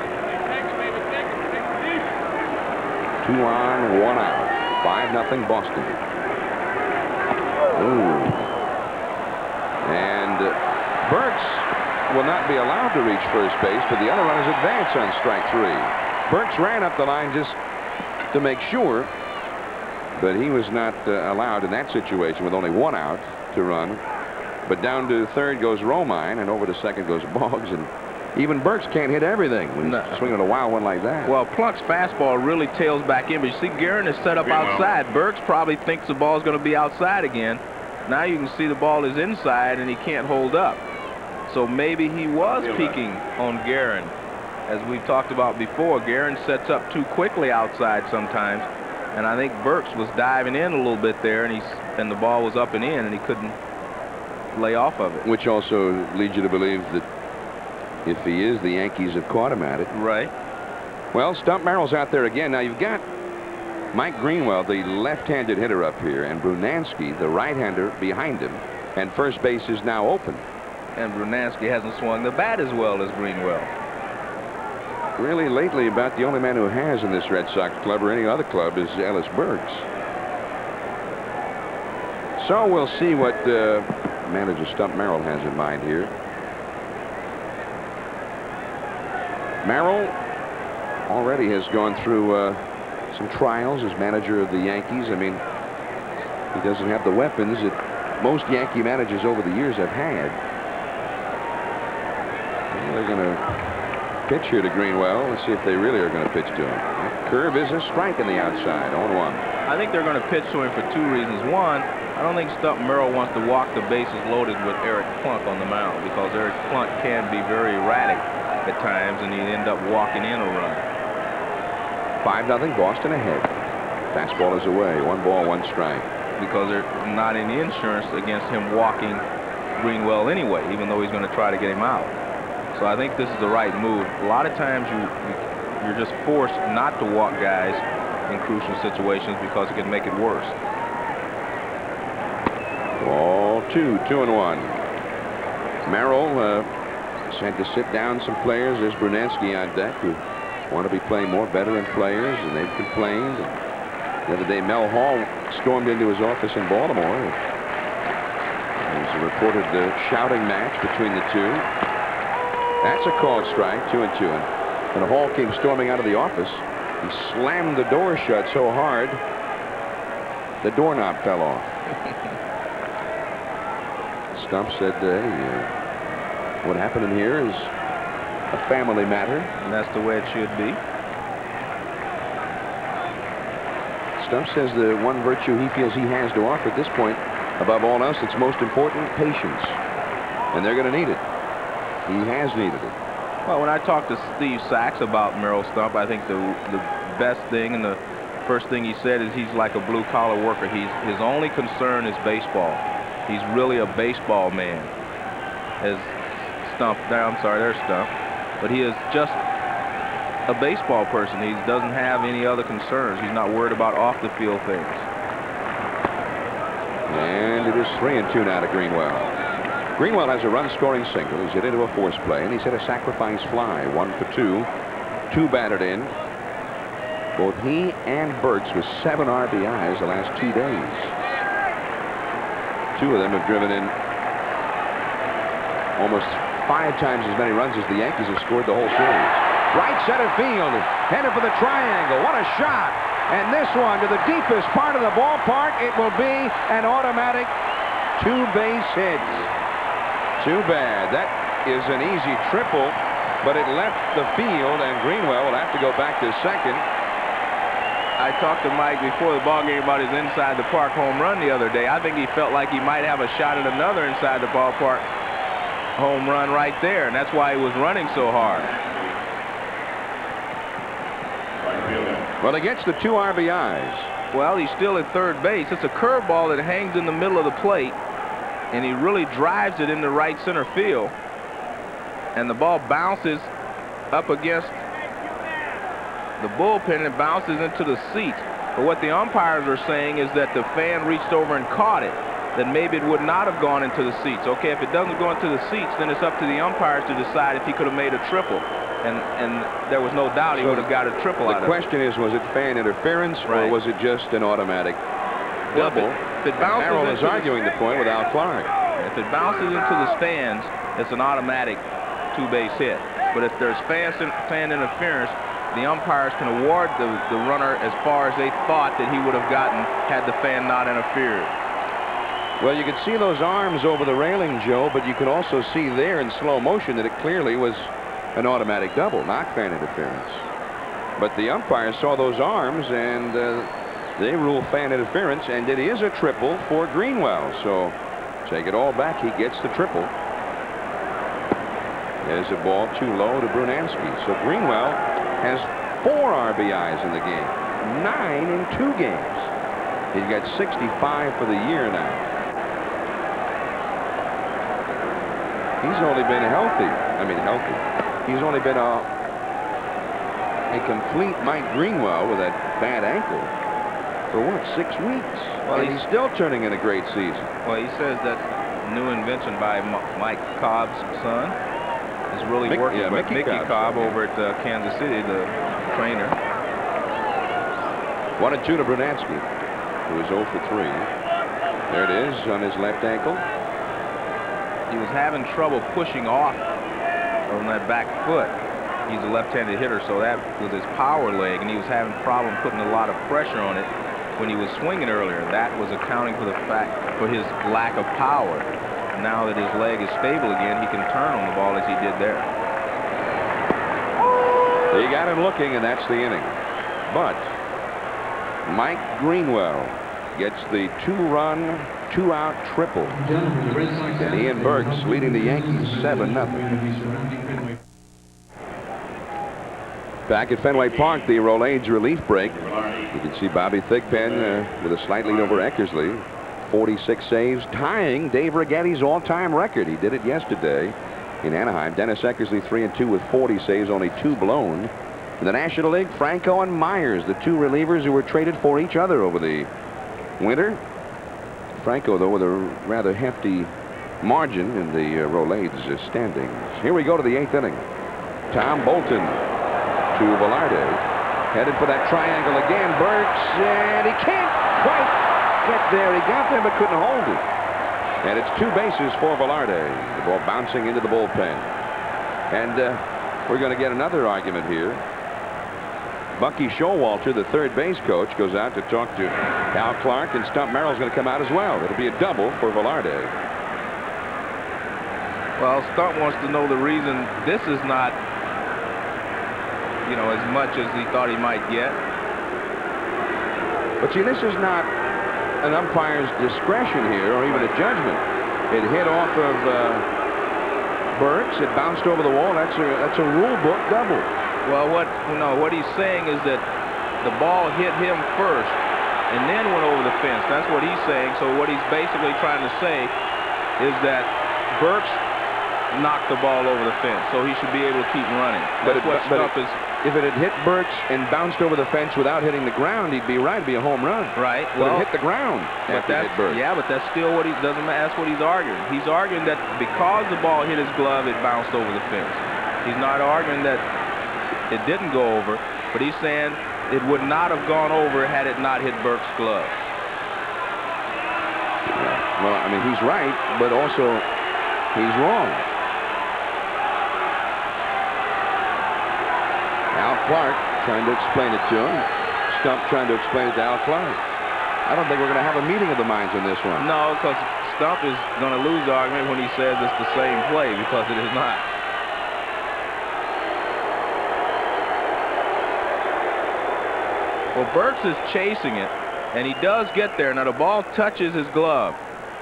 2 on, 1 out. 5-0 Boston. Ooh. And Burks will not be allowed to reach first base, but the other runners advance on strike 3. Burks ran up the line just to make sure, but he was not allowed in that situation with only 1 out to run. But down to third goes Romine, and over to second goes Boggs, and even Burks can't hit everything when he's swinging a wild one like that. Well, Plunk's fastball really tails back in, but you see Guerin is set up outside. Burks probably thinks the ball is going to be outside again. Now you can see the ball is inside, and he can't hold up. So maybe he was peeking on Guerin. As we've talked about before, Guerin sets up too quickly outside sometimes, and I think Burks was diving in a little bit there, and the ball was up and in, and he couldn't lay off of it. Which also leads you to believe that if he is, the Yankees have caught him at it. Right. Well, Stump Merrill's out there again. Now you've got Mike Greenwell, the left-handed hitter, up here, and Brunansky, the right-hander, behind him, and first base is now open. And Brunansky hasn't swung the bat as well as Greenwell. Really, lately, about the only man who has in this Red Sox club or any other club is Ellis Burks. So we'll see what manager Stump Merrill has in mind here. Merrill already has gone through some trials as manager of the Yankees. I mean, he doesn't have the weapons that most Yankee managers over the years have had. Well, they're going to pitch here to Greenwell. Let's see if they really are going to pitch to him. That curve is a strike in the outside. 0-1. I think they're going to pitch to him for 2 reasons. One, I don't think Stump Merrill wants to walk the bases loaded with Eric Plunk on the mound, because Eric Plunk can be very erratic at times, and he'd end up walking in a run. 5-0 Boston ahead. Fastball is away. 1 ball, 1 strike. Because there's not any insurance against him walking Greenwell anyway, even though he's going to try to get him out. So I think this is the right move. A lot of times you're just forced not to walk guys in crucial situations because it can make it worse. Ball 2, 2-1. Merrill had to sit down some players. There's Brunansky on deck, who want to be playing more veteran players, and they've complained. The other day, Mel Hall stormed into his office in Baltimore. There was a reported shouting match between the two. That's a called strike, 2-2. When Hall came storming out of the office, he slammed the door shut so hard, the doorknob fell off. Stump said, hey, what happened in here is a family matter. And that's the way it should be. Stump says the one virtue he feels he has to offer at this point, above all else, it's most important, patience. And they're going to need it. He has needed it. Well, when I talked to Steve Sachs about Merrill Stump, I think the best thing and the first thing he said is he's like a blue-collar worker. His only concern is baseball. He's really a baseball man. As Stump, I'm sorry, there's Stump. But he is just a baseball person. He doesn't have any other concerns. He's not worried about off-the-field things. And it is 3-2 now to Greenwell. Greenwell has a run-scoring single. He's hit into a force play, and he's hit a sacrifice fly, 1 for 2. 2 batted in. Both he and Burks with 7 RBIs the last 2 days. 2 of them have driven in almost 5 times as many runs as the Yankees have scored the whole series. Right center field, headed for the triangle. What a shot! And this one to the deepest part of the ballpark. It will be an automatic 2-base hit. Too bad. That is an easy triple, but it left the field, and Greenwell will have to go back to second. I talked to Mike before the ball game about his inside the park home run the other day. I think he felt like he might have a shot at another inside the ballpark home run right there, and that's why he was running so hard. Well, he gets the 2 RBIs. Well, he's still at third base. It's a curveball that hangs in the middle of the plate, and he really drives it into right center field, and the ball bounces up against the bullpen and bounces into the seats. But what the umpires are saying is that the fan reached over and caught it, that maybe it would not have gone into the seats. Okay, if it doesn't go into the seats, then it's up to the umpires to decide if he could have made a triple, and there was no doubt he would have got a triple out of it. The question is, was it fan interference, or was it just an automatic double? If it bounces Harold is arguing the point with Al Clark. If it bounces into the stands, it's an automatic 2-base hit. But if there's fan interference, the umpires can award the runner as far as they thought that he would have gotten had the fan not interfered. Well, you could see those arms over the railing, Joe, but you could also see there in slow motion that it clearly was an automatic double, not fan interference. But the umpires saw those arms, and they rule fan interference, and it is a triple for Greenwell. So take it all back. He gets the triple. There's a ball too low to Brunansky. So Greenwell has 4 RBIs in the game, 9 in 2 games. He's got 65 for the year now. He's only been healthy. He's only been a complete Mike Greenwell with that bad ankle for what, 6 weeks? Well, he's still turning in a great season. Well, he says that new invention by Mike Cobb's son is really working. Yeah, Mickey Cobb over at Kansas City, the trainer. 1-2 to Brunansky, who is 0 for 3. There it is on his left ankle. He was having trouble pushing off on that back foot. He's a left-handed hitter, so that was his power leg, and he was having problem putting a lot of pressure on it when he was swinging earlier. That was accounting for his lack of power. Now that his leg is stable again, he can turn on the ball as he did there. He got him looking, and that's the inning. But Mike Greenwell gets the 2-run, 2-out triple. And Ian Burks leading the Yankees 7-0. Back at Fenway Park, the Rolaids relief break. You can see Bobby Thigpen with a slight lead over Eckersley. 46 saves, tying Dave Righetti's all-time record. He did it yesterday in Anaheim. Dennis Eckersley 3-2 with 40 saves, only 2 blown. In the National League, Franco and Myers, the 2 relievers who were traded for each other over the winter. Franco, though, with a rather hefty margin in the Rolaids standings. Here we go to the 8th inning. Tom Bolton to Velarde, headed for that triangle again. Burks, and he can't quite get there. He got there but couldn't hold it. And it's 2 bases for Velarde. The ball bouncing into the bullpen. And we're going to get another argument here. Bucky Showalter, the third base coach, goes out to talk to Al Clark, and Stump Merrill's going to come out as well. It'll be a double for Velarde. Well, Stump wants to know the reason this is not, you know, as much as he thought he might get. But see, this is not an umpire's discretion here, or even a judgment. It hit off of Burks. It bounced over the wall. That's a rule book double. Well, what he's saying is that the ball hit him first and then went over the fence. That's what he's saying. So what he's basically trying to say is that Burks knocked the ball over the fence, so he should be able to keep running. That's what Stump is. If it had hit Burks and bounced over the fence without hitting the ground, he'd be right. It'd be a home run. Right. But it hit the ground after it hit Burks. Yeah, but that's still what he doesn't matter. That's what he's arguing. He's arguing that because the ball hit his glove, it bounced over the fence. He's not arguing that it didn't go over, but he's saying it would not have gone over had it not hit Burks' glove. Well, I mean, he's right, but also he's wrong. Al Clark trying to explain it to him. Stump trying to explain it to Al Clark. I don't think we're going to have a meeting of the minds on this one. No, because Stump is going to lose the argument when he says it's the same play, because it is not. Well, Burks is chasing it, and he does get there. Now, the ball touches his glove.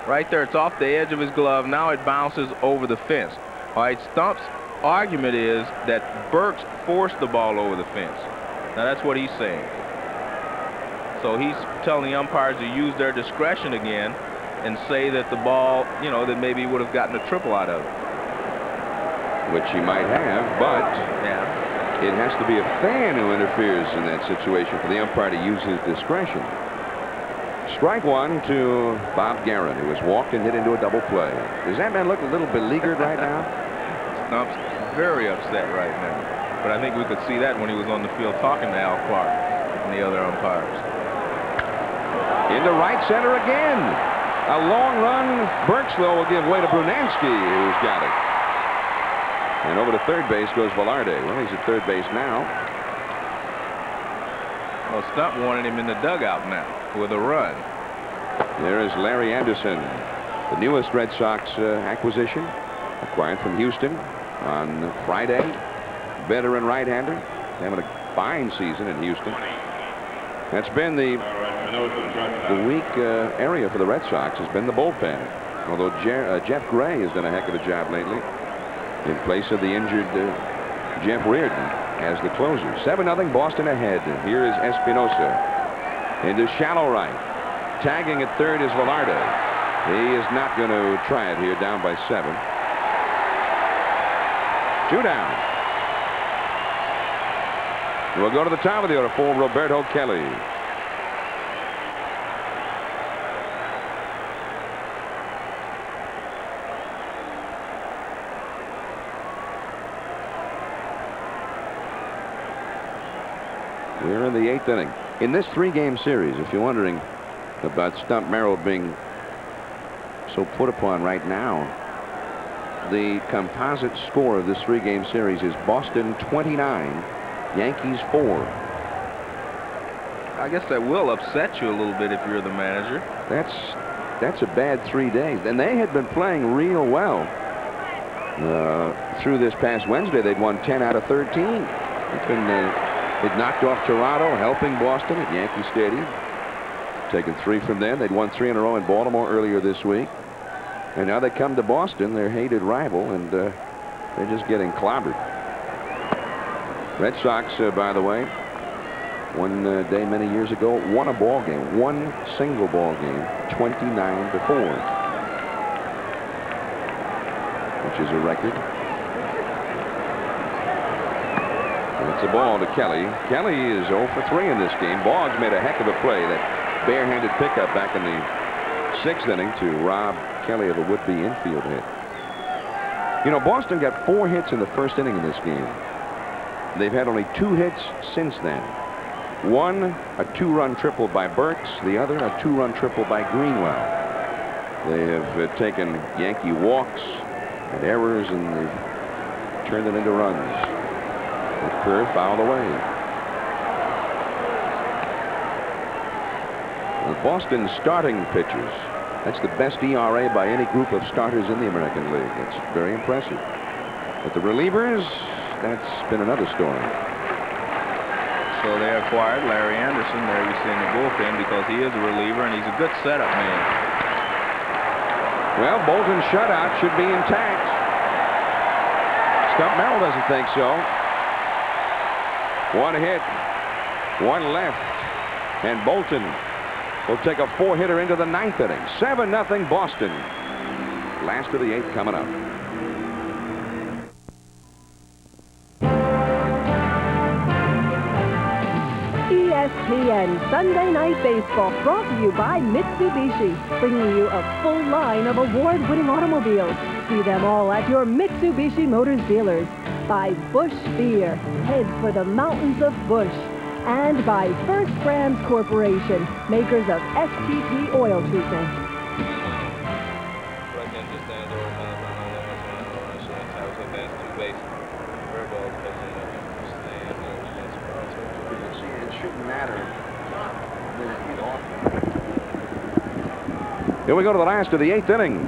Right there, it's off the edge of his glove. Now it bounces over the fence. All right, Stump's argument is that Burks forced the ball over the fence. Now, that's what he's saying. So he's telling the umpires to use their discretion again and say that the ball, you know, that maybe he would have gotten a triple out of it. Which he might have, but yeah, it has to be a fan who interferes in that situation for the umpire to use his discretion. Strike one to Bob Guerin, who has walked and hit into a double play. Does that man look a little beleaguered right now? Stump's very upset right now. But I think we could see that when he was on the field talking to Al Clark and the other umpires. Into right center again. A long run. Burks, though, will give way to Brunansky, who's got it. And over to third base goes Velarde. Well, he's at third base now. Well, Stump wanted him in the dugout now with a run. There is Larry Anderson, the newest Red Sox acquisition, acquired from Houston on Friday. Veteran right-hander, having a fine season in Houston. That's been the weak area for the Red Sox, has been the bullpen. Although Jeff Gray has done a heck of a job lately in place of the injured Jeff Reardon as the closer. 7-0 Boston ahead. Here is Espinosa into shallow right. Tagging at third is Velarde. He is not going to try it here, down by 7. 2 down. We'll go to the top of the order for Roberto Kelly. We're in the 8th inning. In this 3-game series, if you're wondering about Stump Merrill being so put upon right now, the composite score of this 3-game series is Boston 29, Yankees 4. I guess that will upset you a little bit if you're the manager. That's a bad 3 days. And they had been playing real well. Through this past Wednesday, they'd won 10 out of 13. They'd knocked off Toronto, helping Boston at Yankee Stadium. Taken 3 from them. They'd won 3 in a row in Baltimore earlier this week. And now they come to Boston, their hated rival, and they're just getting clobbered. Red Sox, by the way, one day many years ago, won a ball game, one single ball game, 29-4, which is a record. It's a ball to Kelly. Kelly is 0 for 3 in this game. Boggs made a heck of a play, that barehanded pickup back in the 6th inning to rob Kelly of a would-be infield hit. You know, Boston got 4 hits in the first inning in this game. They've had only 2 hits since then. One, a 2-run triple by Burks. The other, a 2-run triple by Greenwell. They have taken Yankee walks and errors, and they've turned it into runs. The curve fouled away. The Boston starting pitchers, that's the best ERA by any group of starters in the American League. It's very impressive. But the relievers, that's been another story. So they acquired Larry Anderson. There you see in the bullpen because he is a reliever and he's a good setup man. Well, Bolton's shutout should be intact. Stump Merrill doesn't think so. One hit, one left, and Bolton will take a 4-hitter into the 9th inning. 7-0 Boston. Last of the 8th coming up. ESPN Sunday Night Baseball, brought to you by Mitsubishi, bringing you a full line of award-winning automobiles. See them all at your Mitsubishi Motors dealers. By Busch Beer, head for the mountains of Busch. And by First Brands Corporation, makers of STP oil treatment. Here we go to the last of the 8th inning.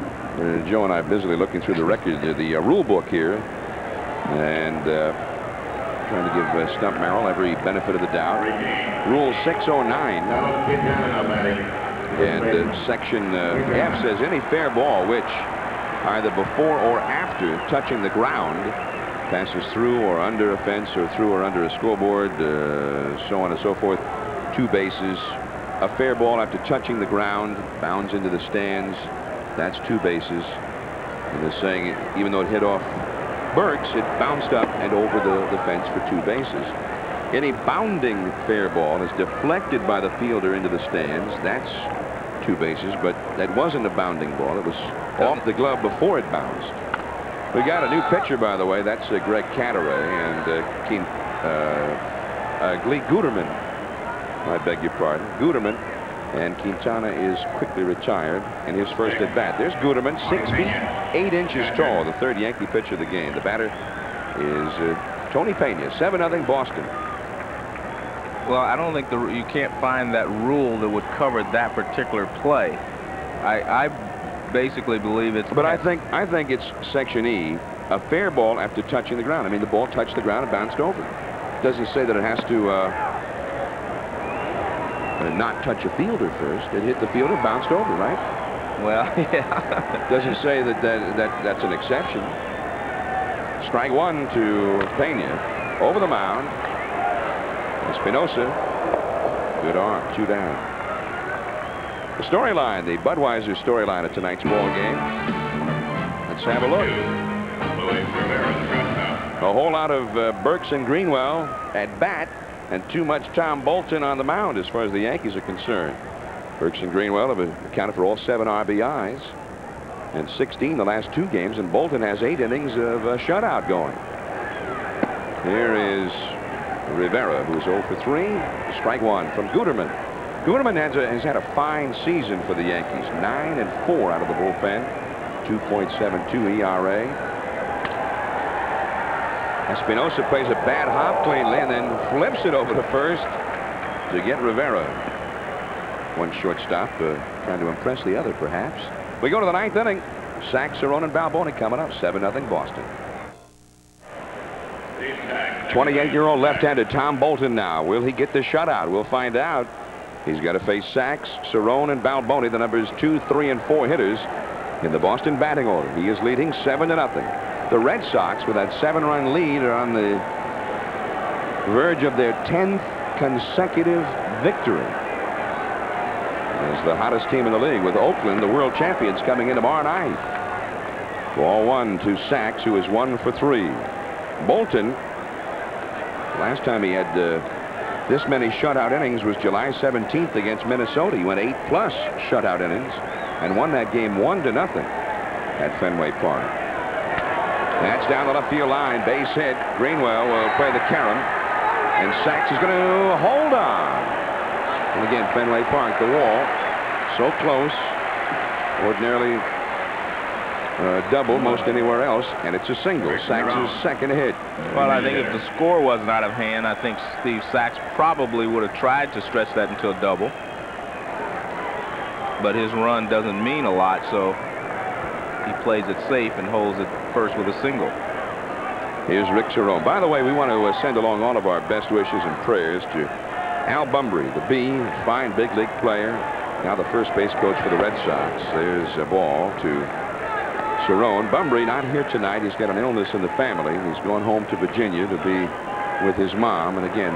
Joe and I are busily looking through the record, the rule book here, and trying to give Stump Merrill every benefit of the doubt. Rule 609 and section F says any fair ball which either before or after touching the ground passes through or under a fence or through or under a scoreboard, so on and so forth, 2 bases. A fair ball after touching the ground bounds into the stands, that's 2 bases. And they're saying even though it hit off Burks, it bounced up and over the fence for 2 bases. Any bounding fair ball is deflected by the fielder into the stands. That's 2 bases, but that wasn't a bounding ball. It was off the glove before it bounced. We got a new pitcher, by the way. That's Greg Cadaret and Glee Guterman. I beg your pardon. Guterman, and Quintana is quickly retired in his first at bat. There's Guterman, 6 feet 8 inches tall, the 3rd Yankee pitcher of the game. The batter is Tony Pena. 7-0 Boston. Well, I don't think you can't find that rule that would cover that particular play. I basically believe it's. But I think it's section E, a fair ball after touching the ground. I mean, the ball touched the ground and bounced over. It doesn't say that it has to not touch a fielder first. It hit the fielder, bounced over, right? Well, yeah. Doesn't say that's an exception. Strike 1 to Pena. Over the mound. Espinosa. Good arm. 2 down. The storyline, the Budweiser storyline of tonight's ball game. Let's have a look. A whole lot of Burks and Greenwell at bat, and too much Tom Bolton on the mound as far as the Yankees are concerned. Burks and Greenwell have accounted for all 7 RBIs and 16 the last 2 games, and Bolton has 8 innings of a shutout going. Here is Rivera, who's 0 for 3. Strike 1 from Guterman. Guterman has had a fine season for the Yankees. 9 and 4 out of the bullpen. 2.72 ERA. Espinosa plays a bad hop cleanly and then flips it over to first to get Rivera. One shortstop trying to impress the other, perhaps. We go to the 9th inning. Sachs, Cerrone, and Balboni coming up. 7-0 Boston. 28-year-old left-handed Tom Bolton now. Will he get the shutout? We'll find out. He's got to face Sachs, Cerrone, and Balboni, the numbers 2, 3, and 4 hitters in the Boston batting order. He is leading 7-0. The Red Sox, with that 7-run lead, are on the verge of their 10th consecutive victory. As the hottest team in the league, with Oakland, the world champions, coming in tomorrow night. Ball 1 to Sachs, who is 1 for 3. Bolton, last time he had this many shutout innings was July 17th against Minnesota. He went 8+ shutout innings and won that game 1-0 at Fenway Park. That's down the left field line. Base hit. Greenwell will play the carom, and Sachs is going to hold on. And again, Fenway Park, the wall, so close. Ordinarily double most anywhere else, and it's a single. Sachs' second hit. Well, I think if the score wasn't out of hand, I think Steve Sachs probably would have tried to stretch that into a double. But his run doesn't mean a lot, so he plays it safe and holds it first with a single. Here's Rick Cerrone. By the way, we want to send along all of our best wishes and prayers to Al Bumbry, the B, fine big league player, now the first base coach for the Red Sox. There's a ball to Cerrone. Bumbry not here tonight. He's got an illness in the family. He's going home to Virginia to be with his mom. And again,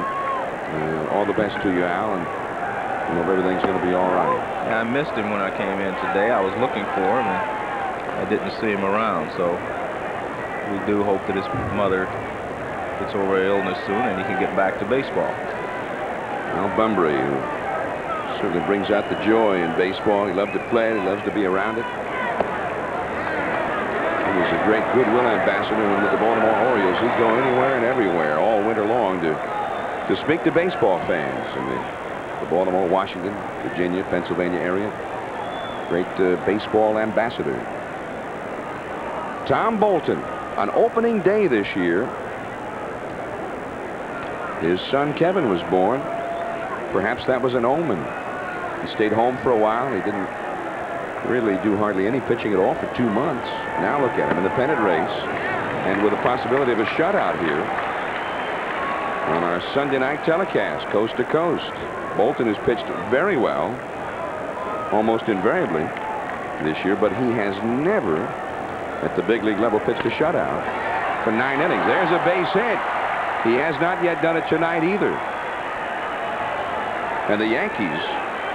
all the best to you, Al, and I hope everything's going to be all right. Yeah, I missed him when I came in today. I was looking for him, and I didn't see him around. So we do hope that his mother gets over her illness soon and he can get back to baseball. Al Bumbry, who certainly brings out the joy in baseball. He loved to play it. He loves to be around it. He was a great goodwill ambassador with the Baltimore Orioles. He'd go anywhere and everywhere all winter long to speak to baseball fans in the Baltimore, Washington, Virginia, Pennsylvania area. Great baseball ambassador. Tom Bolton, on opening day this year, his son Kevin was born. Perhaps that was an omen. He stayed home for a while. He didn't really do hardly any pitching at all for 2 months. Now look at him in the pennant race, and with the possibility of a shutout here on our Sunday night telecast, coast to coast. Bolton has pitched very well, almost invariably this year, but he has never, at the big league level, pitched a shutout for 9 innings. There's a base hit. He has not yet done it tonight either. And the Yankees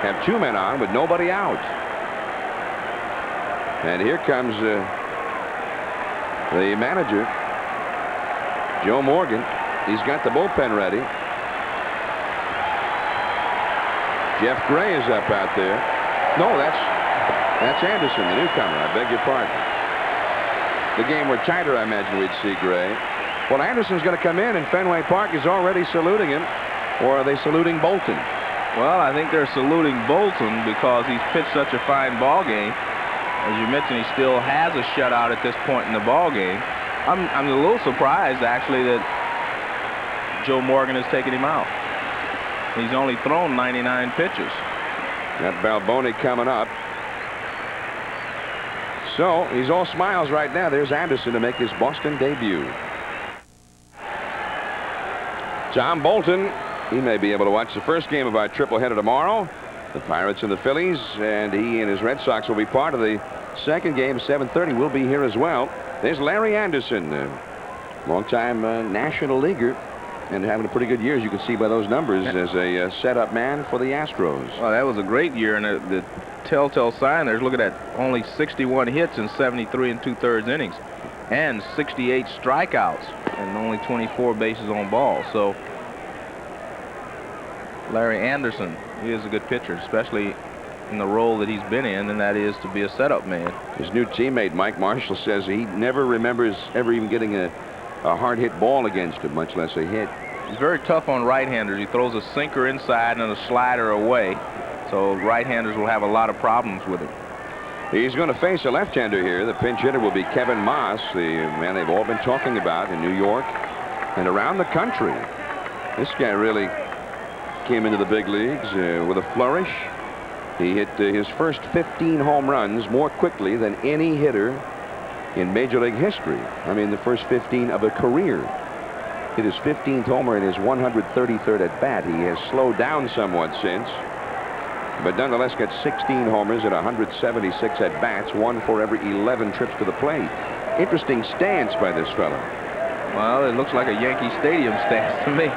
have 2 men on with nobody out. And here comes the manager, Joe Morgan. He's got the bullpen ready. Jeff Gray is up out there. No, that's Anderson, the newcomer. I beg your pardon. The game were tighter, I imagine we'd see Gray. Well, Anderson's going to come in, and Fenway Park is already saluting him. Or are they saluting Bolton? Well, I think they're saluting Bolton because he's pitched such a fine ball game. As you mentioned, he still has a shutout at this point in the ball game. I'm a little surprised, actually, that Joe Morgan has taken him out. He's only thrown 99 pitches. Got Balboni coming up. So he's all smiles right now. There's Anderson to make his Boston debut. Tom Bolton, he may be able to watch the first game of our tripleheader tomorrow. The Pirates and the Phillies, and he and his Red Sox will be part of the second game, 7:30. We'll be here as well. There's Larry Anderson, longtime National Leaguer, and having a pretty good year, as you can see by those numbers, as a setup man for the Astros. Well, that was a great year, and the telltale sign there's, look at that, only 61 hits in 73 2/3 innings, and 68 strikeouts, and only 24 bases on balls. So Larry Anderson, he is a good pitcher, especially in the role that he's been in, and that is to be a setup man. His new teammate Mike Marshall says he never remembers ever even getting a hard hit ball against him, much less a hit. He's very tough on right-handers. He throws a sinker inside and a slider away, so right-handers will have a lot of problems with him. He's going to face a left-hander here. The pinch hitter will be Kevin Moss, the man they've all been talking about in New York and around the country. This guy really came into the big leagues with a flourish. He hit his first 15 home runs more quickly than any hitter in Major League history. I mean, the first 15 of a career. Hit his 15th homer in his 133rd at bat. He has slowed down somewhat since, but nonetheless got 16 homers at 176 at bats, 1 for every 11 trips to the plate. Interesting stance by this fellow. Well, it looks like a Yankee Stadium stance to me.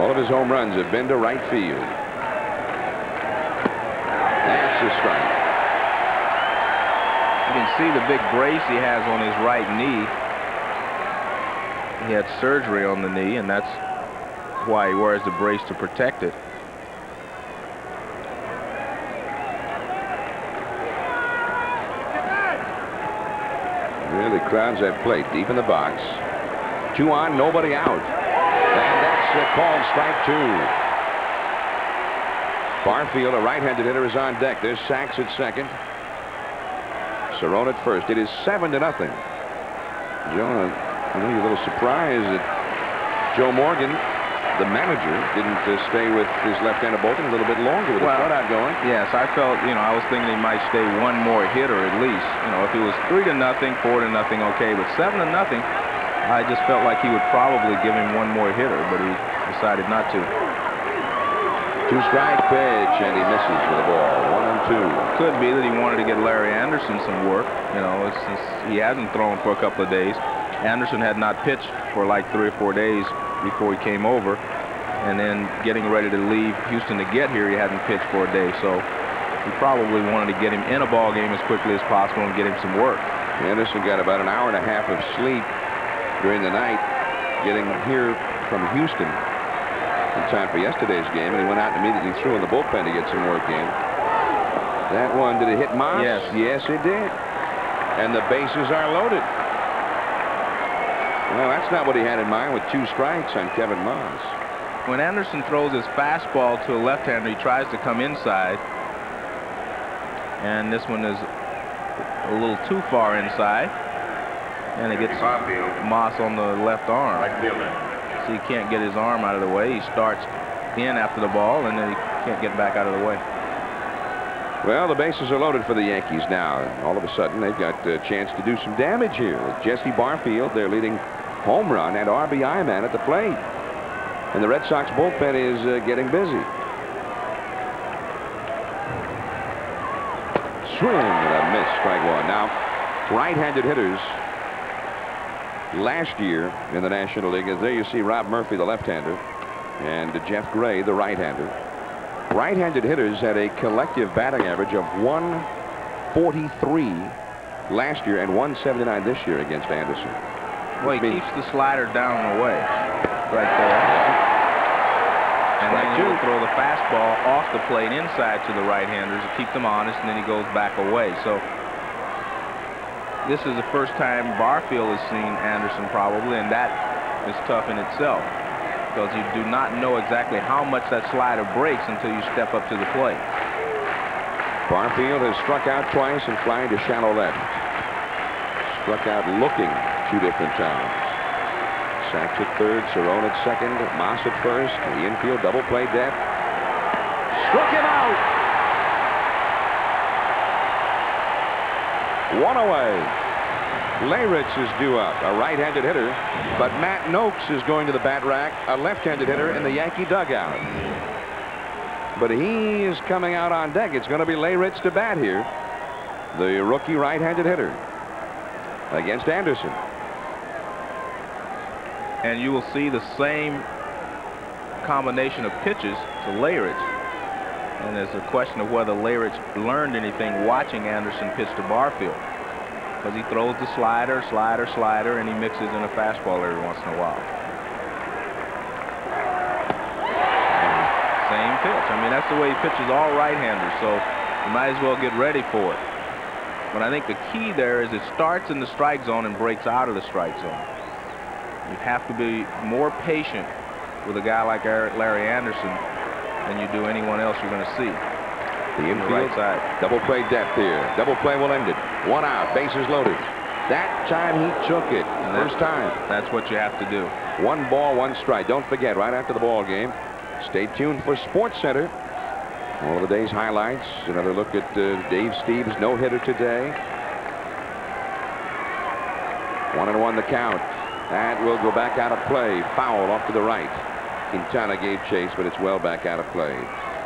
All of his home runs have been to right field. That's a strike. You can see the big brace he has on his right knee. He had surgery on the knee, and that's why he wears the brace, to protect it. Really crowds that plate deep in the box. 2 on, nobody out. And that's called strike 2. Barfield, a right-handed hitter, is on deck. There's Sachs at second. Cerrone at first. It is 7-0. Joe, I know you're a little surprised that Joe Morgan, the manager, didn't stay with his left-handed Bolton a little bit longer with the shutout going. Yes, I felt, I was thinking he might stay one more hitter at least. If it was 3-0, 4-0, okay, but 7-0, I just felt like he would probably give him one more hitter, but he decided not to. 2-strike pitch, and he misses with the ball. 1-2. Could be that he wanted to get Larry Anderson some work. Since he hasn't thrown for a couple of days. Anderson had not pitched for like 3 or 4 days before he came over, and then getting ready to leave Houston to get here, he hadn't pitched for a day. So he probably wanted to get him in a ball game as quickly as possible and get him some work. Anderson got about an hour and a half of sleep during the night getting here from Houston in time for yesterday's game, and he went out and immediately threw in the bullpen to get some work in. That one, did it hit Moss? Yes. Yes, it did. And the bases are loaded. Well, that's not what he had in mind with 2 strikes on Kevin Moss. When Anderson throws his fastball to a left-hander, he tries to come inside. And this one is a little too far inside. And it gets Moss on the left arm. So he can't get his arm out of the way. He starts in after the ball, and then he can't get back out of the way. Well, the bases are loaded for the Yankees now. All of a sudden, they've got a chance to do some damage here. With Jesse Barfield, their leading home run and RBI man at the plate. And the Red Sox bullpen is getting busy. Swing and a miss, strike one. Now, right-handed hitters last year in the National League, and there you see Rob Murphy, the left-hander, and Jeff Gray, the right-hander. Right-handed hitters had a collective batting average of 143 last year and 179 this year against Anderson. Well, he keeps the slider down and away right there. And then he will throw the fastball off the plate inside to the right-handers to keep them honest, and then he goes back away. So this is the first time Barfield has seen Anderson probably, and that is tough in itself, because you do not know exactly how much that slider breaks until you step up to the plate. Barfield has struck out twice and flying to shallow left. Struck out looking 2 different times. Sacks at third, Cerrone at second, Moss at first. The infield double play depth. Struck him out. 1 away. Layrich is due up, a right-handed hitter, but Matt Noakes is going to the bat rack, a left-handed hitter in the Yankee dugout. But he is coming out on deck. It's going to be Layrich to bat here, the rookie right-handed hitter against Anderson. And you will see the same combination of pitches to Layrich. And there's a question of whether Layrich learned anything watching Anderson pitch to Barfield, because he throws the slider, and he mixes in a fastball every once in a while. Same pitch. I mean, that's the way he pitches all right-handers, so you might as well get ready for it. But I think the key there is it starts in the strike zone and breaks out of the strike zone. You have to be more patient with a guy like Larry Anderson than you do anyone else you're going to see. The infield right side. Double play depth here. Double play will end it. 1 out. Bases loaded. That time he took it. First time. That's what you have to do. 1 ball, 1 strike. Don't forget, right after the ball game, stay tuned for Sports Center. All of the day's highlights. Another look at Dave Steve's no-hitter today. 1-1 the count. That will go back out of play. Foul off to the right. Quintana gave chase, but it's well back out of play.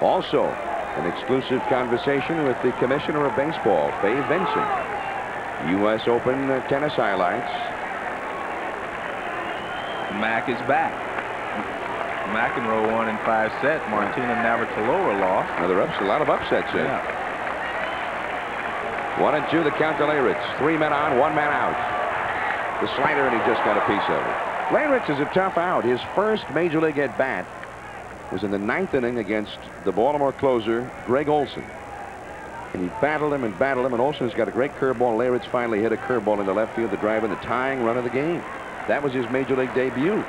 Also, an exclusive conversation with the Commissioner of Baseball, Fay Vincent. U.S. Open tennis highlights. Mack is back. McEnroe won in 5 sets. Martina Navratilova lost. Another a lot of upsets here. Yeah. 1-2 the count to Layrich. 3 men on, 1 man out. The slider, and he just got a piece of it. Layrich is a tough out. His first major league at bat was in the 9th inning against the Baltimore closer, Greg Olson. And he battled him, and Olson's got a great curveball. Layrich finally hit a curveball into left field to drive in the tying run of the game. That was his major league debut.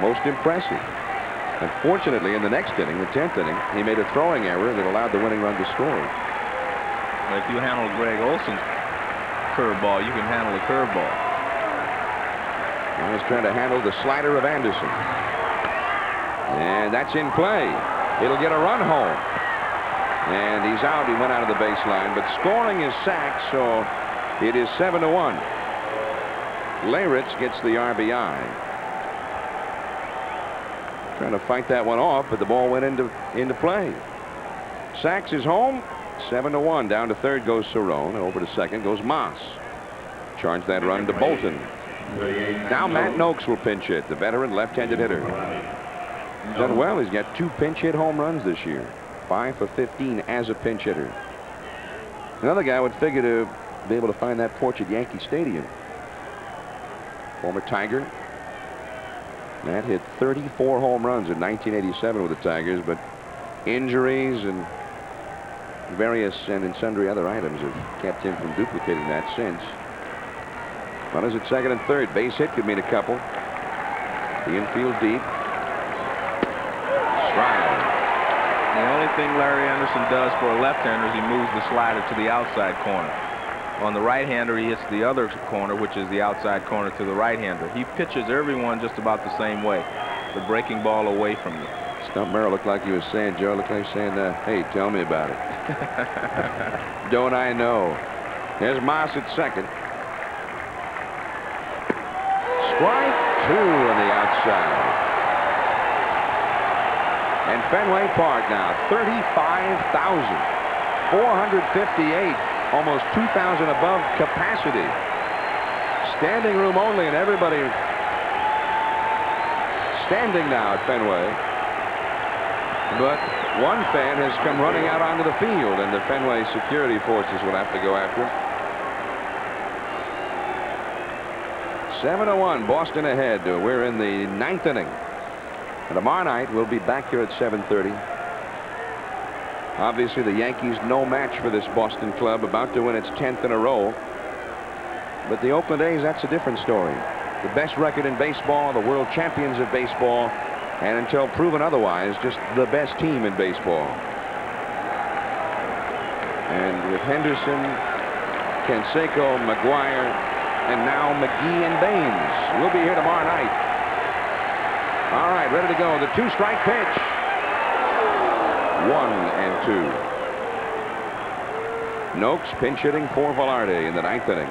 Most impressive. Unfortunately, in the next inning, the 10th inning, he made a throwing error that allowed the winning run to score. If you handle Greg Olson curveball, you can handle a curveball. Now he's trying to handle the slider of Anderson. And that's in play. It'll get a run home. And he's out. He went out of the baseline. But scoring is sacked, so it is 7-1. Leyritz gets the RBI. Trying to fight that one off, but the ball went into play. Sachs is home. 7-1. Down to third goes Cerrone. And over to second goes Moss. Charge that run to Bolton. Now Matt Noakes will pinch hit, the veteran left-handed hitter. He's done well. He's got 2 pinch hit home runs this year. 5 for 15 as a pinch hitter. Another guy would figure to be able to find that porch at Yankee Stadium. Former Tiger. Matt hit 34 home runs in 1987 with the Tigers, but injuries and various and sundry other items have kept him from duplicating that since. Runners at second and third. Base hit could mean a couple. The infield deep. Strike. The only thing Larry Anderson does for a left-hander is he moves the slider to the outside corner. On the right-hander, he hits the other corner, which is the outside corner to the right-hander. He pitches everyone just about the same way, the breaking ball away from you. Stump Merrill looked like he was saying, Joe, looked like he was saying, hey, tell me about it. Don't I know? There's Moss at second. Strike 2 on the outside. And Fenway Park now, 35,458. Almost 2,000 above capacity. Standing room only, and everybody standing now at Fenway. But one fan has come running out onto the field, and the Fenway security forces will have to go after him. 7-1, Boston ahead. We're in the 9th inning. And tomorrow night, we'll be back here at 7:30. Obviously, the Yankees no match for this Boston club, about to win its 10th in a row. But the Oakland A's, that's a different story. The best record in baseball, the world champions of baseball, and until proven otherwise, just the best team in baseball. And with Henderson, Canseco, McGuire, and now McGee and Baines, we'll be here tomorrow night. All right, ready to go. The 2-strike pitch. 1-2. Noakes pinch hitting for Velarde in the 9th inning.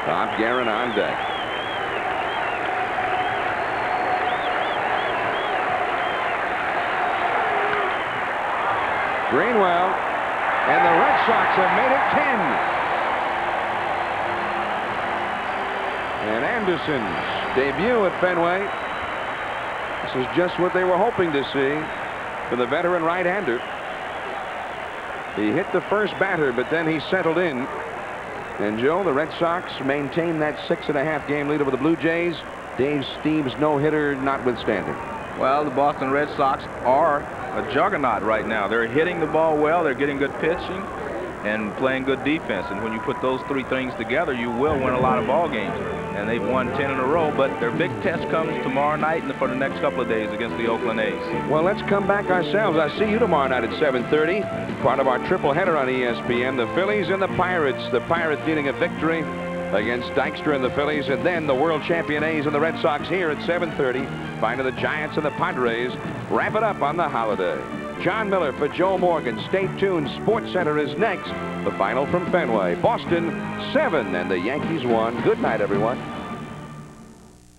Bob Guerin on deck. Greenwell, and the Red Sox have made it 10. And Anderson's debut at Fenway. This is just what they were hoping to see for the veteran right-hander. He hit the first batter, but then he settled in. And Joe, the Red Sox maintain that 6.5 game lead over the Blue Jays. Dave Steve's no-hitter notwithstanding. Well, the Boston Red Sox are a juggernaut right now. They're hitting the ball well. They're getting good pitching and playing good defense. And when you put those 3 things together, you will win a lot of ball games. And they've won 10 in a row, but their big test comes tomorrow night and for the next couple of days against the Oakland A's. Well, let's come back ourselves. I see you tomorrow night at 7:30. Part of our triple header on ESPN. The Phillies and the Pirates. The Pirates needing a victory against Dykstra and the Phillies, and then the world champion A's and the Red Sox here at 7:30. Finally, the Giants and the Padres wrap it up on the holiday. John Miller for Joe Morgan. Stay tuned. Sports Center is next. The final from Fenway. Boston 7 and the Yankees 1. Good night, everyone.